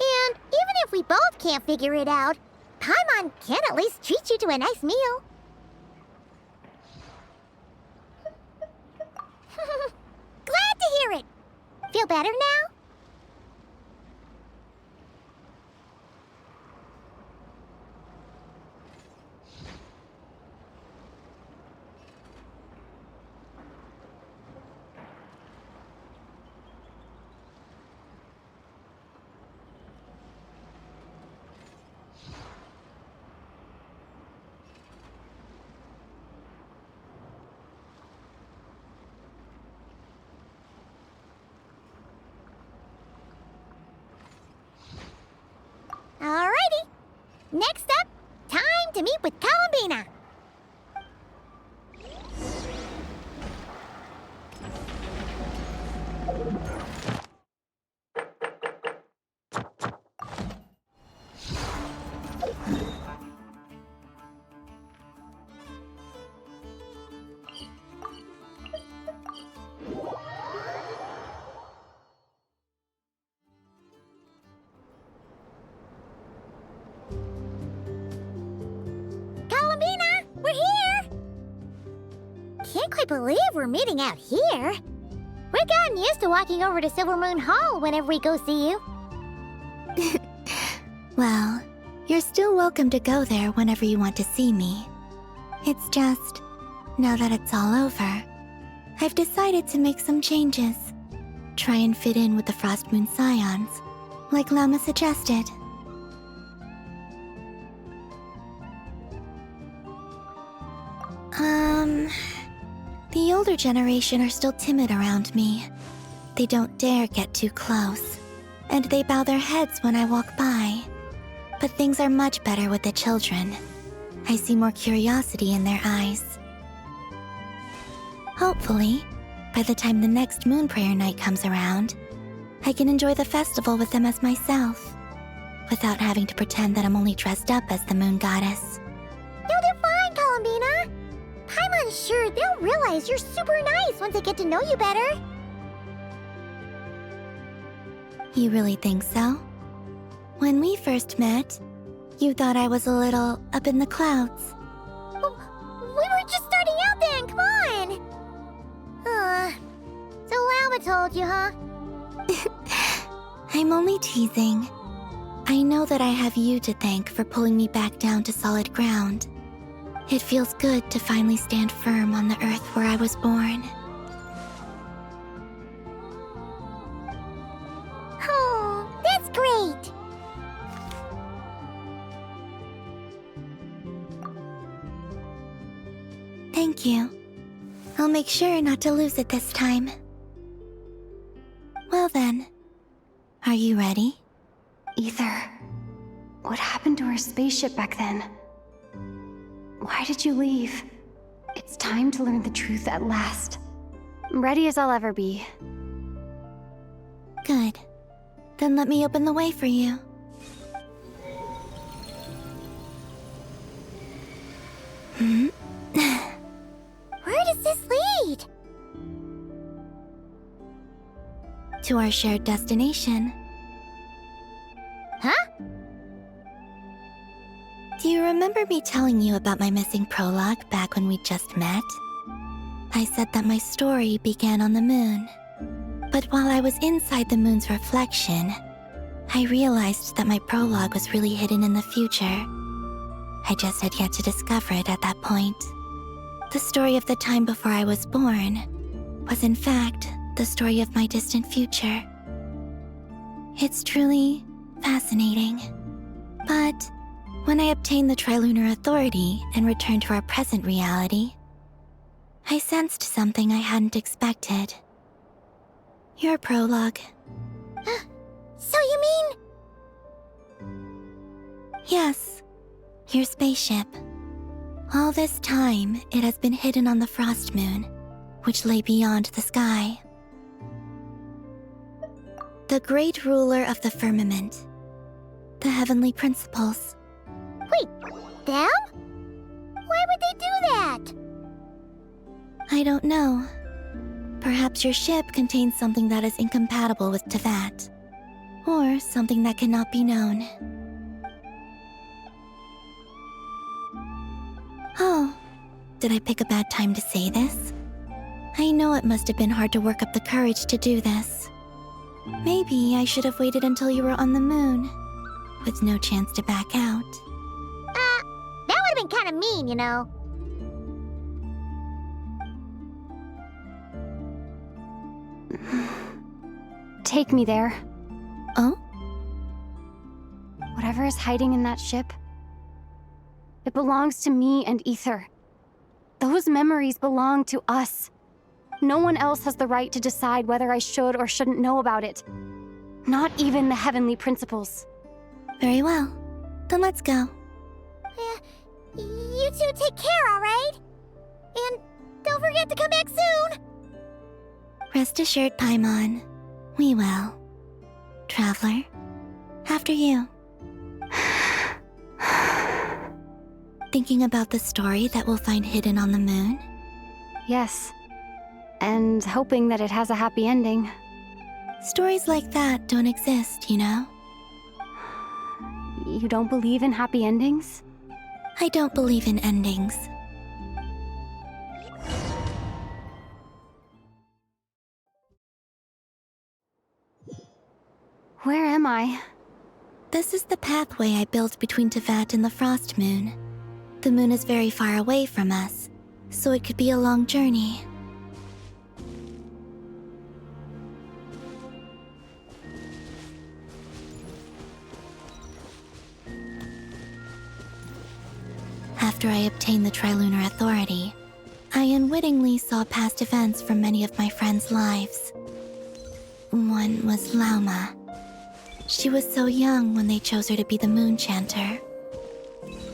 And even if we both can't figure it out, Paimon can at least treat you to a nice meal. Glad to hear it. Feel better now? Alrighty. Next up, time to meet with Columbina. Columbina, we're here! Can't quite believe we're meeting out here. We've gotten used to walking over to Silver Moon Hall whenever we go see you. Well, you're still welcome to go there whenever you want to see me. It's just, now that it's all over, I've decided to make some changes. Try and fit in with the Frost Moon Scions, like Lama suggested. The older generation are still timid around me. They don't dare get too close, and they bow their heads when I walk by. But things are much better with the children. I see more curiosity in their eyes. Hopefully, by the time the next Moon Prayer Night comes around, I can enjoy the festival with them as myself, without having to pretend that I'm only dressed up as the Moon Goddess. You'll do fine, Columbina. Paimon's sure they'll realize you're super nice once they get to know you better. You really think so? When we first met, you thought I was a little up in the clouds. We were just starting out then, come on! So Lama told you, huh? I'm only teasing. I know that I have you to thank for pulling me back down to solid ground. It feels good to finally stand firm on the earth where I was born. Oh, that's great! Thank you. I'll make sure not to lose it this time. Well then, are you ready? Ether, what happened to our spaceship back then? Why did you leave? It's time to learn the truth at last. I'm ready as I'll ever be. Good. Then let me open the way for you. Where does this lead? To our shared destination. Huh? Do you remember me telling you about my missing prologue back when we just met? I said that my story began on the moon. But while I was inside the moon's reflection, I realized that my prologue was really hidden in the future. I just had yet to discover it at that point. The story of the time before I was born was in fact the story of my distant future. It's truly fascinating. But when I obtained the Trilunar Authority and returned to our present reality, I sensed something I hadn't expected. Your prologue. So you mean... Yes, your spaceship. All this time, it has been hidden on the Frost Moon, which lay beyond the sky. The great ruler of the firmament. The heavenly principles. Wait, them? Why would they do that? I don't know. Perhaps your ship contains something that is incompatible with Tevat. Or something that cannot be known. Oh, did I pick a bad time to say this? I know it must have been hard to work up the courage to do this. Maybe I should have waited until you were on the moon, with no chance to back out. That would have been kind of mean, you know. Take me there. Oh? Whatever is hiding in that ship, it belongs to me and Ether. Those memories belong to us. No one else has the right to decide whether I should or shouldn't know about it. Not even the Heavenly Principles. Very well. Then let's go. You two take care, alright? And don't forget to come back soon! Rest assured, Paimon. We will. Traveler, after you. Thinking about the story that we'll find hidden on the moon? Yes. And hoping that it has a happy ending. Stories like that don't exist, you know? You don't believe in happy endings? I don't believe in endings. Where am I? This is the pathway I built between Teyvat and the Frost Moon. The moon is very far away from us, so it could be a long journey. After I obtained the Trilunar Authority, I unwittingly saw past events from many of my friends' lives. One was Lauma. She was so young when they chose her to be the Moon Chanter.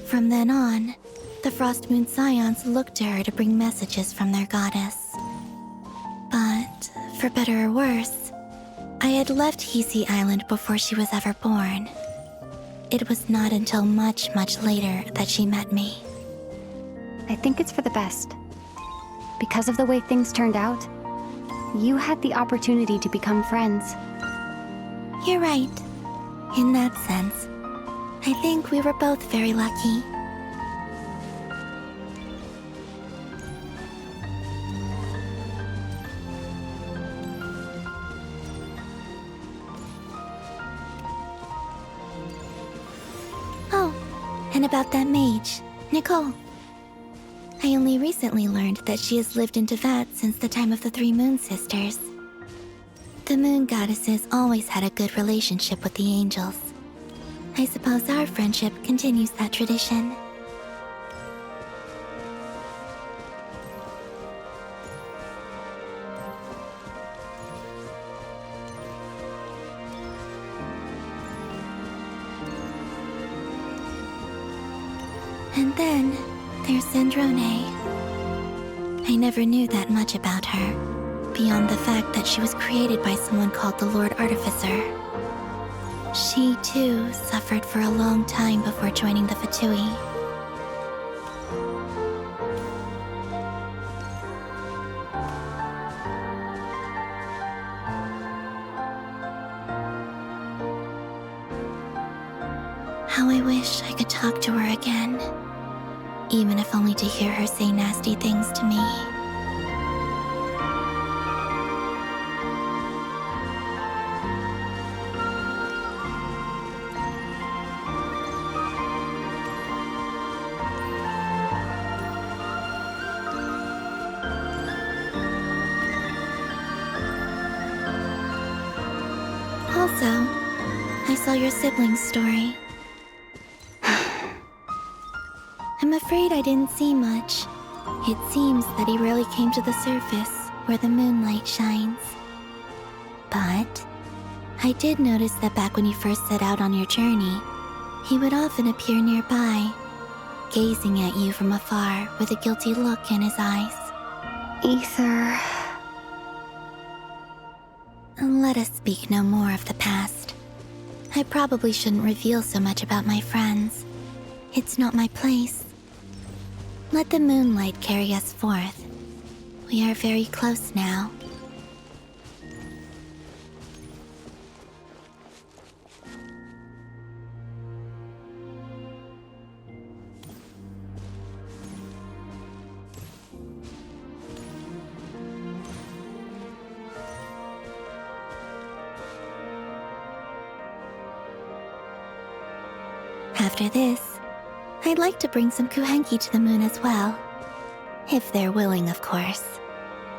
From then on, the Frost Moon Scions looked to her to bring messages from their goddess. But, for better or worse, I had left Hisi Island before she was ever born. It was not until much, much later that she met me. I think it's for the best. Because of the way things turned out, you had the opportunity to become friends. You're right. In that sense, I think we were both very lucky. Oh, and about that mage, Nicole. I only recently learned that she has lived in Teyvat since the time of the Three Moon Sisters. The Moon Goddesses always had a good relationship with the angels. I suppose our friendship continues that tradition. And then there's Zandrone. I never knew that much about her, beyond the fact that she was created by someone called the Lord Artificer. She, too, suffered for a long time before joining the Fatui. How I wish I could talk to her again, even if only to hear her say nasty things to me. Also, I saw your sibling's story. I'm afraid I didn't see much. It seems that he rarely came to the surface where the moonlight shines. But I did notice that back when you first set out on your journey, he would often appear nearby, gazing at you from afar with a guilty look in his eyes. Ether. Let us speak no more of the past. I probably shouldn't reveal so much about my friends. It's not my place. Let the moonlight carry us forth. We are very close now. after this, I'd like to bring some kuhenki to the moon as well. If they're willing, of course.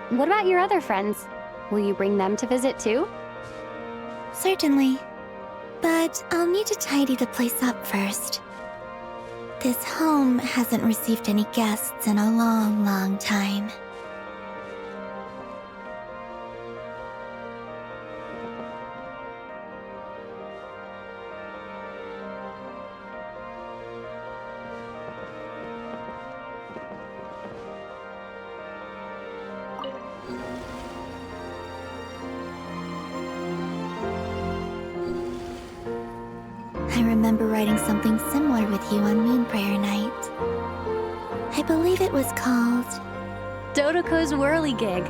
What about your other friends? Will you bring them to visit too? Certainly. But I'll need to tidy the place up first. This home hasn't received any guests in a long, long time. I remember writing something similar with you on Moon Prayer Night. I believe it was called... Dodoko's Whirligig.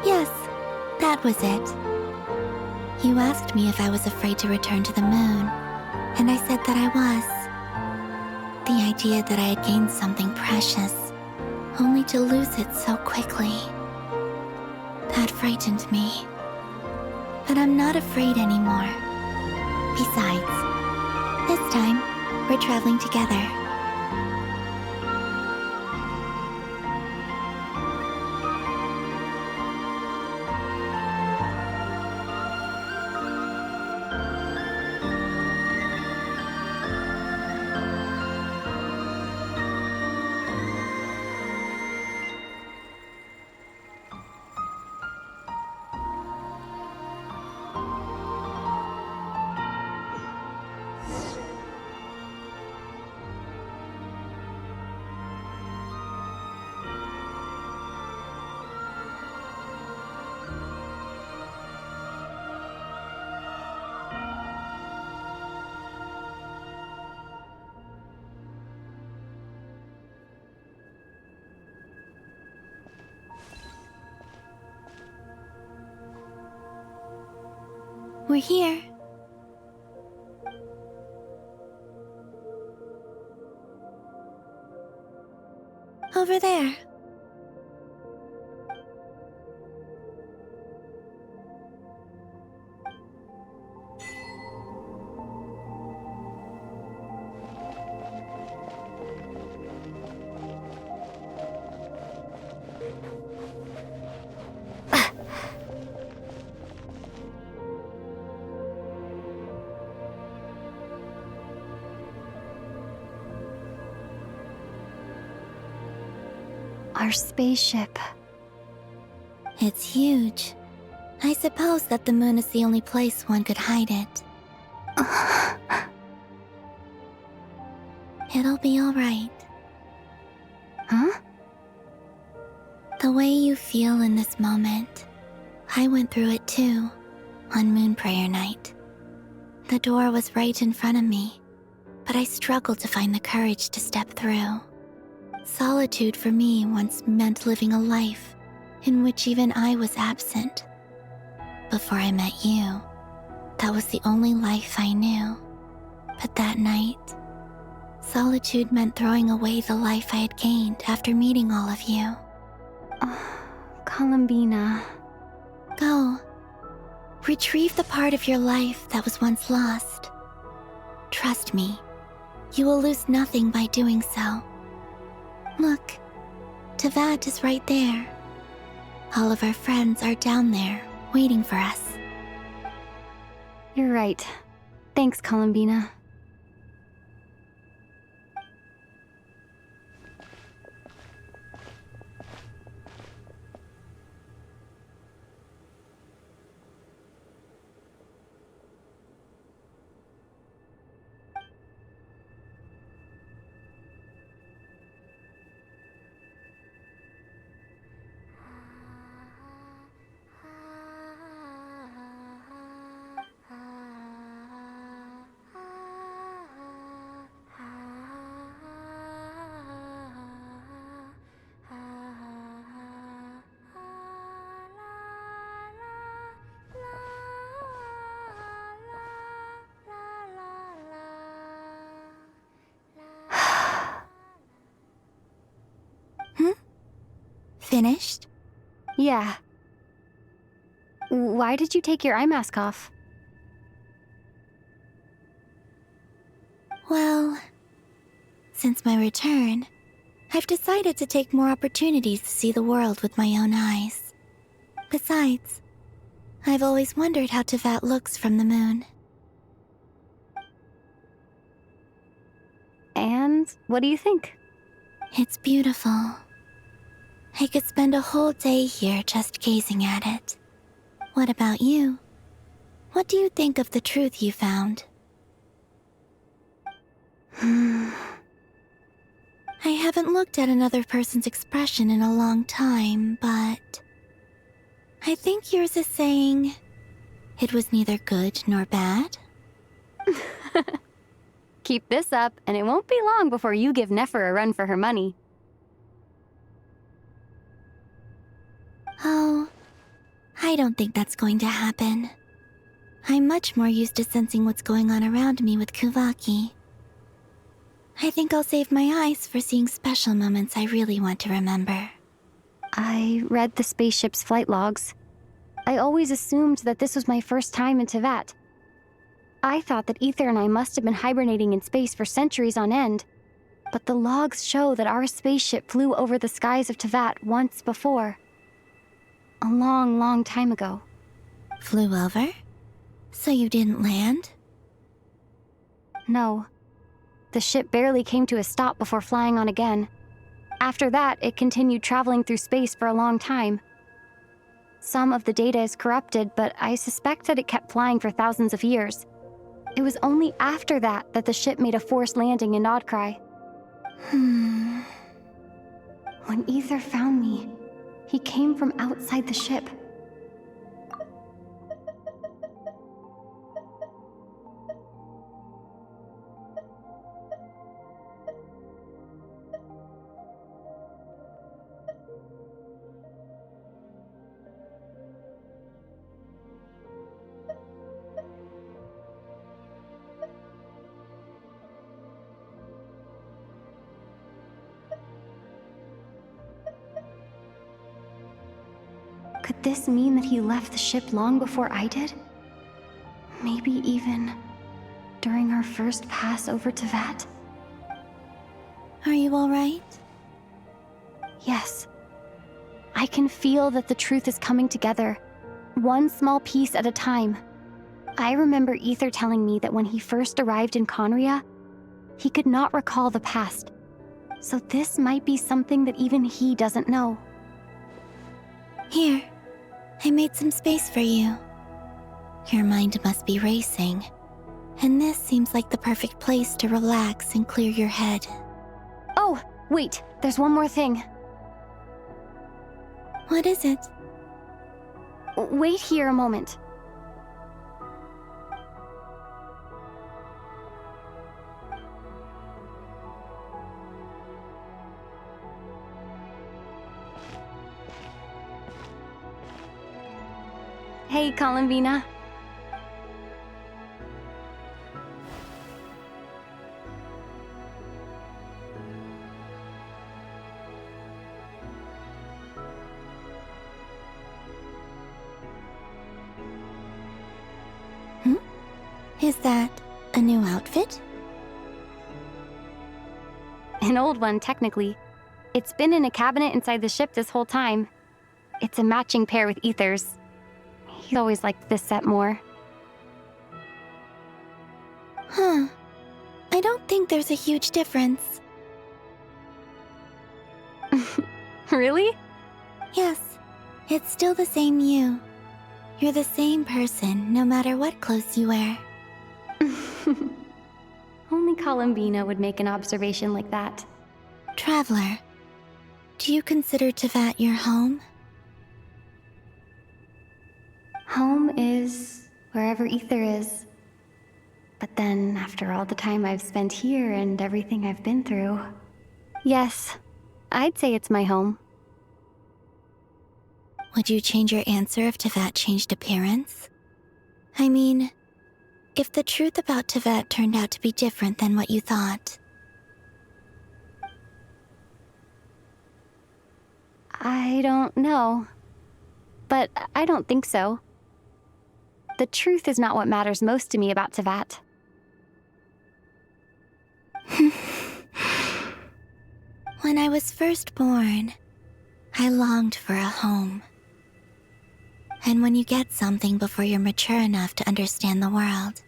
Yes, that was it. You asked me if I was afraid to return to the moon, and I said that I was. The idea that I had gained something precious, only to lose it so quickly. That frightened me. But I'm not afraid anymore. Besides, this time, we're traveling together. We're here. Over there. Our spaceship. It's huge. I suppose that the moon is the only place one could hide it. It'll be all right. Huh? The way you feel in this moment, I went through it too, on Moon Prayer Night. The door was right in front of me, but I struggled to find the courage to step through. Solitude for me once meant living a life in which even I was absent. Before I met you, that was the only life I knew. But that night, solitude meant throwing away the life I had gained after meeting all of you. Columbina. Go. Retrieve the part of your life that was once lost. Trust me, you will lose nothing by doing so. Look, Teyvat is right there. All of our friends are down there, waiting for us. You're right. Thanks, Columbina. Finished? Yeah. Why did you take your eye mask off? Well, since my return, I've decided to take more opportunities to see the world with my own eyes. Besides, I've always wondered how Tevat looks from the moon. And what do you think? It's beautiful. I could spend a whole day here just gazing at it. What about you? What do you think of the truth you found? I haven't looked at another person's expression in a long time, but I think yours is saying it was neither good nor bad. Keep this up, and it won't be long before you give Nefer a run for her money. Oh, I don't think that's going to happen. I'm much more used to sensing what's going on around me with Kuvaki. I think I'll save my eyes for seeing special moments I really want to remember. I read the spaceship's flight logs. I always assumed that this was my first time in Tevat. I thought that Ether and I must have been hibernating in space for centuries on end, but the logs show that our spaceship flew over the skies of Tevat once before. A long, long time ago. Flew over? So you didn't land? No. The ship barely came to a stop before flying on again. After that, it continued traveling through space for a long time. Some of the data is corrupted, but I suspect that it kept flying for thousands of years. It was only after that that the ship made a forced landing in Nodcry. When Ether found me, he came from outside the ship. Could this mean that he left the ship long before I did? Maybe even during our first pass over Tevat? Are you alright? Yes. I can feel that the truth is coming together, one small piece at a time. I remember Ether telling me that when he first arrived in Conria, he could not recall the past. So this might be something that even he doesn't know. Here, I made some space for you. Your mind must be racing, and this seems like the perfect place to relax and clear your head. Oh, wait, there's one more thing. What is it? Wait here a moment. Hey, Columbina. Is that a new outfit? An old one, technically. It's been in a cabinet inside the ship this whole time. It's a matching pair with Ether's. He always liked this set more. Huh. I don't think there's a huge difference. Really? Yes. It's still the same you. You're the same person, no matter what clothes you wear. Only Columbina would make an observation like that. Traveler, do you consider Tevat your home? Home is wherever Ether is. But then, after all the time I've spent here and everything I've been through, yes, I'd say it's my home. Would you change your answer if Tevat changed appearance? I mean, if the truth about Tevat turned out to be different than what you thought. I don't know. But I don't think so. The truth is not what matters most to me about Tevat. When I was first born, I longed for a home. And when you get something before you're mature enough to understand the world,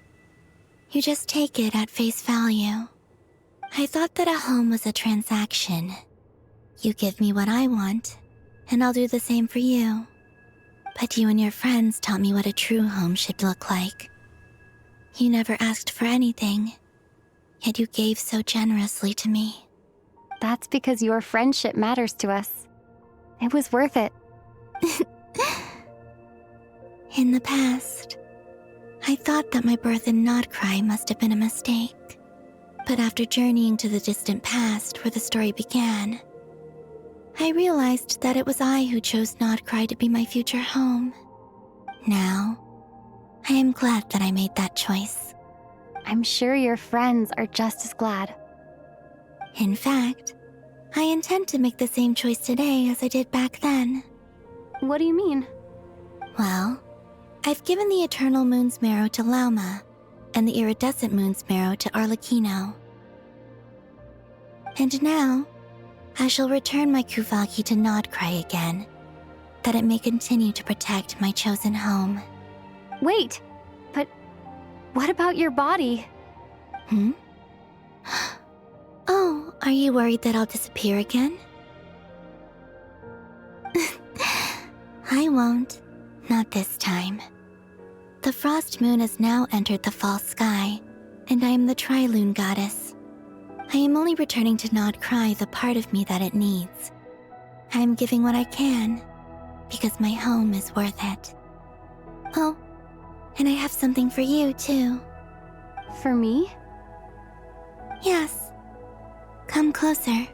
you just take it at face value. I thought that a home was a transaction. You give me what I want, and I'll do the same for you. But you and your friends taught me what a true home should look like. You never asked for anything, yet you gave so generously to me. That's because your friendship matters to us. It was worth it. In the past, I thought that my birth in Nodcry must have been a mistake. But after journeying to the distant past where the story began, I realized that it was I who chose Nodcry to be my future home. Now, I am glad that I made that choice. I'm sure your friends are just as glad. In fact, I intend to make the same choice today as I did back then. What do you mean? Well, I've given the Eternal Moon's Marrow to Lauma, and the Iridescent Moon's Marrow to Arlecchino. And now, I shall return my Kuvagi to Nodcry again, that it may continue to protect my chosen home. Wait, but what about your body? Oh, are you worried that I'll disappear again? I won't. Not this time. The Frost Moon has now entered the false sky, and I am the Trilune Goddess. I am only returning to Nodcry the part of me that it needs. I am giving what I can, because my home is worth it. Oh, and I have something for you, too. For me? Yes. Come closer.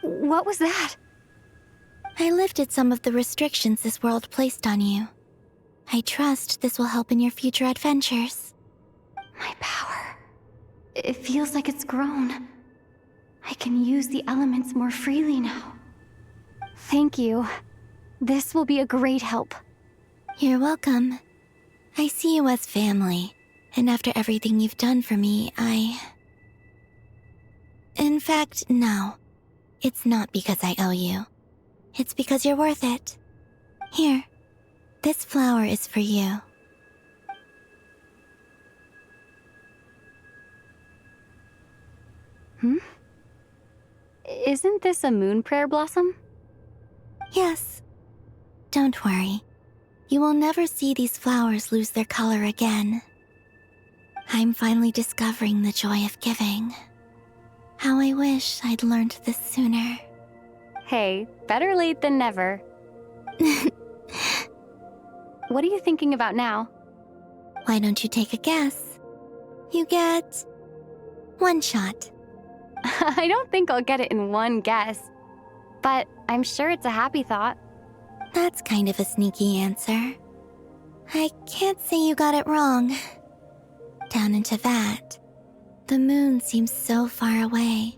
What was that? I lifted some of the restrictions this world placed on you. I trust this will help in your future adventures. My power. It feels like it's grown. I can use the elements more freely now. Thank you. This will be a great help. You're welcome. I see you as family, and after everything you've done for me, In fact, no. It's not because I owe you. It's because you're worth it. Here, this flower is for you. Isn't this a moon prayer blossom? Yes. Don't worry. You will never see these flowers lose their color again. I'm finally discovering the joy of giving. How I wish I'd learned this sooner. Hey, better late than never. What are you thinking about now? Why don't you take a guess? You get 1 shot. I don't think I'll get it in one guess, but I'm sure it's a happy thought. That's kind of a sneaky answer. I can't say you got it wrong. Down into that, the moon seems so far away.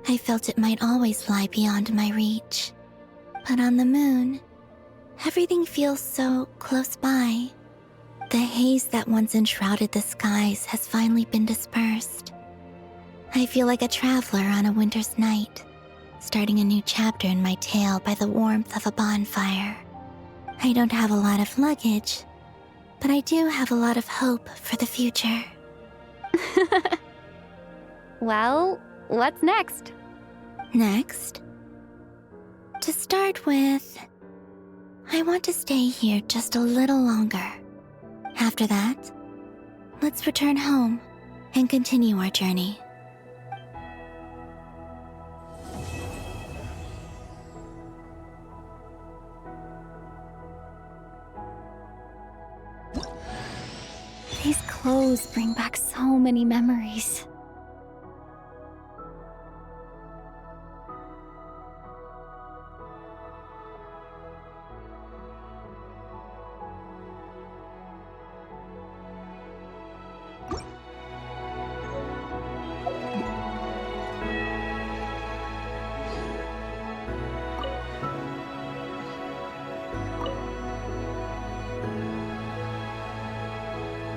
I felt it might always lie beyond my reach. But on the moon, everything feels so close by. The haze that once enshrouded the skies has finally been dispersed. I feel like a traveler on a winter's night, starting a new chapter in my tale by the warmth of a bonfire. I don't have a lot of luggage, but I do have a lot of hope for the future. Well, what's next? Next? To start with, I want to stay here just a little longer. After that, let's return home and continue our journey. These clothes bring back so many memories.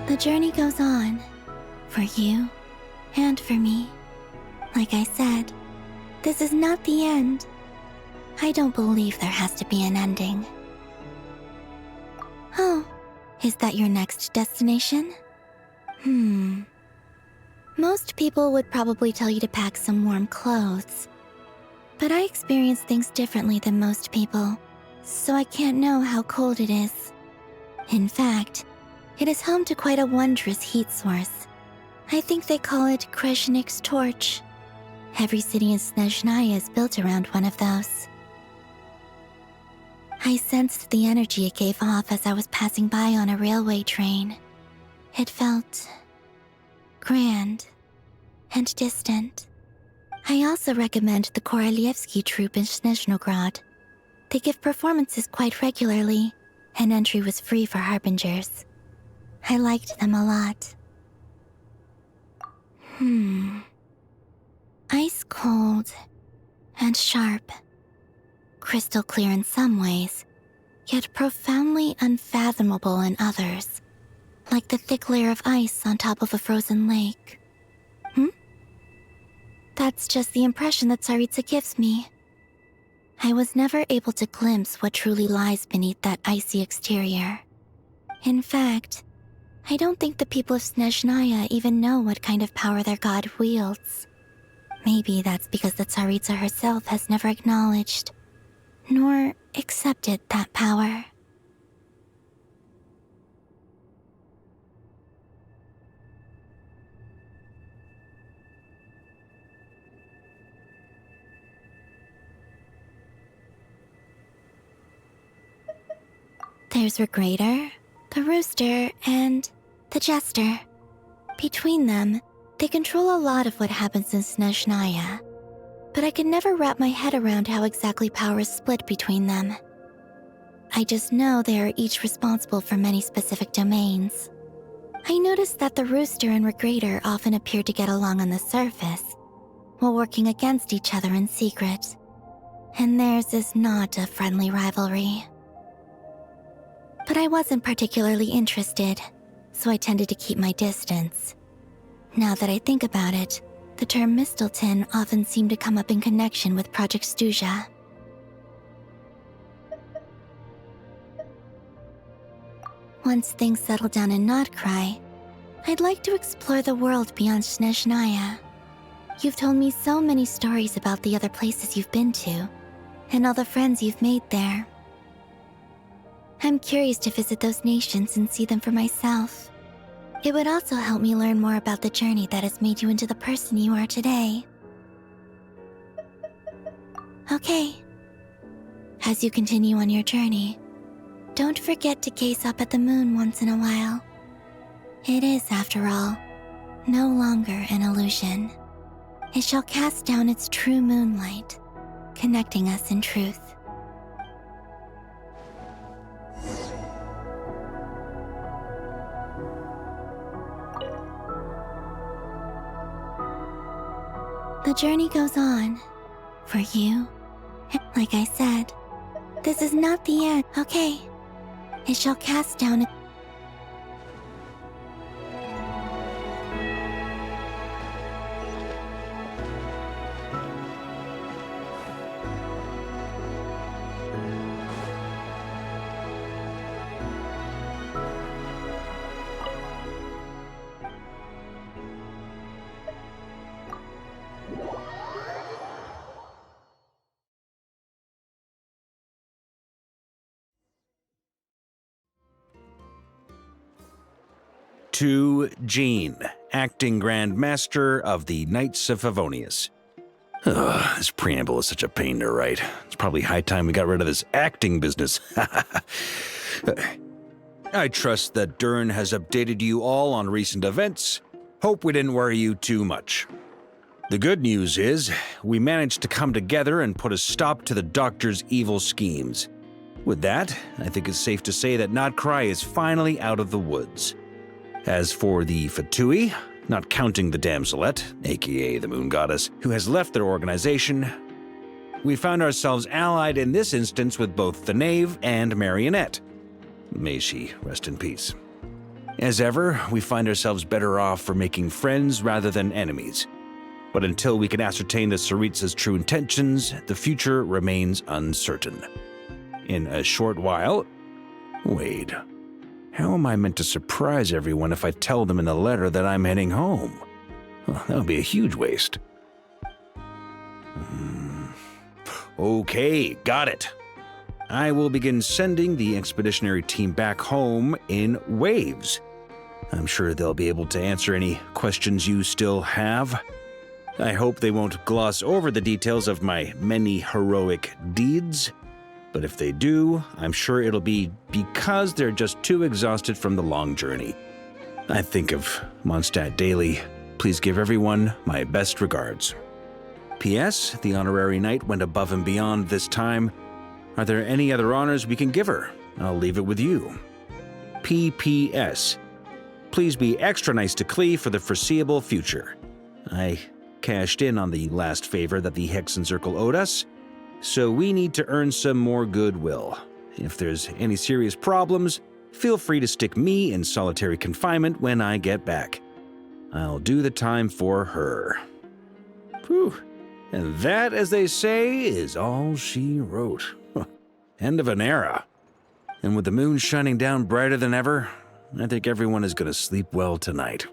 The journey goes on, for you and for me. Like I said, this is not the end. I don't believe there has to be an ending. Oh, is that your next destination? Most people would probably tell you to pack some warm clothes. But I experience things differently than most people, so I can't know how cold it is. In fact, it is home to quite a wondrous heat source. I think they call it Kreshnik's torch. Every city in Snezhnaya is built around one of those. I sensed the energy it gave off as I was passing by on a railway train. It felt grand and distant. I also recommend the Korolievsky troupe in Snezhnograd. They give performances quite regularly, and entry was free for harbingers. I liked them a lot. Ice cold and sharp. Crystal clear in some ways, yet profoundly unfathomable in others. Like the thick layer of ice on top of a frozen lake. That's just the impression that Tsaritsa gives me. I was never able to glimpse what truly lies beneath that icy exterior. In fact, I don't think the people of Snezhnaya even know what kind of power their god wields. Maybe that's because the Tsaritsa herself has never acknowledged, nor accepted that power. There's Regrator, the Rooster, and the Jester. Between them, they control a lot of what happens in Snezhnaya, but I can never wrap my head around how exactly power is split between them. I just know they are each responsible for many specific domains. I noticed that the Rooster and Regrator often appear to get along on the surface, while working against each other in secret, and theirs is not a friendly rivalry. But I wasn't particularly interested, so I tended to keep my distance. Now that I think about it, the term Mistelton often seemed to come up in connection with Project Stuja. Once things settle down in Notcry, I'd like to explore the world beyond Snezhnaya. You've told me so many stories about the other places you've been to, and all the friends you've made there. I'm curious to visit those nations and see them for myself. It would also help me learn more about the journey that has made you into the person you are today. Okay. As you continue on your journey, don't forget to gaze up at the moon once in a while. It is, after all, no longer an illusion. It shall cast down its true moonlight, connecting us in truth. The journey goes on. For you, like I said, this is not the end, okay? It shall cast down a To Jean, Acting Grand Master of the Knights of Favonius. Ugh, this preamble is such a pain to write. It's probably high time we got rid of this acting business. I trust that Dern has updated you all on recent events. Hope we didn't worry you too much. The good news is, we managed to come together and put a stop to the Doctor's evil schemes. With that, I think it's safe to say that Notcry is finally out of the woods. As for the Fatui, not counting the Damselette, aka the Moon Goddess, who has left their organization, we found ourselves allied in this instance with both the Knave and Marionette. May she rest in peace. As ever, we find ourselves better off for making friends rather than enemies. But until we can ascertain the Tsaritsa's true intentions, the future remains uncertain. In a short while... Wait... How am I meant to surprise everyone if I tell them in a letter that I'm heading home? Well, that would be a huge waste. Okay, got it. I will begin sending the expeditionary team back home in waves. I'm sure they'll be able to answer any questions you still have. I hope they won't gloss over the details of my many heroic deeds. But if they do, I'm sure it'll be because they're just too exhausted from the long journey. I think of Mondstadt daily. Please give everyone my best regards. P.S. The honorary knight went above and beyond this time. Are there any other honors we can give her? I'll leave it with you. P.P.S. Please be extra nice to Klee for the foreseeable future. I cashed in on the last favor that the Hexen Circle owed us, so we need to earn some more goodwill. If there's any serious problems, feel free to stick me in solitary confinement when I get back. I'll do the time for her. Whew. And that, as they say, is all she wrote. End of an era. And with the moon shining down brighter than ever, I think everyone is going to sleep well tonight.